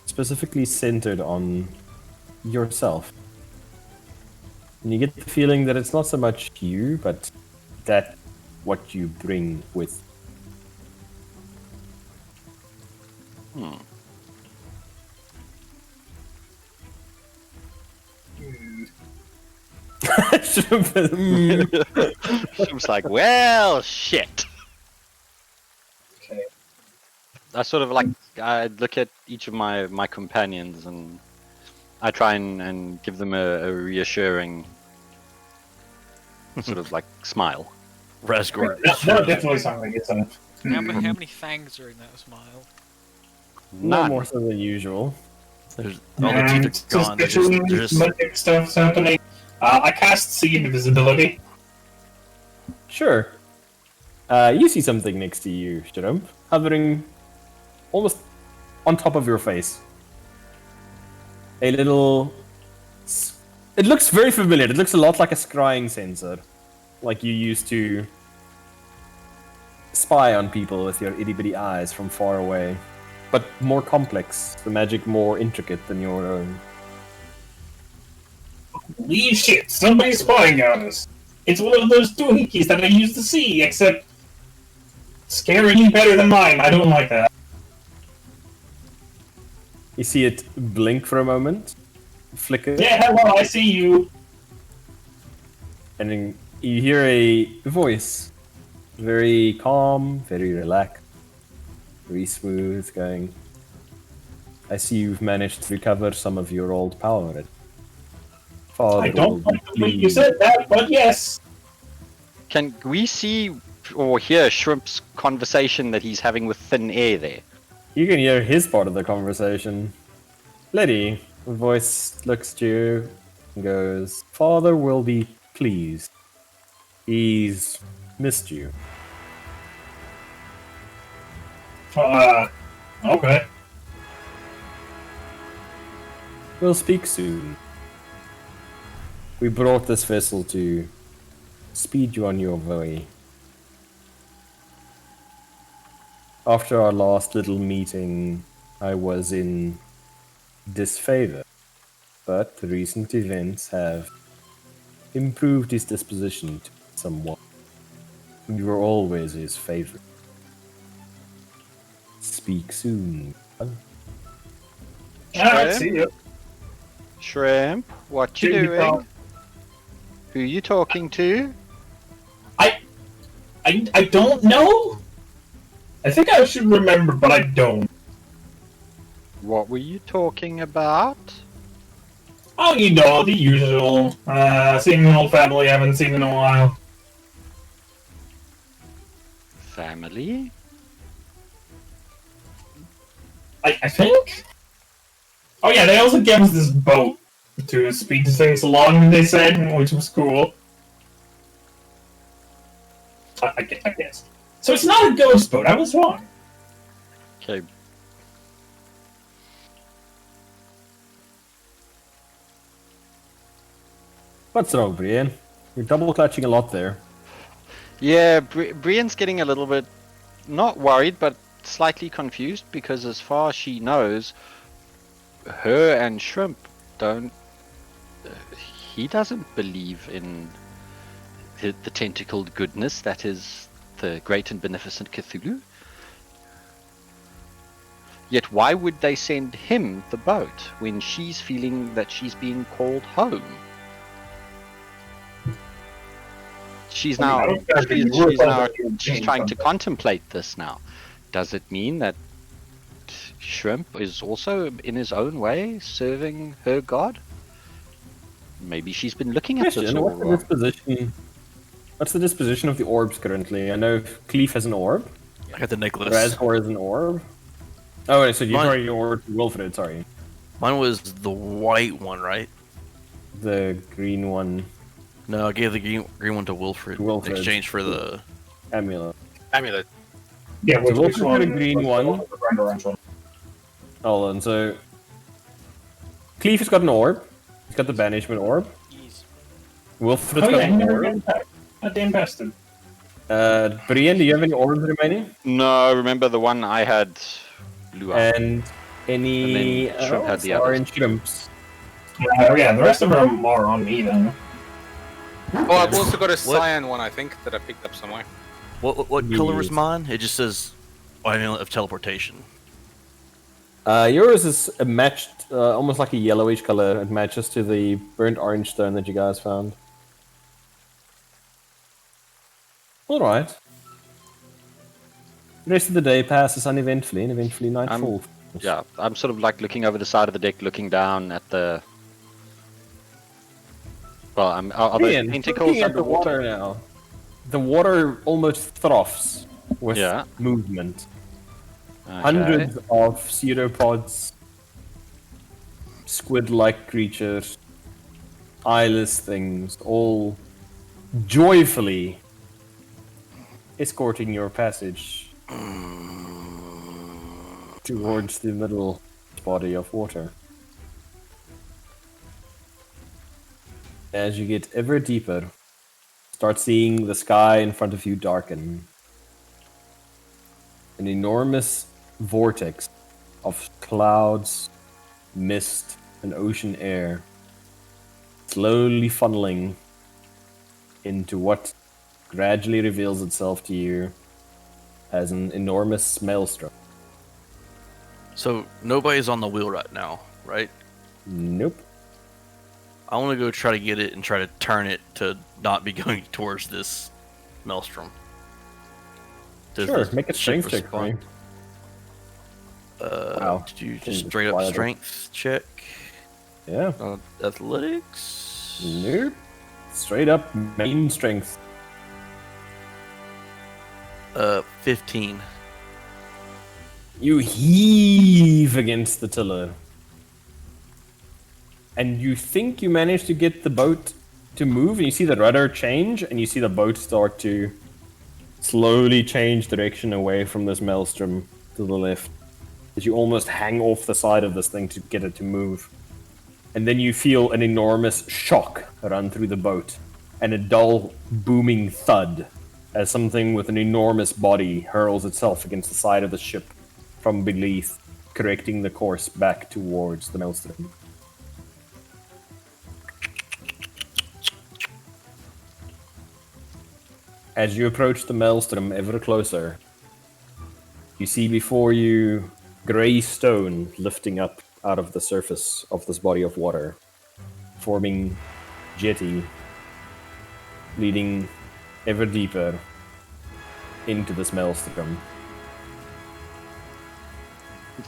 Specifically centered on yourself. And you get the feeling that it's not so much you, but that what you bring with. She was like, well, shit. Okay. I sort of like, I look at each of my companions and I try and give them a reassuring sort of like smile. Rasgord. That would definitely sound like it's a. How many fangs are in that smile? No None. more so than usual. There's all the teeth are gone. They're just Magic stuff's happening. I cast Seed Invisibility. Sure. You see something next to you, Shrimp, hovering almost on top of your face. A little... It looks very familiar. It looks a lot like a scrying sensor. Like you used to spy on people with your itty-bitty eyes from far away. But more complex. The magic more intricate than your own. Holy shit, somebody's spying on us. It's one of those doohickeys that I used to see, except scarily better than mine. I don't like that. You see it blink for a moment, flicker, Yeah, hello, I see you. And then you hear a voice, very calm, very relaxed, very smooth, going, I see you've managed to recover some of your old power. Father I don't will like be the way you pleased. said that, but yes. Can we see or hear Shrimp's conversation that he's having with Thin Air there? You can hear his part of the conversation. Lady, the voice looks at you and goes, Father will be pleased. He's missed you. Okay. We'll speak soon. We brought this vessel to speed you on your way. After our last little meeting, I was in disfavor, but the recent events have improved his disposition to somewhat. You were always his favorite. Speak soon. I see you. Shrimp, what you Jimmy doing? Brown. Who you talking to? I don't know. I think I should remember, but I don't. What were you talking about? Oh, you know, the usual. Seeing an old family I haven't seen in a while. Family? I think? Oh yeah, they also gave us this boat to speed things along, they said, which was cool. I guess. So it's not a ghost boat, I was wrong. Okay. What's wrong, Brian? You're double clutching a lot there. Yeah, Brienne's getting a little bit, not worried, but slightly confused because as far as she knows, her and Shrimp don't... he doesn't believe in the tentacled goodness that is the great and beneficent Cthulhu. Yet why would they send him the boat when she's feeling that she's being called home? She's now I don't think she's, you would she's now bother to she's change trying to something. contemplate this now. Does it mean that Shrimp is also in his own way serving her god? Maybe she's been looking at this Question, all what's the wrong. disposition? What's the disposition of the orbs currently? I know Cleef has an orb. I got the necklace. Razgor has an orb. Oh, wait, so you've Mine- already ordered Wilfred, sorry. Mine was the white one, right? The green one, No, I gave the green one to Wilfred, Wilfred. in exchange for the. amulet. Amulet. Yeah, So Wilfred's got a green which one. The brand orange one. Hold on, so... Cleef has got an orb. He's got the banishment orb. Wilfred's Oh got yeah, he an never orb. got back. That damn bastard. Brienne, do you have any orbs remaining? No, remember the one I had blew up. And any And then Shrimp had the orange shrimps? Yeah, the rest of them are on me then. Oh, I've also got a cyan one, I think, that I picked up somewhere. What color was Yes. mine? It just says amulet of teleportation. Yours is a matched, almost like a yellowish color. It matches to the burnt orange stone that you guys found. Alright. The rest of the day passes uneventfully, and eventually night falls. Yeah, I'm sort of like looking over the side of the deck, looking down at the. Well, are those Ian, tentacles looking at the underwater? water now. The water almost froths with Yeah. movement. Okay. Hundreds of pseudopods, squid-like creatures, eyeless things, all joyfully escorting your passage towards the middle body of water. As you get ever deeper, start seeing the sky in front of you darken. An enormous vortex of clouds, mist, and ocean air slowly funneling into what gradually reveals itself to you as an enormous maelstrom. So nobody's on the wheel right now, right? Nope. I want to go try to get it and try to turn it to not be going towards this maelstrom. Does Sure, the make a ship strength check for me. respond? Wow. Did you Can just straight up apply that. strength check? Yeah. Athletics? Nope. Straight up main strength. 15. You heave against the tiller. And you think you managed to get the boat to move, and you see the rudder change, and you see the boat start to slowly change direction away from this maelstrom to the left. As you almost hang off the side of this thing to get it to move. And then you feel an enormous shock run through the boat, and a dull, booming thud as something with an enormous body hurls itself against the side of the ship from beneath, correcting the course back towards the maelstrom. As you approach the maelstrom ever closer, you see before you grey stone lifting up out of the surface of this body of water, forming jetty, leading ever deeper into this maelstrom.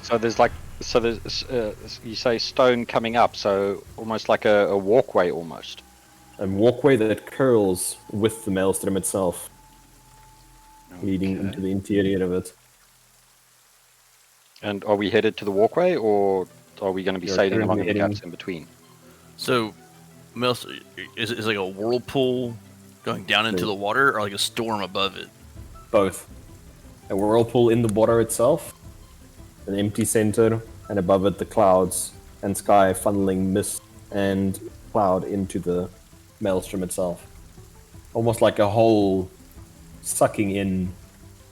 So there's you say stone coming up, so almost like a walkway almost. A walkway that curls with the maelstrom itself, leading into the interior of it. And are we headed to the walkway, or are we going to be You're sailing along currently the heading- gaps in between? So, is like a whirlpool going down into the water, or like a storm above it? Both. A whirlpool in the water itself, an empty center, and above it the clouds and sky funneling mist and cloud into the maelstrom itself. Almost like a hole sucking in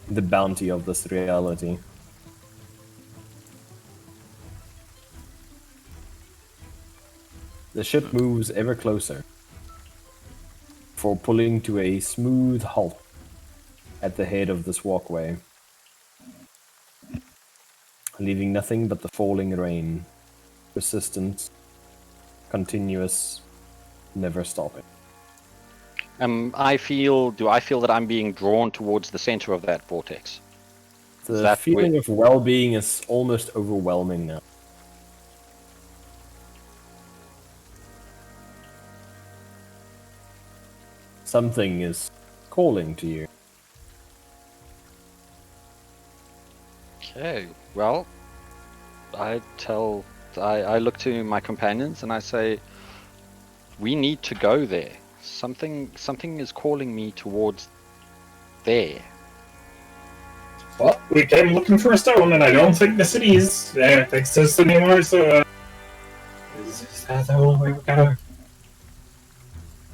the bounty of this reality. The ship moves ever closer, before pulling to a smooth halt at the head of this walkway, leaving nothing but the falling rain, persistent, continuous, never stopping. Do I feel that I'm being drawn towards the center of that vortex? The that feeling of well-being is almost overwhelming now. Something is calling to you. Okay, well, I look to my companions and I say, we need to go there. Something is calling me towards there. Well, we came looking for a stone, and I don't think the city exists anymore, so, is that the whole way we gotta...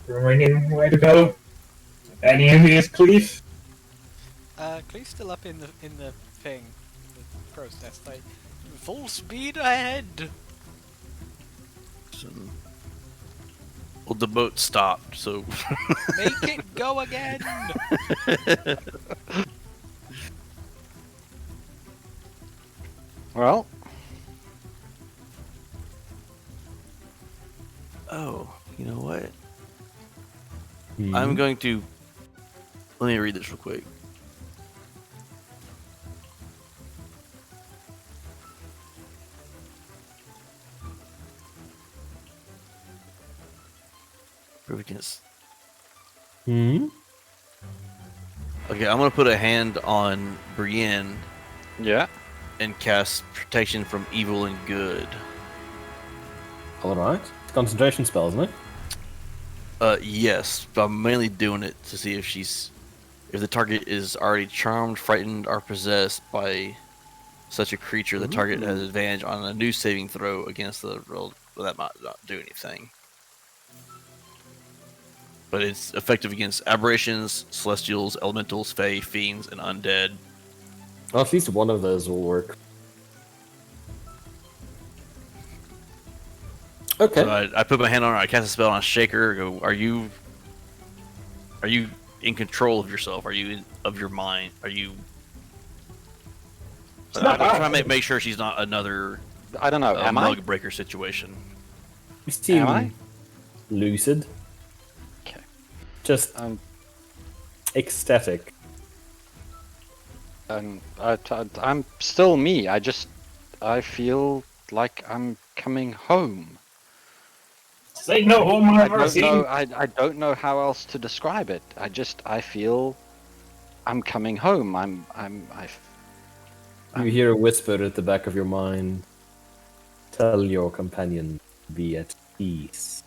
remaining way to go? Any ideas, Cleve? Clee's still up in the thing, the process. Like, full speed ahead. Well, the boat stopped, so Make it go again. Well, oh, you know what? Hmm. I'm going to let me read this real quick. Against. Hmm? Okay, I'm gonna put a hand on Brienne yeah. and cast protection from evil and good. Alright. It's a concentration spell, isn't it? Yes, but I'm mainly doing it to see if the target is already charmed, frightened, or possessed by such a creature. The target has advantage on a new saving throw against the roll. Well, that might not do anything. But it's effective against aberrations, celestials, elementals, fae, fiends, and undead. Well, at least one of those will work. Okay. So I put my hand on her, I cast a spell on a shaker. Go, are you in control of yourself? Are you of your mind? Are you? I'm trying to make sure she's not another I don't know. Am I? mug breaker situation. You seem Am I? lucid. Okay. Just ecstatic. I'm still me. I feel like I'm coming home. Say no home I've ever seen. I don't know how else to describe it. I feel I'm coming home. You hear a whisper at the back of your mind. Tell your companion to be at peace.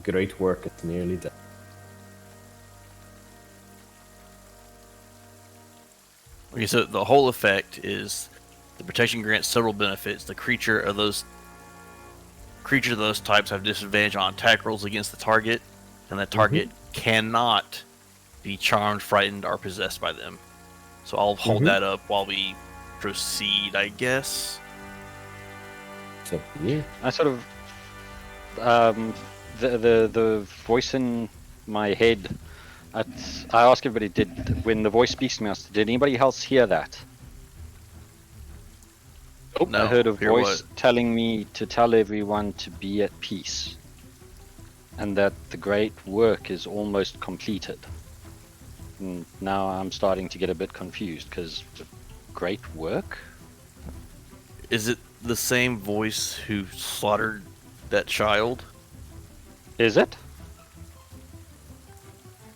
Great work is nearly done. Okay, so the whole effect is the protection grants several benefits. The creature of those types have disadvantage on attack rolls against the target, and that target cannot be charmed, frightened, or possessed by them. So I'll hold that up while we proceed, I guess. It's up to you. I sort of the voice in my head. I ask everybody, when the voice speaks to me, did anybody else hear that? No, I heard a hear voice what? telling me to tell everyone to be at peace, and that the great work is almost completed. And now I'm starting to get a bit confused, because great work? Is it the same voice who slaughtered that child? Is it?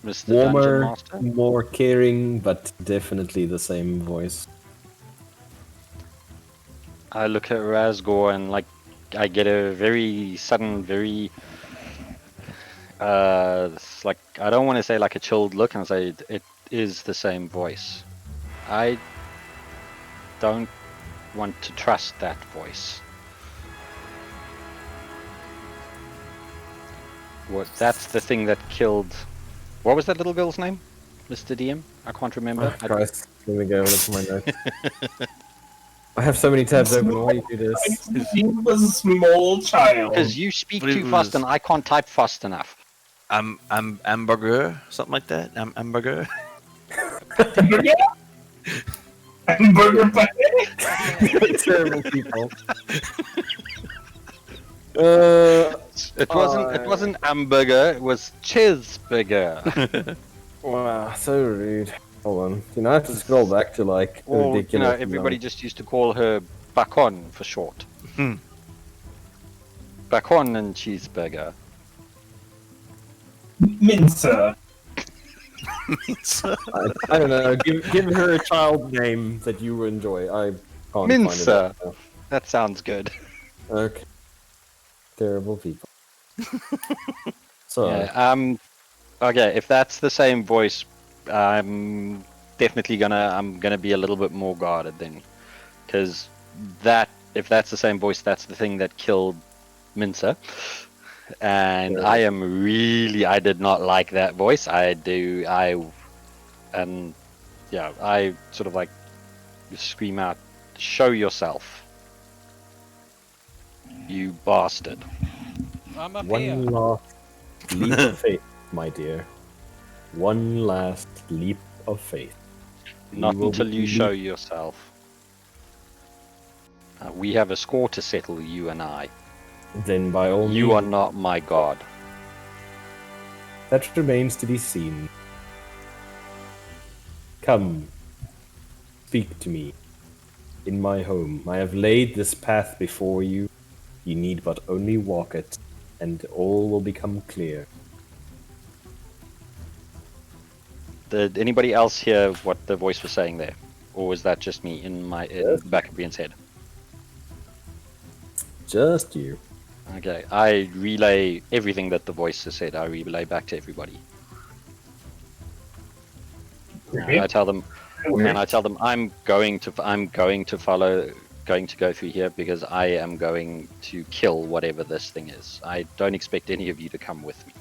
Mr. Dungeon Warmer, Master? more caring, but definitely the same voice. I look at Razgor and I get a very sudden, very it's like, I don't want to say like a chilled look, and I say it is the same voice. I don't want to trust that voice. That's the thing that killed. What was that little girl's name, Mr. DM? I can't remember. Oh, Christ. Let me go look at my notes. I have so many tabs open. Why do you do this? He was a small child. Because you speak But it too fast was- and I can't type fast enough. I'm hamburger, something like that. Hamburger. Hamburger? Hamburger pie? Terrible people. It wasn't hamburger. It was cheeseburger. Wow, so rude. Hold on. You know, I have to scroll back to like a Or ridiculous. everybody just used to call her bacon for short. Bacon and cheeseburger. Mincer. I don't know. Give her a child name that you enjoy. I can't Mincer. find it. That sounds good. Okay. Terrible people. So Yeah, okay, if that's the same voice, I'm definitely gonna be a little bit more guarded then, because if that's the same voice, that's the thing that killed Mincer, and Yeah. I did not like that voice. I sort of like scream out, "Show yourself, you bastard!" I'm up here. one last leap of faith, my dear. One last leap of faith. Not will until you be- show yourself. We have a score to settle, you and I. Then by all means, You are not my god. that remains to be seen. Come, speak to me. In my home, I have laid this path before you. You need but only walk it, and all will become clear. Did anybody else hear what the voice was saying there? Or was that just me in the back of Brian's head? Just you. Okay, I relay everything that the voice has said. I relay back to everybody. I tell them, and I tell them I'm going to go through here because I am going to kill whatever this thing is. I don't expect any of you to come with me,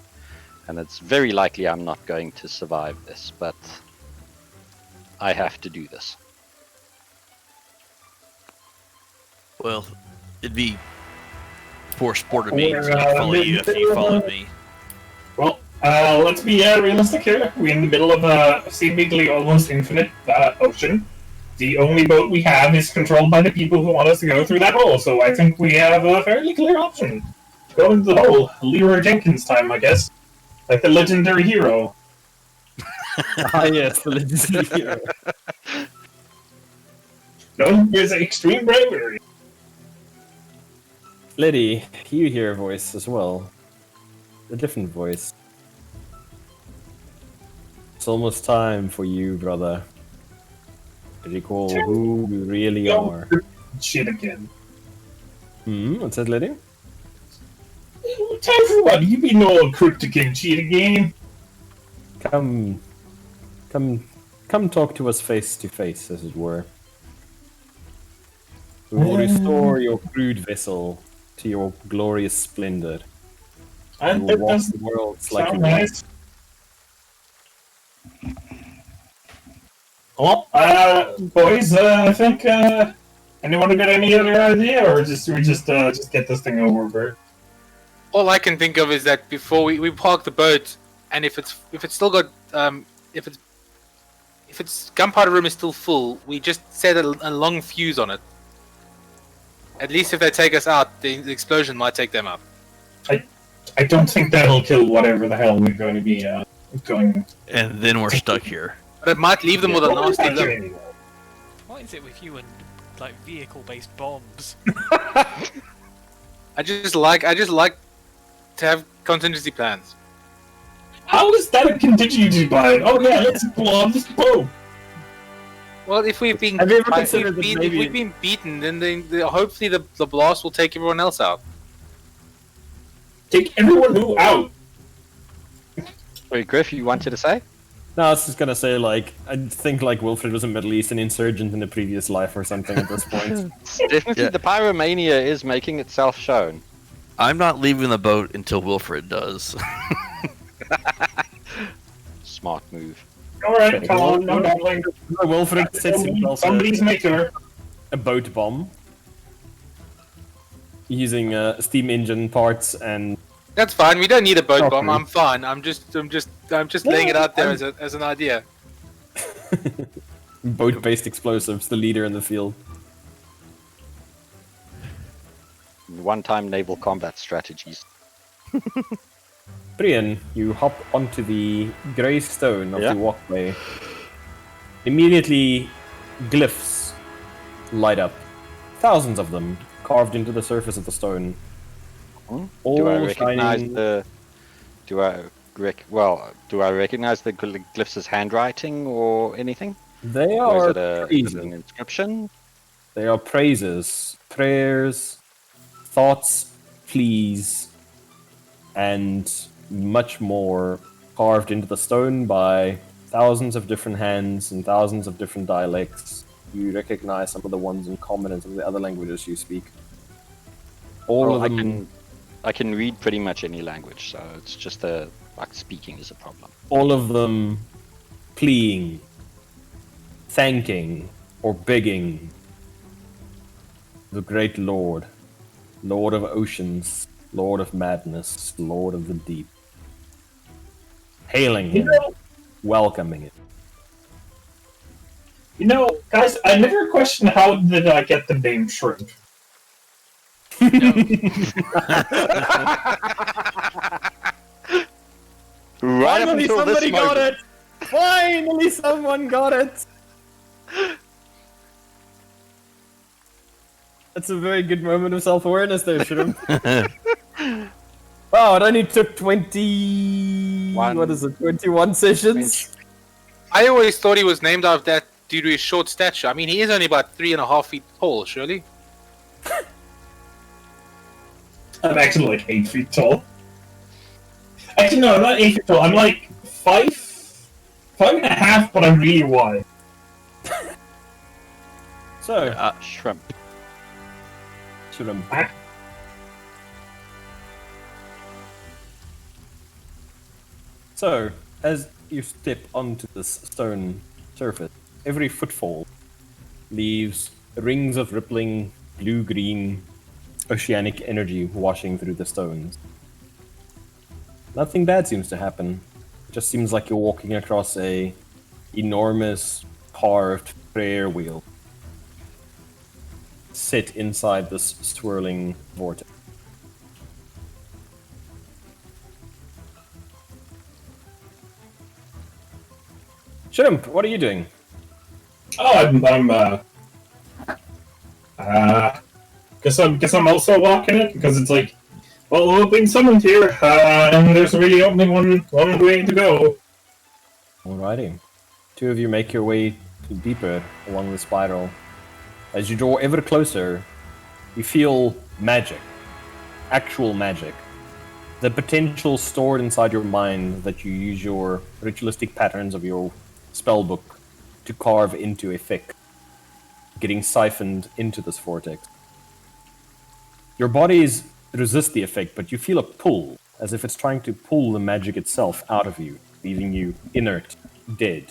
and it's very likely I'm not going to survive this, but I have to do this. Well, it'd be poor sport of me We're, to not follow you if you followed me. Well, let's be realistic here. We're in the middle of a seemingly almost infinite ocean. the only boat we have is controlled by the people who want us to go through that hole, so I think we have a fairly clear option. Go into the hole. Leroy Jenkins time, I guess. Like the legendary hero. Ah, yes, the legendary hero. No, there's extreme bravery. Liddy, you hear a voice as well. A different voice. It's almost time for you, brother. To recall who we really are. Shit again. What's that, Liddy? Time for what? You been all cryptic and shit again. Come talk to us face to face, as it were. We will restore your crude vessel to your glorious splendor. And You that will walk doesn't the world like sound you want. nice. Well, boys, I think, anyone got any other idea, or we just get this thing over with? All I can think of is that before we park the boat, and if it's still got if its gunpowder room is still full, we just set a long fuse on it. At least if they take us out, the explosion might take them out. I don't think that'll kill whatever the hell we're going to be going. And then we're stuck here. But it might leave them with a What nasty is that look. anyway? What is it with you and like vehicle-based bombs? I just like to have contingency plans. How is that a contingency plan? Oh yeah, let's blow up this boat. Well, if we've been Have you ever considered that if maybe- we've been beaten, then hopefully the blast will take everyone else out. Take everyone who out. Wait, Griff, you wanted to say? No, I was just gonna say, like, I think like Wilfred was a Middle Eastern insurgent in a previous life or something at this point. Definitely, Yeah. the pyromania is making itself shown. I'm not leaving the boat until Wilfred does. Smart move. Alright, come on, no dawdling. Wilfred sets himself Somebody's maker. a boat bomb using steam engine parts and That's fine. We don't need a boat bomb. Okay. I'm fine. I'm just laying it out there as an idea. boat-based explosives. The leader in the field. One-time naval combat strategies. Brian, you hop onto the grey stone of Yeah. the walkway. Immediately, glyphs light up. Thousands of them carved into the surface of the stone. All Do I recognize shining- the? Do I recognize the glyphs as handwriting or anything? They Or are is it an praises. inscription? They are praises, prayers, thoughts, pleas, and much more carved into the stone by thousands of different hands and thousands of different dialects. You recognize some of the ones in common and some of the other languages you speak. All Well, of them, I can read pretty much any language, so it's just like speaking is a problem. all of them pleading, thanking, or begging the great Lord, Lord of oceans, Lord of madness, Lord of the deep. Hailing him, welcoming it. You know, guys, I never questioned how did I get the name Shrimp. Right up Finally, until this somebody got moment. it! Finally, someone got it! That's a very good moment of self-awareness there, Shrimp. Wow, it only took 20... What is it, 21 sessions? I always thought he was named after that due to his short stature. I mean, he is only about 3.5 feet tall, surely. I'm actually like 8 feet tall. Actually, no, I'm not 8 feet tall. I'm like 5.5, but I'm really wide. So, Shrimp. Shrimp. So, as you step onto this stone surface, every footfall leaves rings of rippling blue-green oceanic energy washing through the stones. Nothing bad seems to happen. It just seems like you're walking across a enormous carved prayer wheel sit inside this swirling vortex. Shrimp, what are you doing? Oh, guess I'm also walking it because it's like, well, we've been summoned here, and there's really only one way to go. Alrighty. Two of you make your way deeper along the spiral. As you draw ever closer, you feel magic. Actual magic. The potential stored inside your mind that you use your ritualistic patterns of your spellbook to carve into effect, getting siphoned into this vortex. Your bodies resist the effect, but you feel a pull, as if it's trying to pull the magic itself out of you, leaving you inert, dead.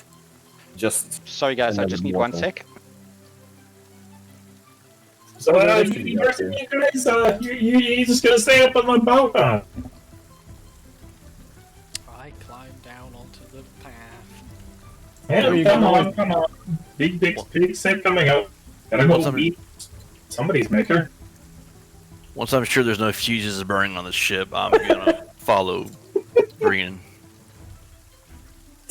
Just Sorry, guys, I another just need one mortal. sec. So, you guys, you just gonna stay up on my balcony? I climb down onto the path. Yeah, come on. Big set coming out. Gotta Once go I'm- beat somebody's maker. Once I'm sure there's no fuses burning on the ship, I'm gonna follow Brian.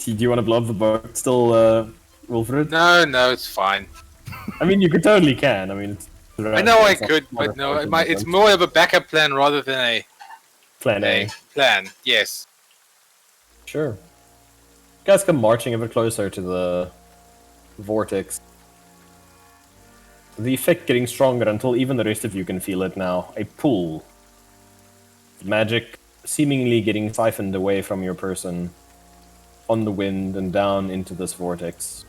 Do you want to blow up the boat still, Wilfred? No, it's fine. I mean, you totally can. I mean, I know I could, but no, it's more of a backup plan rather than a Plan A. plan. Yes. Sure. You guys come marching ever closer to the vortex. The effect getting stronger until even the rest of you can feel it now. A pull. Magic seemingly getting siphoned away from your person on the wind and down into this vortex.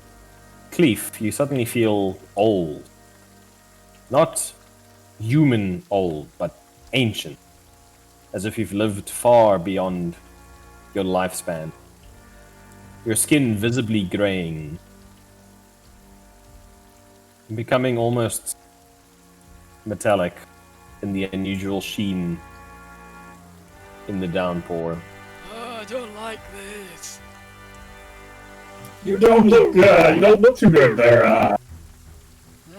Cleef, you suddenly feel old. Not human old, but ancient. As if you've lived far beyond your lifespan. Your skin visibly graying. Becoming almost metallic in the unusual sheen in the downpour. Oh, I don't like this. You don't look too good there. I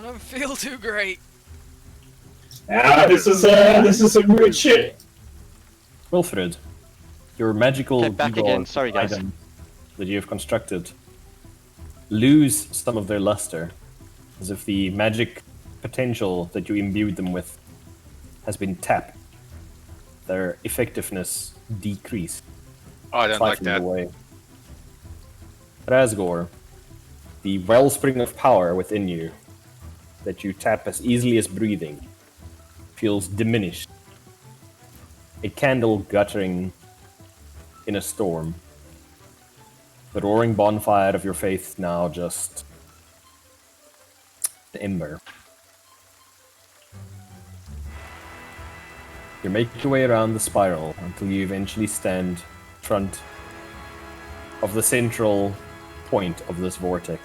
don't feel too great. This is some good shit. Wilfred, your magical Okay, back Gigor again. Sorry, guys. item that you have constructed lose some of their luster, as if the magic potential that you imbued them with has been tapped. Their effectiveness decreased. Oh, I don't like siphoned that. away. Razgor, the wellspring of power within you that you tap as easily as breathing, feels diminished. A candle guttering in a storm. The roaring bonfire of your faith now just an ember. You make your way around the spiral until you eventually stand in front of the central point of this vortex.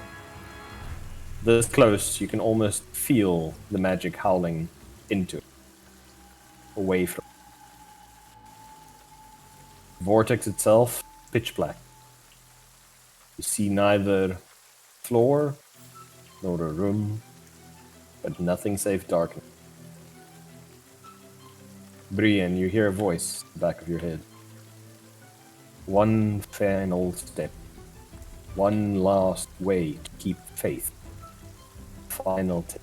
This close, you can almost feel the magic howling into it, away from it. The vortex itself, pitch black. You see neither floor nor a room, but nothing save darkness. Brian, you hear a voice in the back of your head. One final step. One last way to keep faith. Final tip.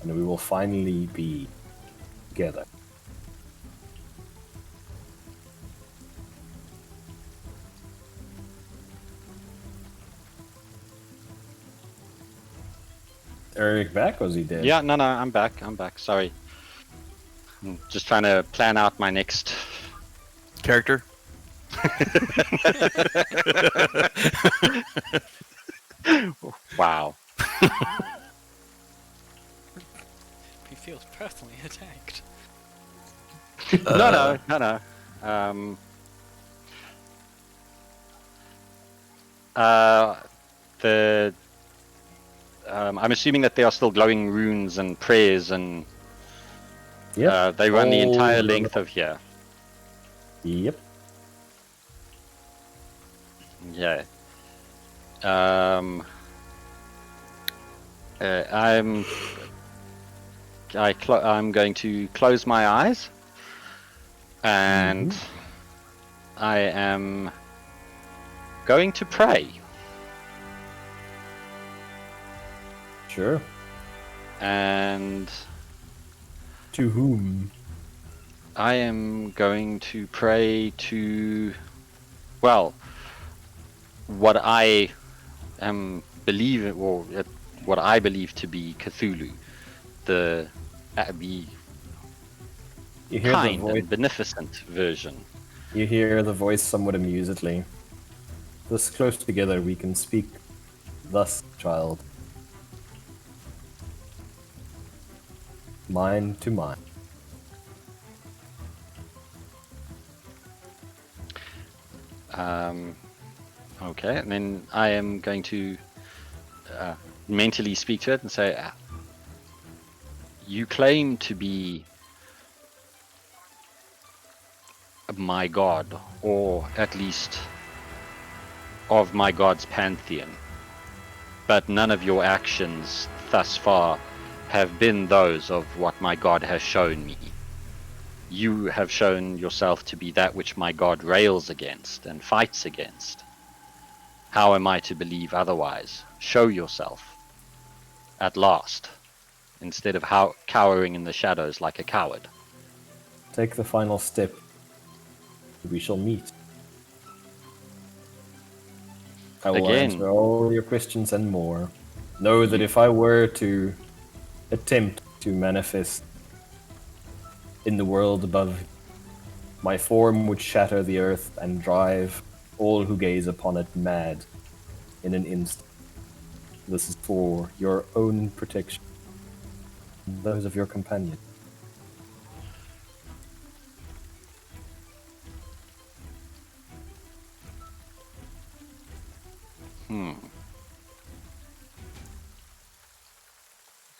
And we will finally be together. Eric back, or is he dead? Yeah, no, I'm back. Sorry. I'm just trying to plan out my next. Character? Wow. He feels personally attacked. No. The I'm assuming that there are still glowing runes and prayers, and Yep. they run the All entire the- length of here. Yep. Yeah. I'm I'm going to close my eyes, and I am going to pray. Sure. And To whom? I am going to pray to, well, what I am believing, or what I believe to be Cthulhu, the You hear the kind voice. and beneficent version. You hear the voice somewhat amusedly. This close together, we can speak thus, child. Mind to mind. Okay, and then I am going to mentally speak to it and say, you claim to be my god, or at least of my god's pantheon, but none of your actions thus far have been those of what my god has shown me. You have shown yourself to be that which my god rails against and fights against. How am I to believe otherwise? Show yourself at last, instead of cowering in the shadows like a coward. Take the final step. We shall meet. I will Again. answer all your questions and more. Know that if I were to attempt to manifest in the world above, my form would shatter the earth and drive all who gaze upon it mad in an instant. This is for your own protection, and those of your companion.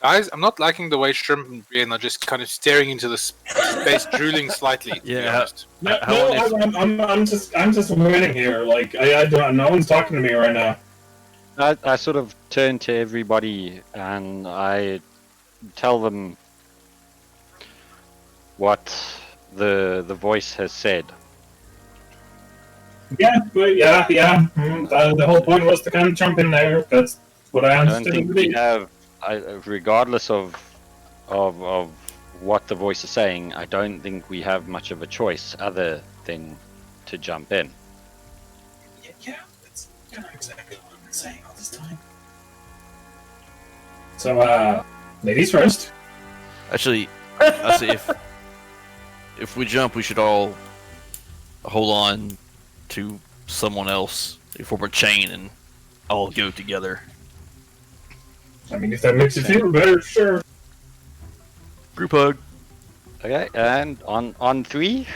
Guys, I'm not liking the way Shrimp and Brian are just kind of staring into the space, drooling slightly. To be Yeah. honest. No, How long I'm just waiting here. Like I don't. No one's talking to me right now. I sort of turn to everybody and I tell them what the voice has said. Yeah, but yeah. The whole point was to kind of jump in there. That's what I I don't understood. think we have, regardless of what the voice is saying, I don't think we have much of a choice other than to jump in. Yeah, that's kind of exactly what I've been saying all this time. So, ladies first. Actually, I say if we jump, we should all hold on to someone else, form a chain, and all go together. I mean, if that makes you feel better, sure. Group hug. Okay, and on 3.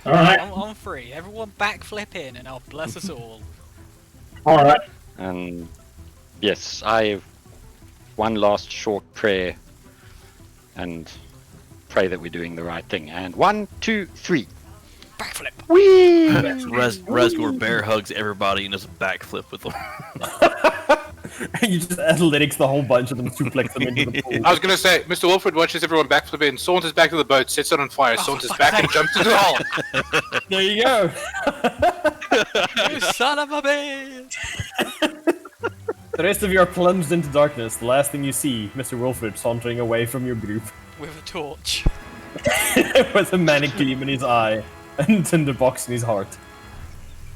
All right, On 3, everyone backflip in, and I'll bless us all. all right. And yes, I one last short prayer and pray that we're doing the right thing. And 1, 2, 3. Backflip. Whee! Razgor bear hugs everybody and does a backflip with them. You just athletics the whole bunch of them, suplex them into the pool. I was gonna say, Mr. Wilfred watches everyone backflip in, saunters back to the boat, sets it on fire, saunters back and jumps into the hole. There you go. You son of a bitch! The rest of you are plunged into darkness. The last thing you see, Mr. Wilfred sauntering away from your group With a torch. with a manic gleam in his eye and tinderbox in his heart.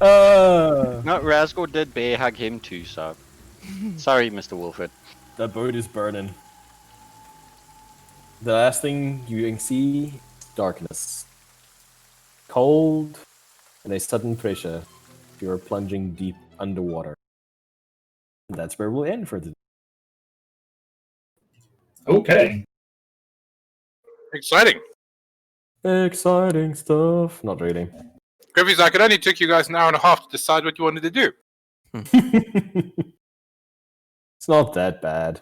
The No, Razgor did bear hug him too, so sorry, Mr. Wilfred. boat is burning. The last thing you can see, darkness. Cold and a sudden pressure. You're plunging deep underwater. And that's where we'll end for today. Okay. Exciting. Exciting stuff. Not really. Griffey's like, it only took you guys an hour and a half to decide what you wanted to do. It's not that bad.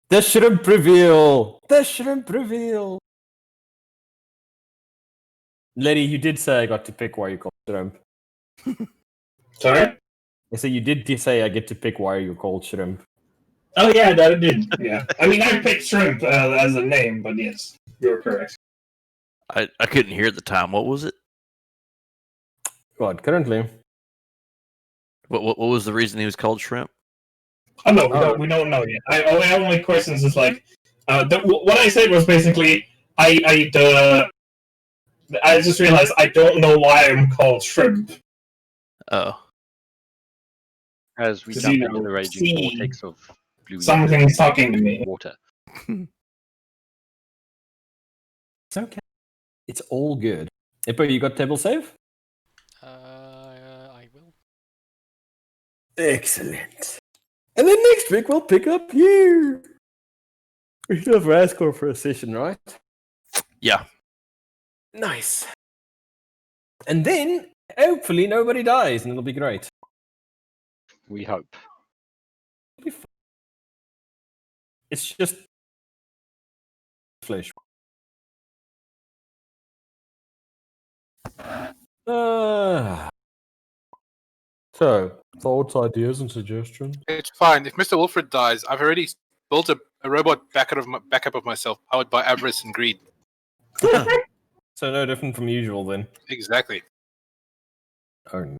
The shrimp reveal! The shrimp reveal! Lady, you did say I got to pick why you called shrimp. Sorry. I say you did say I get to pick why you called shrimp. Oh yeah, that it did. Yeah, I mean I picked shrimp as a name, but yes, you're correct. I couldn't hear at the time. What was it? What, currently? What was the reason he was called Shrimp? Oh no, we don't know yet. I only questions is like, what I said was basically I just realized I don't know why I'm called shrimp. Oh, As we 'Cause, jump you into know, the raging see, vortex of blue Something's talking to me. water. It's okay. It's all good. Hippo, you got table save? I will. Excellent. And then next week we'll pick up here. We should have Rascor for a session, right? yeah. Nice. And then hopefully nobody dies, and it'll be great. We hope. It'll be fun. It's just flesh. So, thoughts, ideas, and suggestions? It's fine. If Mr. Wilfred dies, I've already built a robot backup of myself, powered by avarice and greed. So no different from usual then. Exactly. Oh